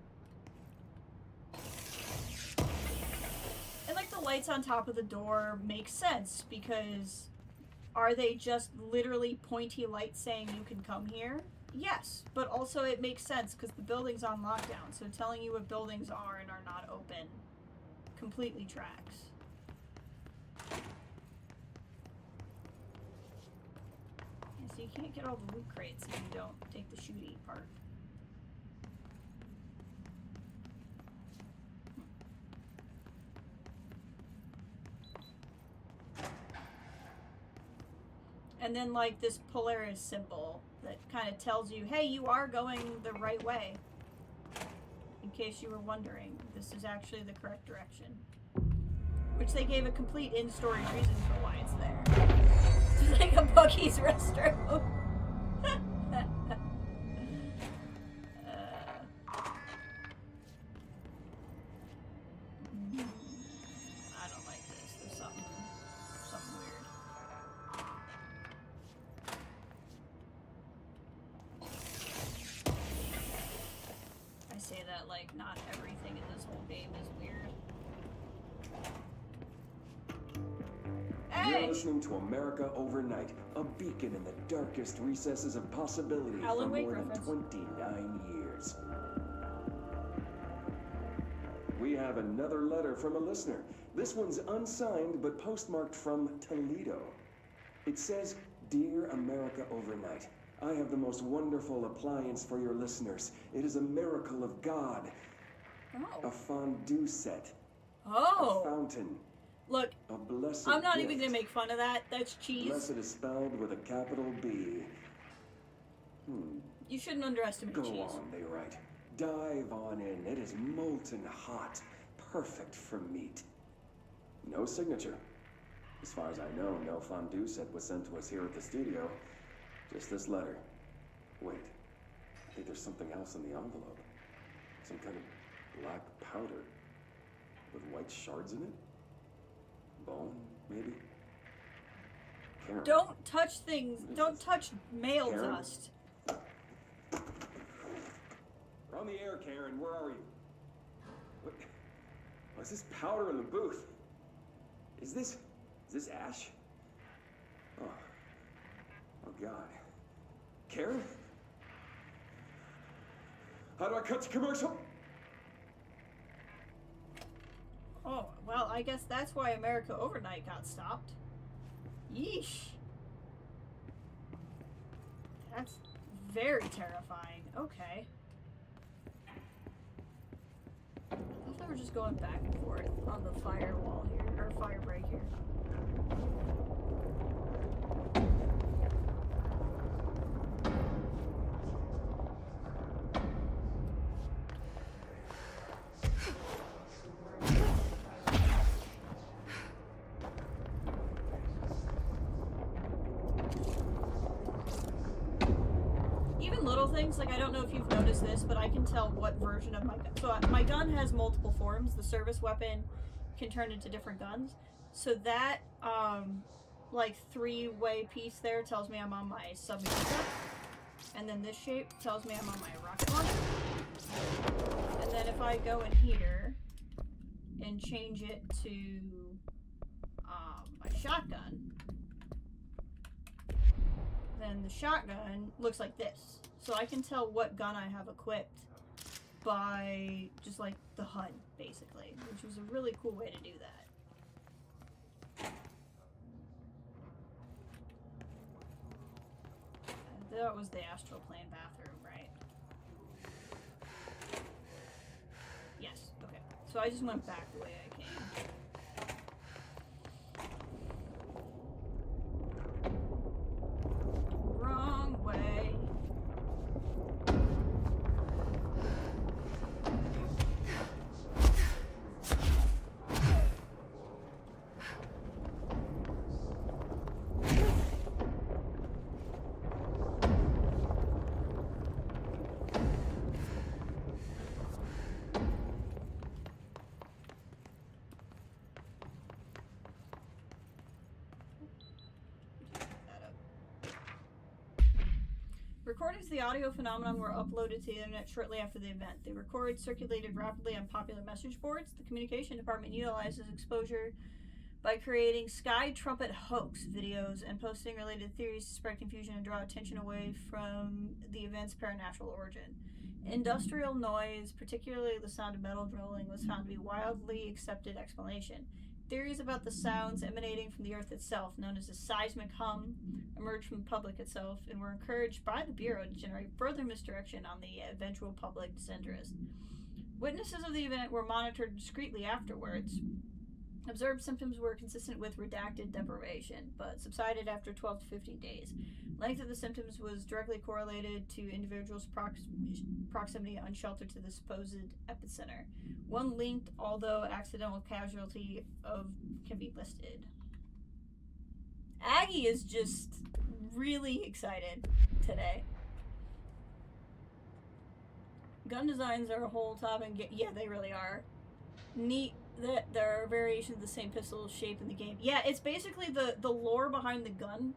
Speaker 1: And like the lights on top of the door make sense because are they just literally pointy lights saying you can come here? Yes, but also it makes sense because the building's on lockdown, so telling you what buildings are and are not open completely tracks. Yeah, so you can't get all the loot crates if you don't take the shooty part. And then like this Polaris symbol that kind of tells you, hey, you are going the right way. In case you were wondering, this is actually the correct direction. Which they gave a complete in-story reason for why it's there. It's like a Buc-ee's restroom. I don't like this. There's something like not everything in this whole game is weird. Hey!
Speaker 7: You're listening to America Overnight, a beacon in the darkest recesses of possibility
Speaker 1: Alan
Speaker 7: for
Speaker 1: Wake
Speaker 7: more
Speaker 1: reference.
Speaker 7: than 29 years. We have another letter from a listener. This one's unsigned, but postmarked from Toledo. It says, "Dear America Overnight, I have the most wonderful appliance for your listeners. It is a miracle of God.
Speaker 1: Oh.
Speaker 7: A fondue set.
Speaker 1: Oh.
Speaker 7: A fountain.
Speaker 1: Look,
Speaker 7: A blessed
Speaker 1: I'm not
Speaker 7: gift.
Speaker 1: even gonna make fun of that. That's cheese.
Speaker 7: Blessed is spelled with a capital B.
Speaker 1: You shouldn't underestimate
Speaker 7: Go
Speaker 1: cheese.
Speaker 7: on, they write. Dive on in. It is molten hot. Perfect for meat. No signature. As far as I know, no fondue set was sent to us here at the studio. Just this letter. Wait. I think there's something else in the envelope. Some kind of black powder. With white shards in it? Bone, maybe? Karen.
Speaker 1: Don't touch things. Don't touch mail
Speaker 7: Karen?
Speaker 1: dust.
Speaker 7: We're on the air, Karen. Where are you? What? What's this powder in the booth? Is this ash? Oh. Oh, God. Karen? How do I cut to commercial?
Speaker 1: Oh, well, I guess that's why America Overnight got stopped. Yeesh. That's very terrifying. Okay. I thought they were just going back and forth on the firewall here, or fire break here. Even little things, like I don't know if you've noticed this, but I can tell what version of my gun. So my gun has multiple forms. The service weapon can turn into different guns. So that, like, three-way piece there tells me I'm on my submachine. And then this shape tells me I'm on my rocket launcher. And then if I go in here and change it to my shotgun, then the shotgun looks like this. So I can tell what gun I have equipped by just like the HUD, basically, which was a really cool way to do that. That was the astral plane bathroom, right? Yes, okay. So I just went back the way I came. Wrong way. Recordings of the audio phenomenon were uploaded to the internet shortly after the event. The records circulated rapidly on popular message boards. The communication department utilizes exposure by creating Sky Trumpet hoax videos and posting related theories to spread confusion and draw attention away from the event's paranormal origin. Industrial noise, particularly the sound of metal drilling, was found to be a widely accepted explanation. Theories about the sounds emanating from the Earth itself, known as a seismic hum, emerged from the public itself and were encouraged by the Bureau to generate further misdirection on the eventual public disinterest. Witnesses of the event were monitored discreetly afterwards. Observed symptoms were consistent with redacted deprivation, but subsided after 12 to 15 days. Length of the symptoms was directly correlated to individuals' proximity unsheltered to the supposed epicenter. One linked, although accidental casualty can be listed. Aggie is just really excited today. Gun designs are a whole topic. Yeah, they really are. Neat that there are variations of the same pistol shape in the game. Yeah, it's basically the lore behind the gun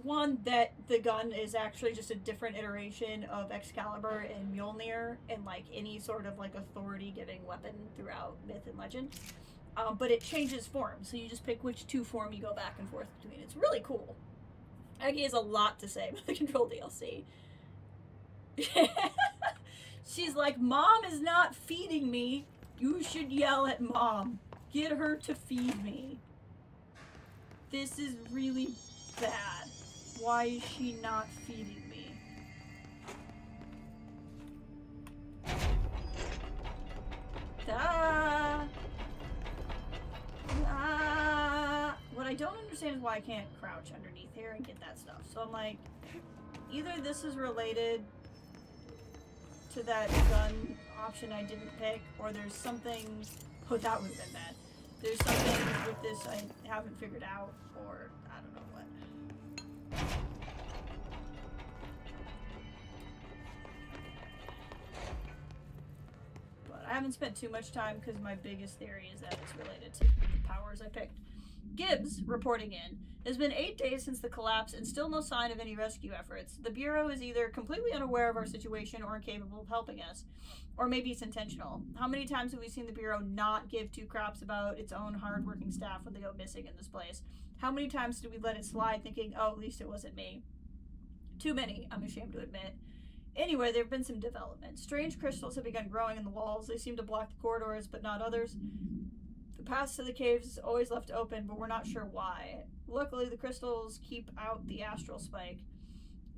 Speaker 1: one, that the gun is actually just a different iteration of Excalibur and Mjolnir, and like any sort of like authority-giving weapon throughout myth and legend. But it changes form, so you just pick which two form you go back and forth between. It's really cool. Aggie has a lot to say about the Control DLC. She's like, Mom is not feeding me. You should yell at Mom. Get her to feed me. This is really bad. Why is she not feeding me? Ah! Ah! What I don't understand is why I can't crouch underneath here and get that stuff. So I'm like, either this is related to that gun option I didn't pick, or there's something... Oh, that would have been bad. There's something with this I haven't figured out, or I don't know what. But I haven't spent too much time because my biggest theory is that it's related to the powers I picked. Gibbs, reporting in. It has been 8 days since the collapse and still no sign of any rescue efforts. The Bureau is either completely unaware of our situation or incapable of helping us. Or maybe it's intentional. How many times have we seen the Bureau not give two craps about its own hard-working staff when they go missing in this place? How many times did we let it slide thinking, oh, at least it wasn't me? Too many, I'm ashamed to admit. Anyway, there have been some developments. Strange crystals have begun growing in the walls. They seem to block the corridors, but not others. The path to the caves is always left open, but we're not sure why. Luckily, the crystals keep out the astral spike,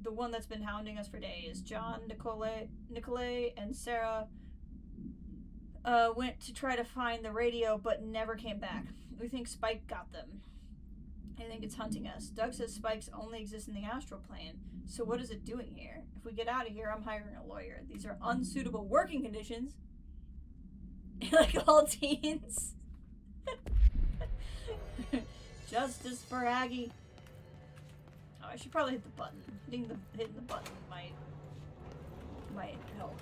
Speaker 1: the one that's been hounding us for days. John, Nicolay, and Sarah went to try to find the radio, but never came back. We think Spike got them. I think it's hunting us. Doug says spikes only exist in the astral plane, so what is it doing here? If we get out of here, I'm hiring a lawyer. These are unsuitable working conditions. Like all teens. Justice for Aggie. Oh, I should probably hit the button. Hitting the button might help.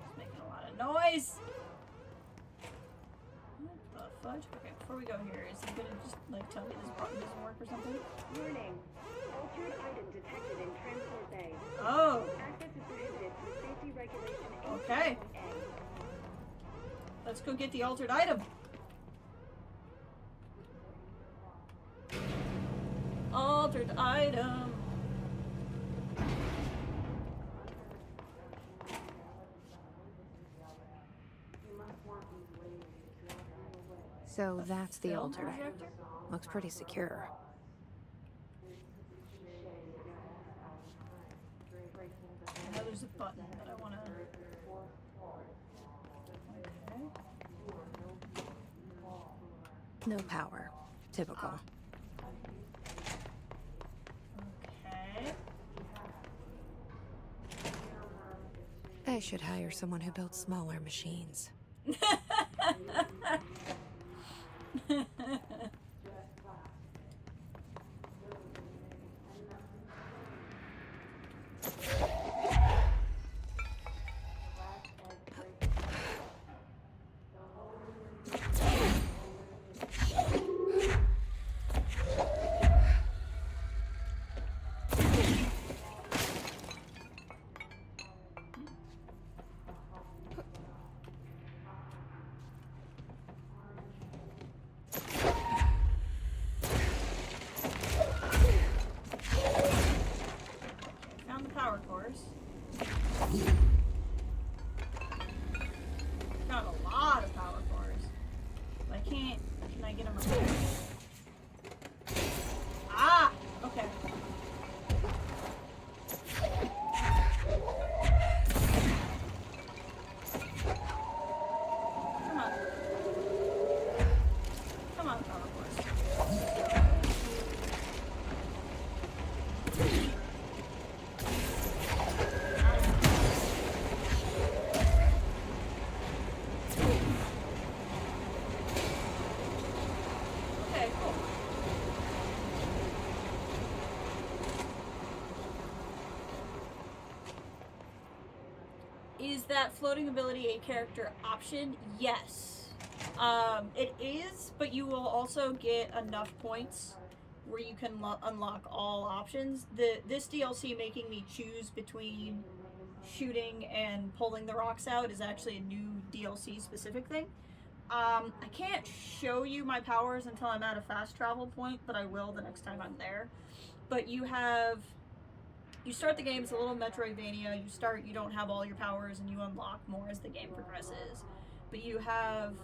Speaker 1: It's making a lot of noise. What the fudge? Okay, before we go here, is he gonna just like tell me this button doesn't work or something?
Speaker 8: Warning. Altered item detected in transport bay.
Speaker 1: Oh.
Speaker 8: Access is prohibited for safety regulation.
Speaker 1: Okay. Let's go get the altered item. Altered item.
Speaker 4: So that's the altered item. Looks pretty secure.
Speaker 1: Now there's a button that I want to... Okay.
Speaker 4: No power. Typical.
Speaker 1: Okay.
Speaker 4: I should hire someone who builds smaller machines.
Speaker 1: that floating ability a character option? Yes. It is, but you will also get enough points where you can unlock all options. This DLC making me choose between shooting and pulling the rocks out is actually a new DLC specific thing. I can't show you my powers until I'm at a fast travel point, but I will the next time I'm there. But you start the game, it's a little Metroidvania. You don't have all your powers, and you unlock more as the game progresses. But you have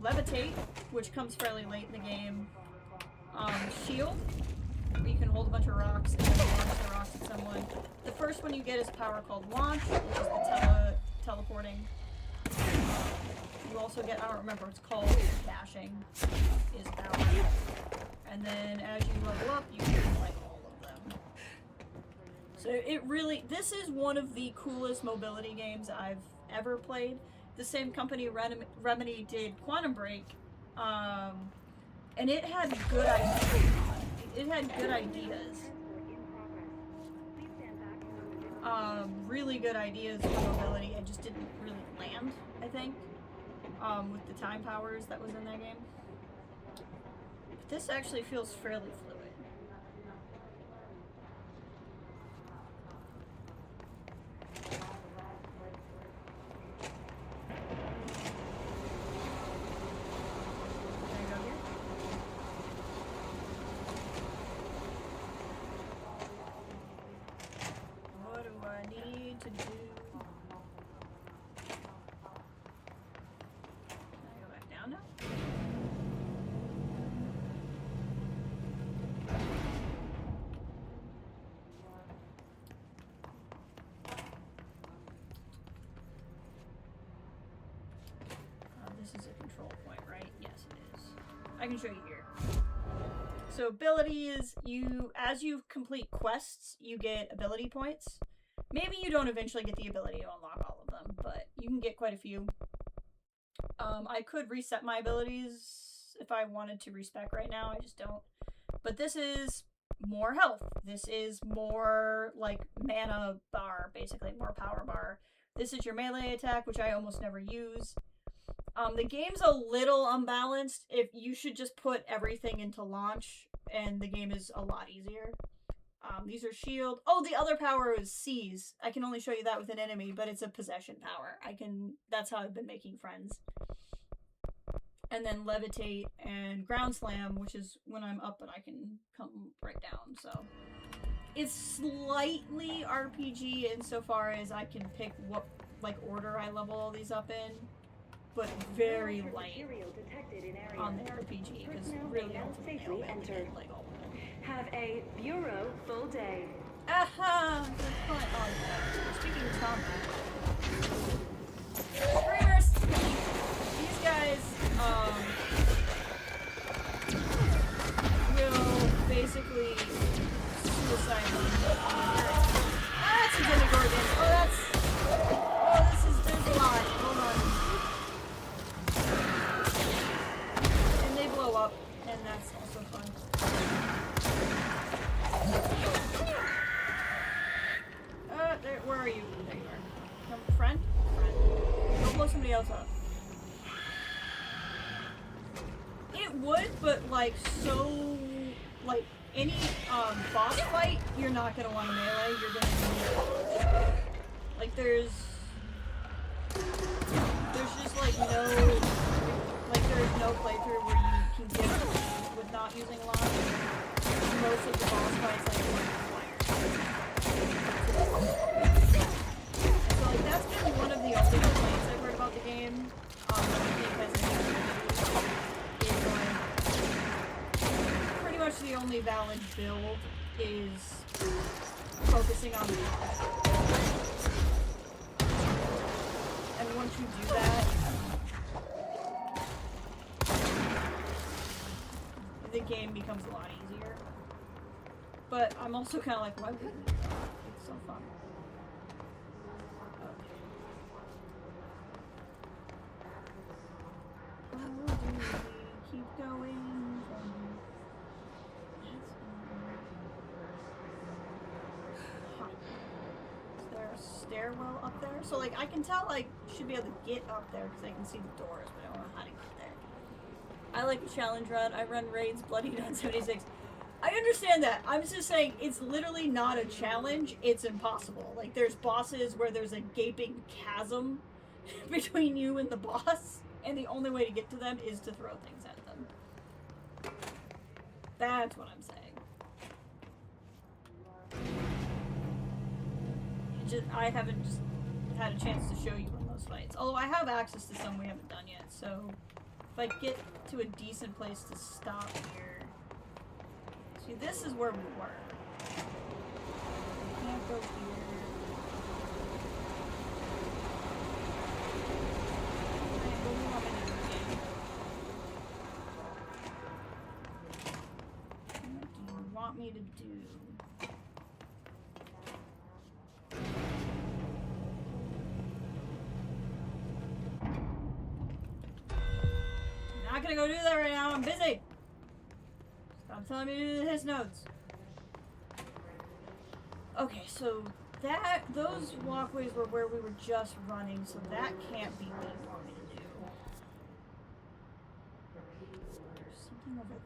Speaker 1: Levitate, which comes fairly late in the game. Shield, where you can hold a bunch of rocks and then launch the rocks at someone. The first one you get is a power called Launch, which is the teleporting. You also get, I don't remember what it's called, dashing is power. And then as you level up, you get like all of them. So it really, this is one of the coolest mobility games I've ever played. The same company, Remedy, did Quantum Break, and it had good ideas. Really good ideas for mobility. It just didn't really land, I think, with the time powers that was in that game. But this actually feels fairly fluid. This is a control point, right? Yes, it is. I can show you here. So abilities, as you complete quests, you get ability points. Maybe you don't eventually get the ability to unlock all of them, but you can get quite a few. I could reset my abilities if I wanted to respec right now. I just don't. But this is more health. This is more like mana bar, basically more power bar. This is your melee attack, which I almost never use. The game's a little unbalanced. If you should just put everything into launch, and the game is a lot easier. These are shield. Oh, the other power is seize. I can only show you that with an enemy, but it's a possession power. That's how I've been making friends. And then levitate and ground slam, which is when I'm up and I can come right down. So it's slightly RPG insofar as I can pick what order I level all these up in. But very light on the RPG, because really
Speaker 8: safely enter. Have a bureau full day.
Speaker 1: Aha! Good fun. Oh, yeah. Speaking of combat, screamers! These guys will basically suicide me. Ah, it's a Demogorgon. There's a lot. Hold on. And they blow up, and that's also fun. Where are you? There you are. Come, friend? Don't blow somebody else up. It would, but any boss fight, you're not gonna want to melee. You're gonna need there's just there's no playthrough where you can get it with not using launch. Most of the boss fights so that's been one of the only complaints I've heard about the game. I think pretty much the only valid build is focusing on the boss. And once you do that, the game becomes a lot easier. But I'm also kind of like, why wouldn't you? It's so fun. Okay. How do we keep going from here? Is there a stair stairwell up there. So, like, I can tell I should be able to get up there because I can see the doors, but I don't know how to get there. I like a challenge run. I run raids bloodied on 76. I understand that. I'm just saying it's literally not a challenge. It's impossible. Like, there's bosses where there's a gaping chasm between you and the boss, and the only way to get to them is to throw things at them. That's what I'm saying. I haven't just had a chance to show you in those fights. Although I have access to some we haven't done yet, so if I get to a decent place to stop here. See, this is where we were. I can't go here. Alright, what do you want me to do again? What do you want me to do? I'm not gonna go do that right now, I'm busy! Stop telling me to do his notes. Okay, so those walkways were where we were just running, so that can't be what you want me to do. There's something over there?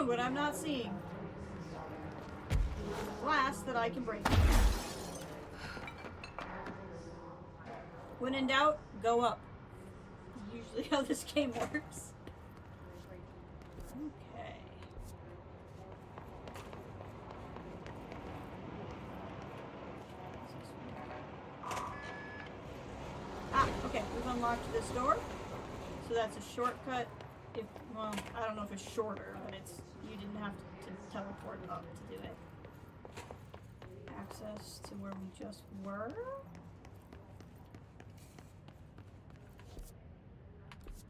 Speaker 1: What I'm not seeing. Glass that I can break. When in doubt, go up. Usually how this game works. Okay. Ah, okay. We've unlocked this door. So that's a shortcut. Well, I don't know if it's shorter, but you didn't have to teleport up to do it. Access to where we just were?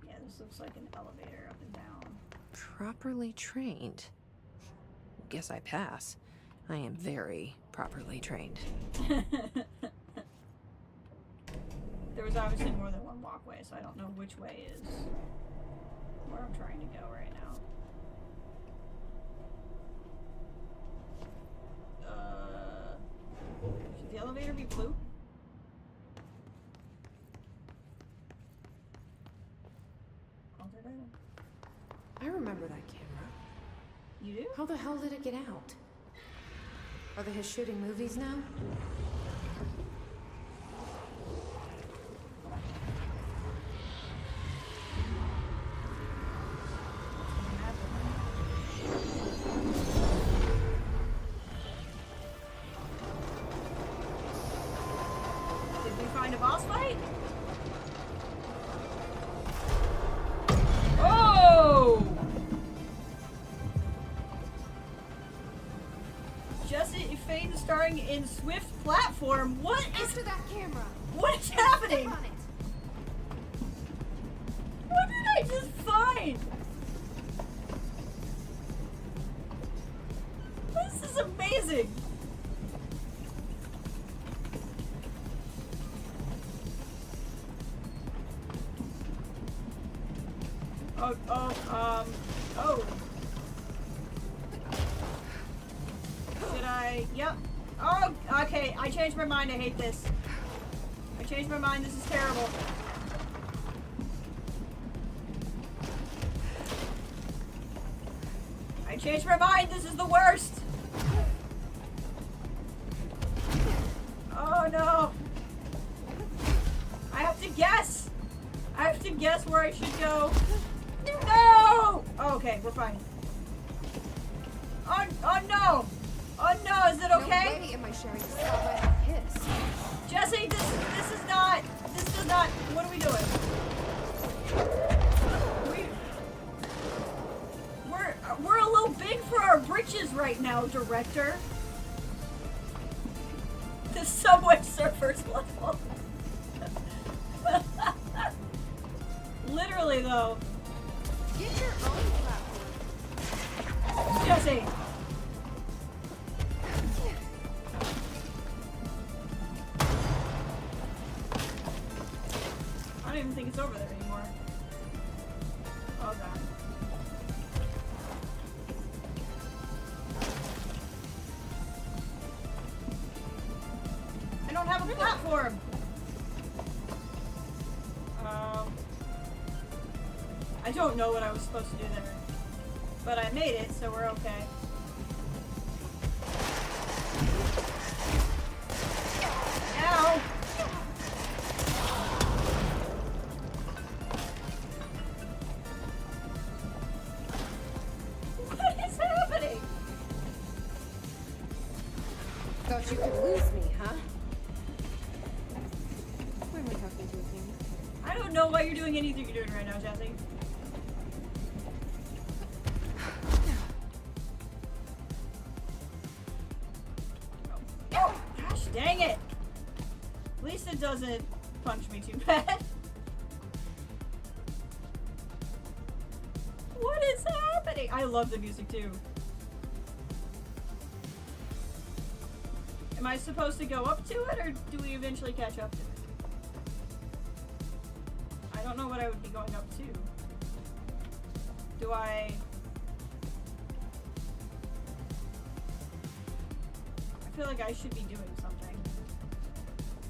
Speaker 1: Yeah, this looks like an elevator up and down.
Speaker 4: Properly trained. Guess I pass. I am very properly trained.
Speaker 1: There was obviously more than one walkway, so I don't know which way is where I'm trying to go right now. Should the elevator be blue?
Speaker 9: I remember that camera.
Speaker 1: You do?
Speaker 9: How the hell did it get out? Are they shooting movies now?
Speaker 1: Starring in Swift platform. What is
Speaker 6: after that camera?
Speaker 1: What is happening?
Speaker 6: On it.
Speaker 1: What did I just find? This is amazing. Oh. Should I? Yep. Oh, okay. I changed my mind. I hate this. I changed my mind. This is terrible. I changed my mind. This is the worst. Oh no. I have to guess. I have to guess where I should go. No! Oh, okay, we're fine. Oh no! Oh no, is it okay?
Speaker 6: No way am I sharing this spot by a piss.
Speaker 1: Jesse, this does not, what are we doing? We're a little big for our britches right now, director. The Subway Surfers level. Literally, though.
Speaker 6: Get your own platform.
Speaker 1: Jesse. I don't even think it's over there anymore. Oh god. I don't have a platform! I don't know what I was supposed to do there. But I made it, so we're okay. Ow! What is happening?
Speaker 6: Thought you could lose me, huh? Why am I talking to a thing?
Speaker 1: I don't know why you're doing anything you're doing right now, Jesse. Oh, gosh dang it! At least it doesn't punch me too bad. What is happening? I love the music too. Am I supposed to go up to it, or do we eventually catch up to it? I don't know what I would be going up to. Do I feel like I should be doing something.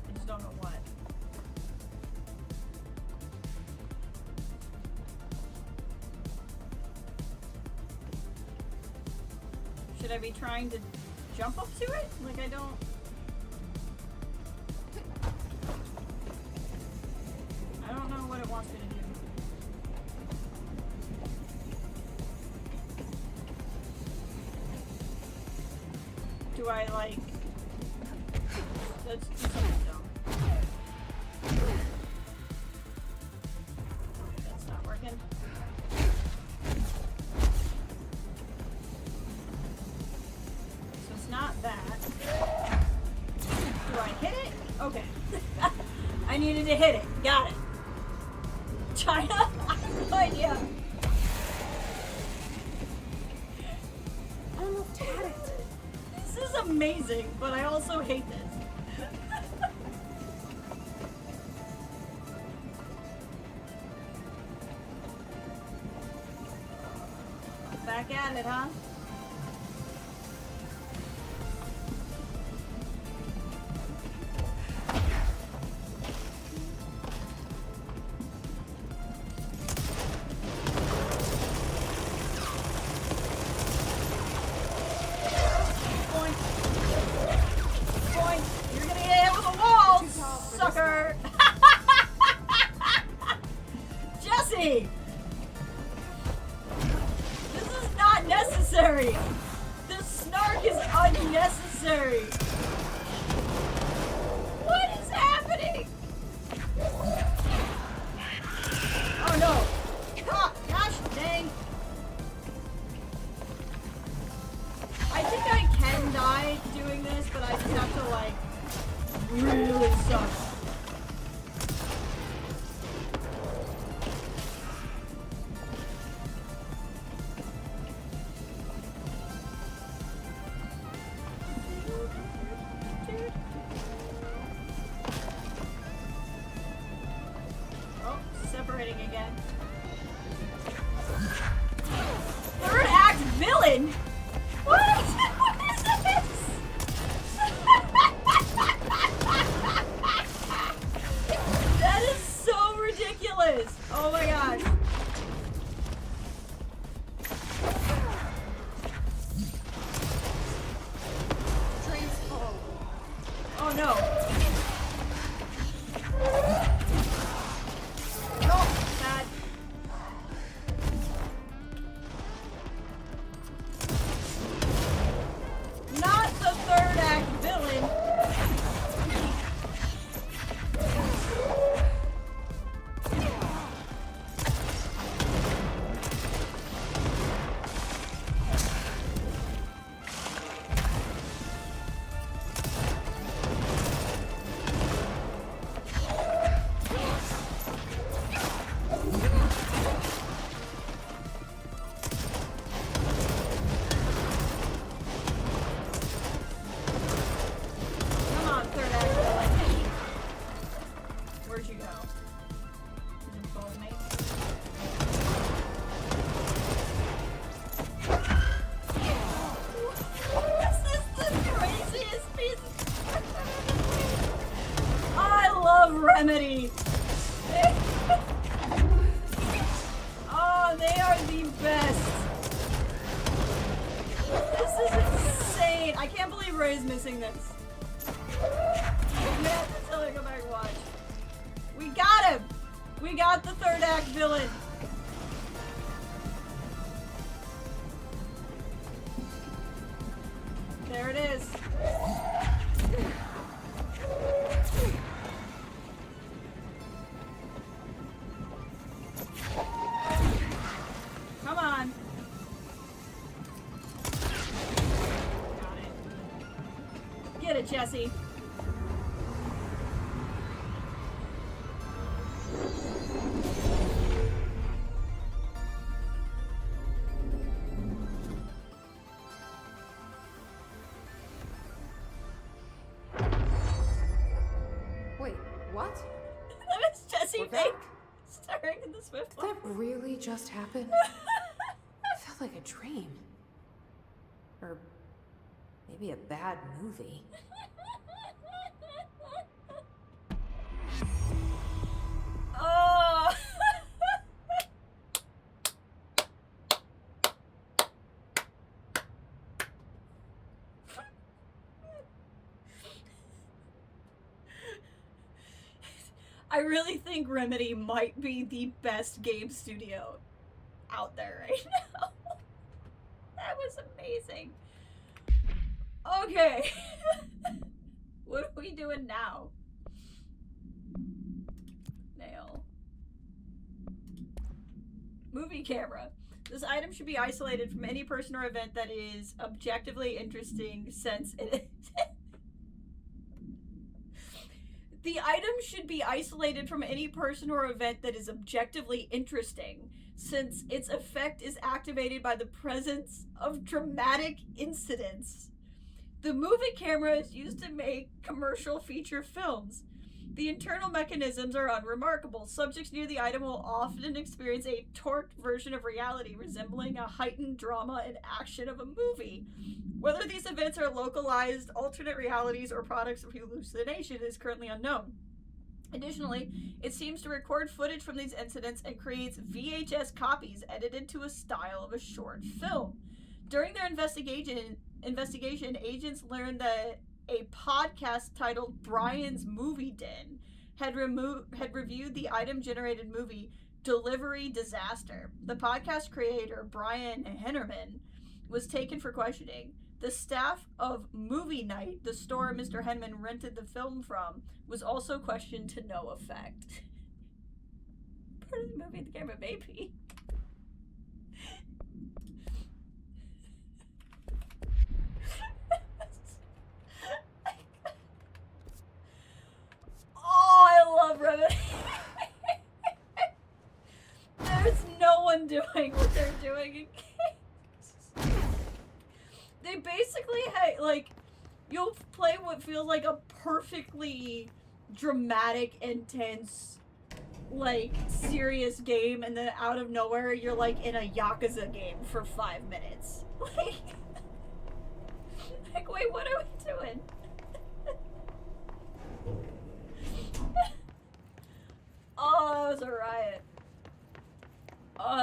Speaker 1: I just don't know what. Should I be trying to jump up to it? Like, I don't... I don't know what it wants me to do. Do I, like... Let's do something dumb. That's not working. So it's not that. Do I hit it? Okay. I needed to hit it. Got it. China? I have no idea.
Speaker 6: I almost had it.
Speaker 1: This is amazing, but I also hate this. Back at it, huh? Where'd you go? You didn't follow me? This is the craziest piece of I love Remedy! Oh, they are the best! This is insane! I can't believe Ray's missing this. Yeah, until I go back and watch. We got him! We got the third act villain! There it is. Come on. Got it. Get it, Jesse.
Speaker 6: Wait, what?
Speaker 1: That was Jesse Fake starring in the Swift
Speaker 6: Did that really just happen? It felt like a dream. Or maybe a bad movie.
Speaker 1: Oh. I really think Remedy might be the best game studio out there right now. That was amazing. Okay. What are we doing now? Nail. Movie camera. This item should be isolated from any person or event that is objectively interesting since it is. The item should be isolated from any person or event that is objectively interesting, since its effect is activated by the presence of dramatic incidents. The movie camera is used to make commercial feature films. The internal mechanisms are unremarkable. Subjects near the item will often experience a torqued version of reality, resembling a heightened drama and action of a movie. Whether these events are localized, alternate realities, or products of hallucination is currently unknown. Additionally, it seems to record footage from these incidents and creates VHS copies edited to a style of a short film. During their investigation, agents learned that a podcast titled Brian's Movie Den had reviewed the item-generated movie Delivery Disaster. The podcast creator, Brian Hennerman, was taken for questioning. The staff of Movie Night, the store Mr. Henman rented the film from, was also questioned to no effect. Part of the movie the camera may be. Oh, I love Remedy. There's no one doing what they're doing in games. They basically like, you'll play what feels like a perfectly dramatic, intense, like, serious game, and then out of nowhere, you're like in a Yakuza game for 5 minutes. Like, wait, what are we doing? Oh, that was a riot.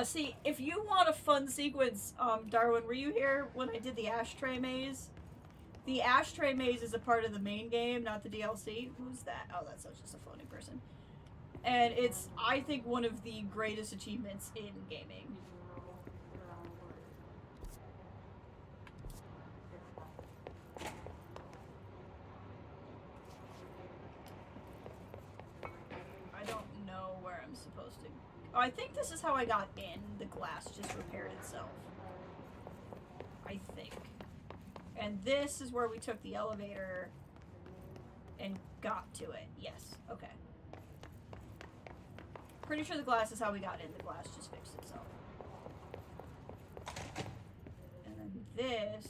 Speaker 1: See, if you want a fun sequence, Darwin, were you here when I did the ashtray maze? The ashtray maze is a part of the main game, not the DLC. Who's that? Oh, that's just a floating person. And it's, I think, one of the greatest achievements in gaming. I don't know where I'm supposed to... Oh, I think this is how I got in. The glass just repaired itself. I think. And this is where we took the elevator and got to it. Yes. Okay. Pretty sure the glass is how we got in. The glass just fixed itself. And then this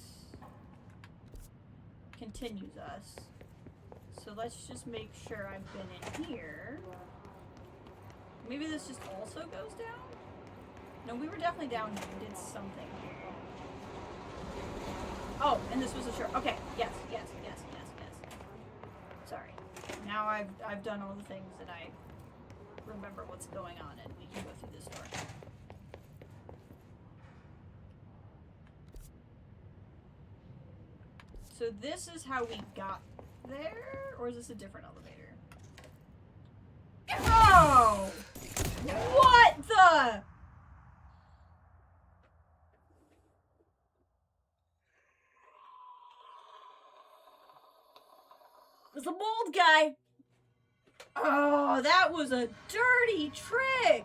Speaker 1: continues us. So So let's just make sure I've been in here. Maybe this just also goes down? No, we were definitely down here. We did something. Oh, and this was a short. Okay, yes. Sorry. Now I've done all the things that I remember what's going on, and we can go through this door. So this is how we got there, or is this a different elevator? Oh! What the? It was the mold guy. Oh, that was a dirty trick.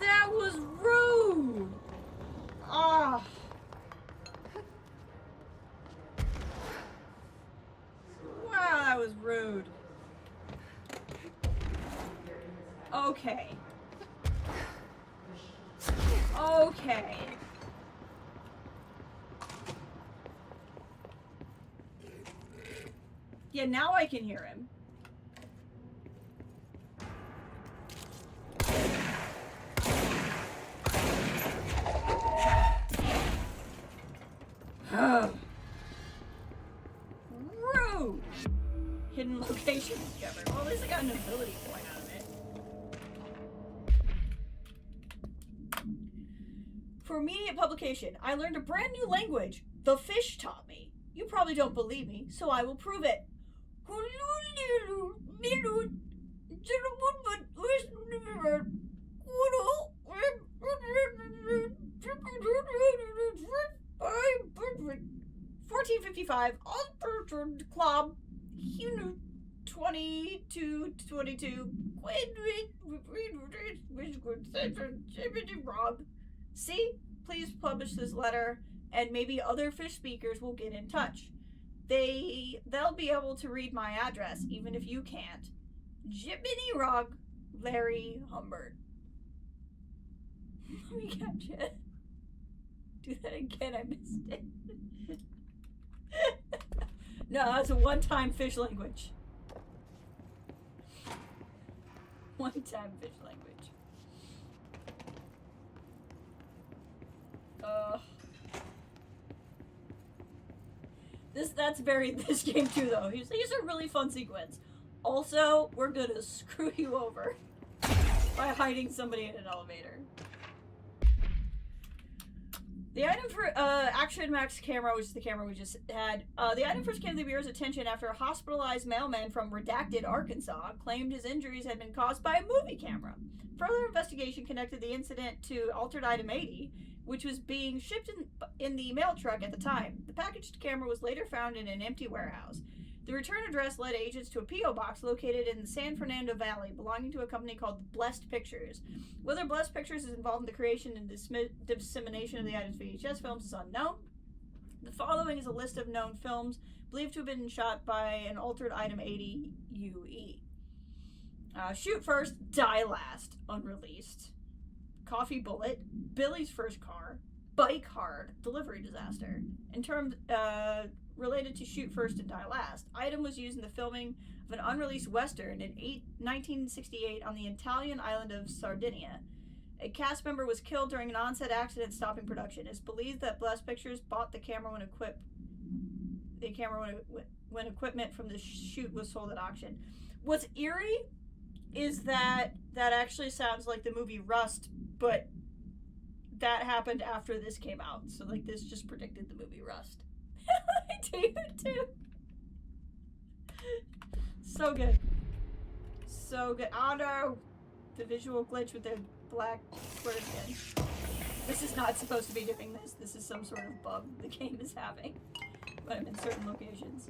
Speaker 1: That was rude. Ah. Oh. Wow, that was rude. Okay. Okay. Yeah, now I can hear him. Rude! Hidden location discovered. Well, at least I got an ability point out of it. For immediate publication, I learned a brand new language. The fish taught me. You probably don't believe me, so I will prove it. 1455 Club 2222 Rob. See, please publish this letter, and maybe other fish speakers will get in touch. They'll be able to read my address, even if you can't. Jiminy Rog, Larry Humbert. Let me catch it. Do that again, I missed it. No, that's a one-time fish language. One-time fish language. That's very this game too, though. He's a really fun sequence. Also, we're gonna screw you over by hiding somebody in an elevator. The item for Action Max camera, which is the camera we just had, the item first came to the Bureau's attention after a hospitalized mailman from Redacted, Arkansas, claimed his injuries had been caused by a movie camera. Further investigation connected the incident to Altered Item 80, which was being shipped in the mail truck at the time. The packaged camera was later found in an empty warehouse. The return address led agents to a P.O. box located in the San Fernando Valley, belonging to a company called Blessed Pictures. Whether Blessed Pictures is involved in the creation and dissemination of the item's VHS films is unknown. The following is a list of known films believed to have been shot by an Altered Item 80 UE. Shoot First, Die Last, unreleased. Coffee Bullet, Billy's First Car, Bike Hard, Delivery Disaster. In terms related to Shoot First and Die Last, item was used in the filming of an unreleased Western in 1968 on the Italian island of Sardinia. A cast member was killed during an on-set accident stopping production. It's believed that Blessed Pictures bought the camera when equipment from the shoot was sold at auction. What's eerie is that actually sounds like the movie Rust, but that happened after this came out. So, like, this just predicted the movie Rust. I do too. So good. So good. Oh no! The visual glitch with the black square skin. This is not supposed to be doing this. This is some sort of bug the game is having. But I'm in certain locations.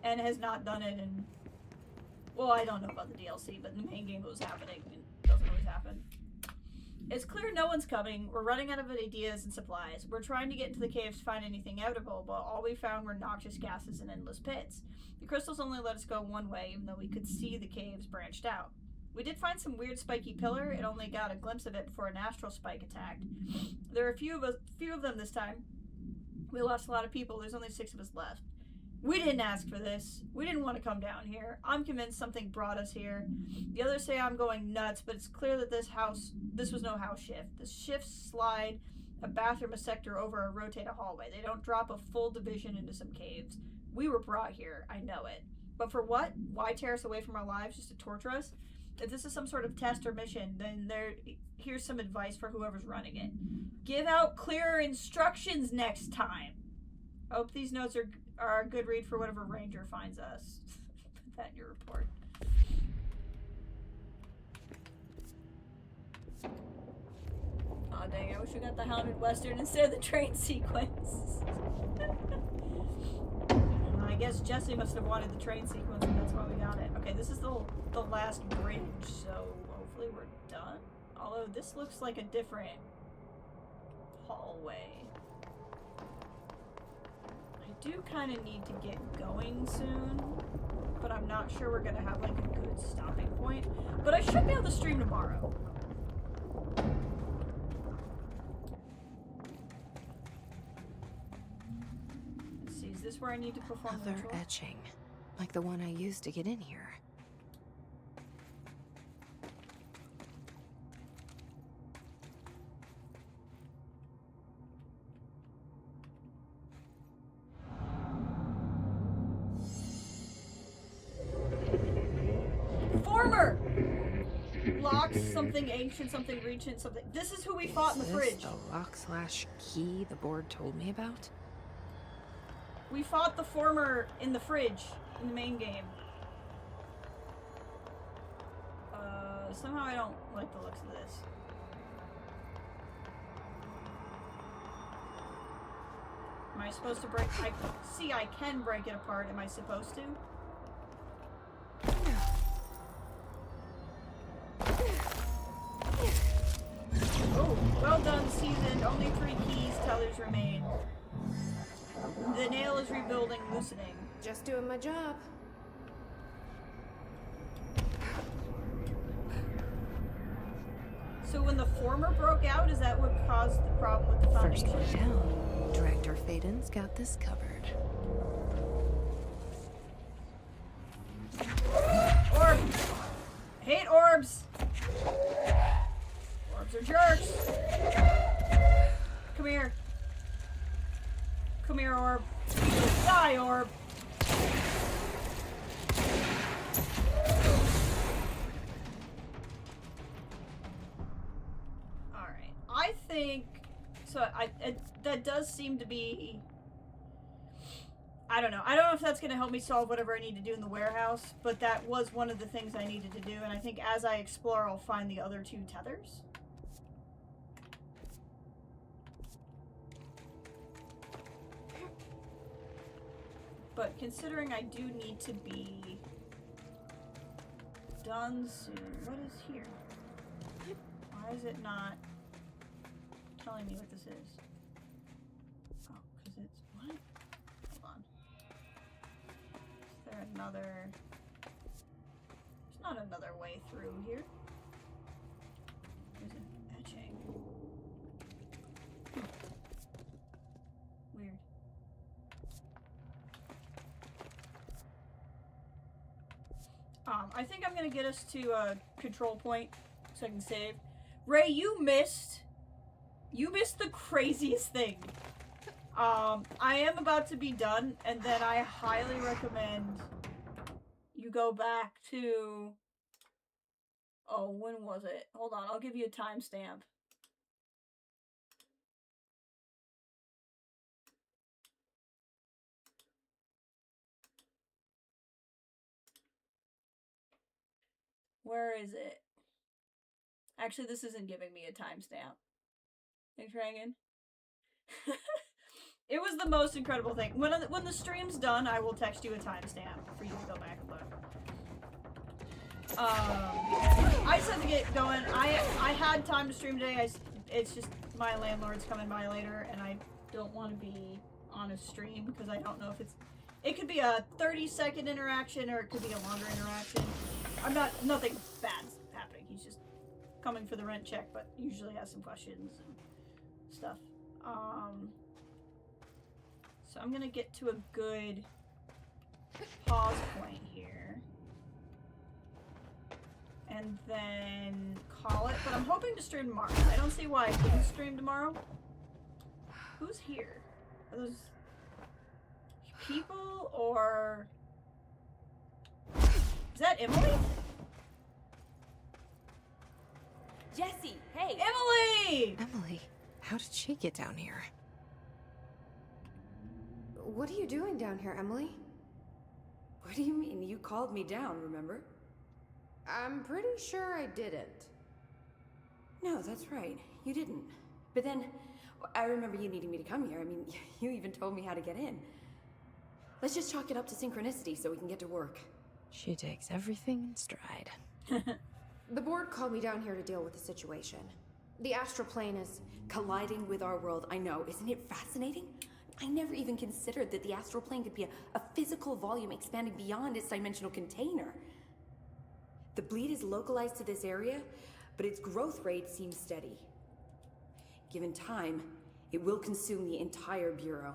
Speaker 1: And has not done it in... Well, I don't know about the DLC, but in the main game it was happening. It doesn't always happen. It's clear no one's coming. We're running out of ideas and supplies. We're trying to get into the caves to find anything edible, but all we found were noxious gases and endless pits. The crystals only let us go one way, even though we could see the caves branched out. We did find some weird spiky pillar. It only got a glimpse of it before an astral spike attacked. There are a few of them this time. We lost a lot of people. There's only 6 of us left. We didn't ask for this. We didn't want to come down here. I'm convinced something brought us here. The others say I'm going nuts, but it's clear that this was no house shift. The shifts slide a bathroom a sector over or rotate a hallway. They don't drop a full division into some caves. We were brought here. I know it. But for what? Why tear us away from our lives just to torture us? If this is some sort of test or mission, then here's some advice for whoever's running it. Give out clearer instructions next time. I hope these notes are a good read for whatever ranger finds us. Put that in your report. Aw, dang, I wish we got the Hounded Western instead of the train sequence. I guess Jesse must have wanted the train sequence, and that's why we got it. Okay, this is the last bridge, so hopefully we're done. Although this looks like a different hallway. I do kind of need to get going soon, but I'm not sure we're gonna have like a good stopping point. But I should be able to stream tomorrow. Let's see, is this where I need to perform the
Speaker 4: Another
Speaker 1: ritual?
Speaker 4: etching, like the one I used to get in here.
Speaker 1: Former! Locks, something ancient, something recent, something. This is who we fought in the fridge.
Speaker 4: Is this the lock/key the board told me about?
Speaker 1: We fought the former in the fridge in the main game. Somehow I don't like the looks of this. Am I supposed to break? I can break it apart. Am I supposed to? Oh, well done, seasoned. Only 3 keys tellers remain. The nail is rebuilding, loosening.
Speaker 9: Just doing my job.
Speaker 1: So when the former broke out, is that what caused the problem with the
Speaker 4: First
Speaker 1: foundation?
Speaker 4: one down. Director Faden's got this covered.
Speaker 1: Orb! Hate orbs! Orbs are jerks! Come here. Come here, orb. Die, orb! Alright. I think... So, that does seem to be... I don't know. I don't know if that's going to help me solve whatever I need to do in the warehouse, but that was one of the things I needed to do, and I think as I explore, I'll find the other 2 tethers. But considering I do need to be done soon, what is here? Why is it not telling me what this is? Oh, because it's what? Hold on. Is there another? There's not another way through here. There's an etching. Weird. I think I'm gonna get us to a control point so I can save. Ray, you missed the craziest thing. I am about to be done, and then I highly recommend you go back to... Oh, when was it? Hold on, I'll give you a timestamp. Where is it? Actually, this isn't giving me a timestamp. Thanks, Reagan. It was the most incredible thing. When the stream's done, I will text you a timestamp for you to go back and look. I just had to get going. I had time to stream today. It's just my landlord's coming by later, and I don't want to be on a stream because I don't know if it could be a 30-second interaction or it could be a longer interaction. Nothing bad's happening. He's just coming for the rent check, but usually has some questions and stuff. So I'm gonna get to a good pause point here. And then call it. But I'm hoping to stream tomorrow. I don't see why I couldn't stream tomorrow. Who's here? Are those people or... Is that Emily?
Speaker 6: Jesse, hey!
Speaker 1: Emily!
Speaker 4: Emily, how did she get down here?
Speaker 9: What are you doing down here, Emily?
Speaker 6: What do you mean? You called me down, remember?
Speaker 9: I'm pretty sure I didn't.
Speaker 6: No, that's right. You didn't. But then, I remember you needing me to come here. I mean, you even told me how to get in. Let's just chalk it up to synchronicity so we can get to work.
Speaker 4: She takes everything in stride.
Speaker 9: The board called me down here to deal with the situation. The astral plane is
Speaker 6: colliding with our world. I know. Isn't it fascinating? I never even considered that the astral plane could be a physical volume expanding beyond its dimensional container. The bleed is localized to this area, but its growth rate seems steady. Given time, it will consume the entire Bureau,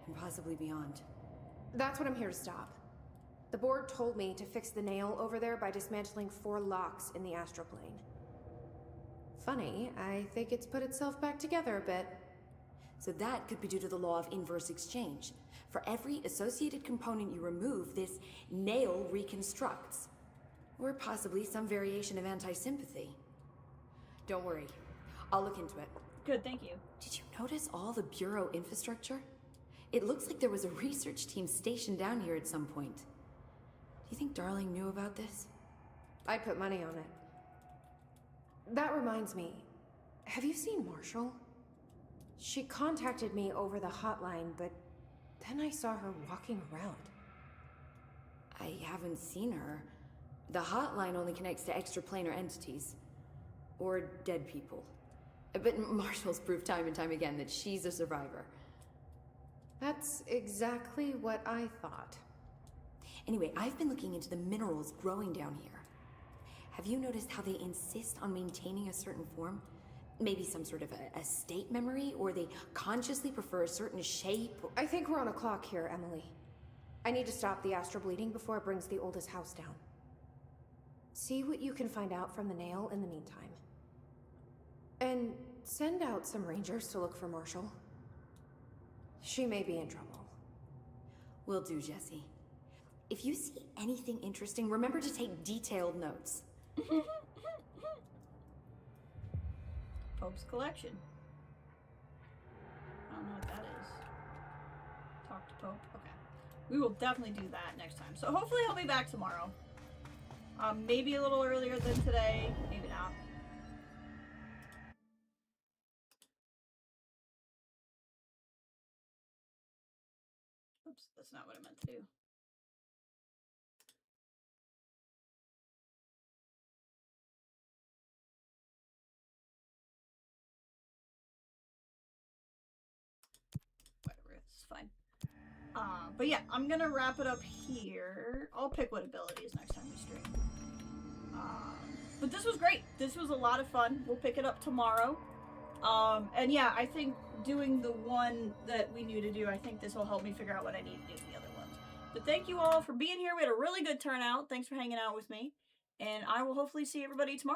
Speaker 6: and possibly beyond.
Speaker 9: That's what I'm here to stop. The board told me to fix the nail over there by dismantling 4 locks in the astral plane. Funny, I think it's put itself back together a bit.
Speaker 6: So that could be due to the law of inverse exchange. For every associated component you remove, this nail reconstructs. Or possibly some variation of anti-sympathy. Don't worry, I'll look into it.
Speaker 1: Good, thank you.
Speaker 6: Did you notice all the Bureau infrastructure? It looks like there was a research team stationed down here at some point. Do you think Darling knew about this?
Speaker 9: I'd put money on it. That reminds me, have you seen Marshall? She contacted me over the hotline, but then I saw her walking around.
Speaker 6: I haven't seen her. The hotline only connects to extraplanar entities. Or dead people. But Marshall's proved time and time again that she's a survivor.
Speaker 9: That's exactly what I thought.
Speaker 6: Anyway, I've been looking into the minerals growing down here. Have you noticed how they insist on maintaining a certain form? Maybe some sort of a state memory, or they consciously prefer a certain shape?
Speaker 9: I think we're on a clock here, Emily. I need to stop the astral bleeding before it brings the oldest house down. See what you can find out from the nail in the meantime. And send out some rangers to look for Marshall. She may be in trouble.
Speaker 6: Will do, Jesse. If you see anything interesting, remember to take detailed notes.
Speaker 1: Pope's collection. I don't know what that is. Talk to Pope. Okay. We will definitely do that next time. So hopefully he'll be back tomorrow. Maybe a little earlier than today. Maybe not. Oops, that's not what I meant to do. Whatever, it's fine. But yeah, I'm gonna wrap it up here. I'll pick what abilities next time we stream. But this was great. This was a lot of fun. We'll pick it up tomorrow. And yeah, I think doing the one that we knew to do, I think this will help me figure out what I need to do to the other ones. But thank you all for being here. We had a really good turnout. Thanks for hanging out with me. And I will hopefully see everybody tomorrow.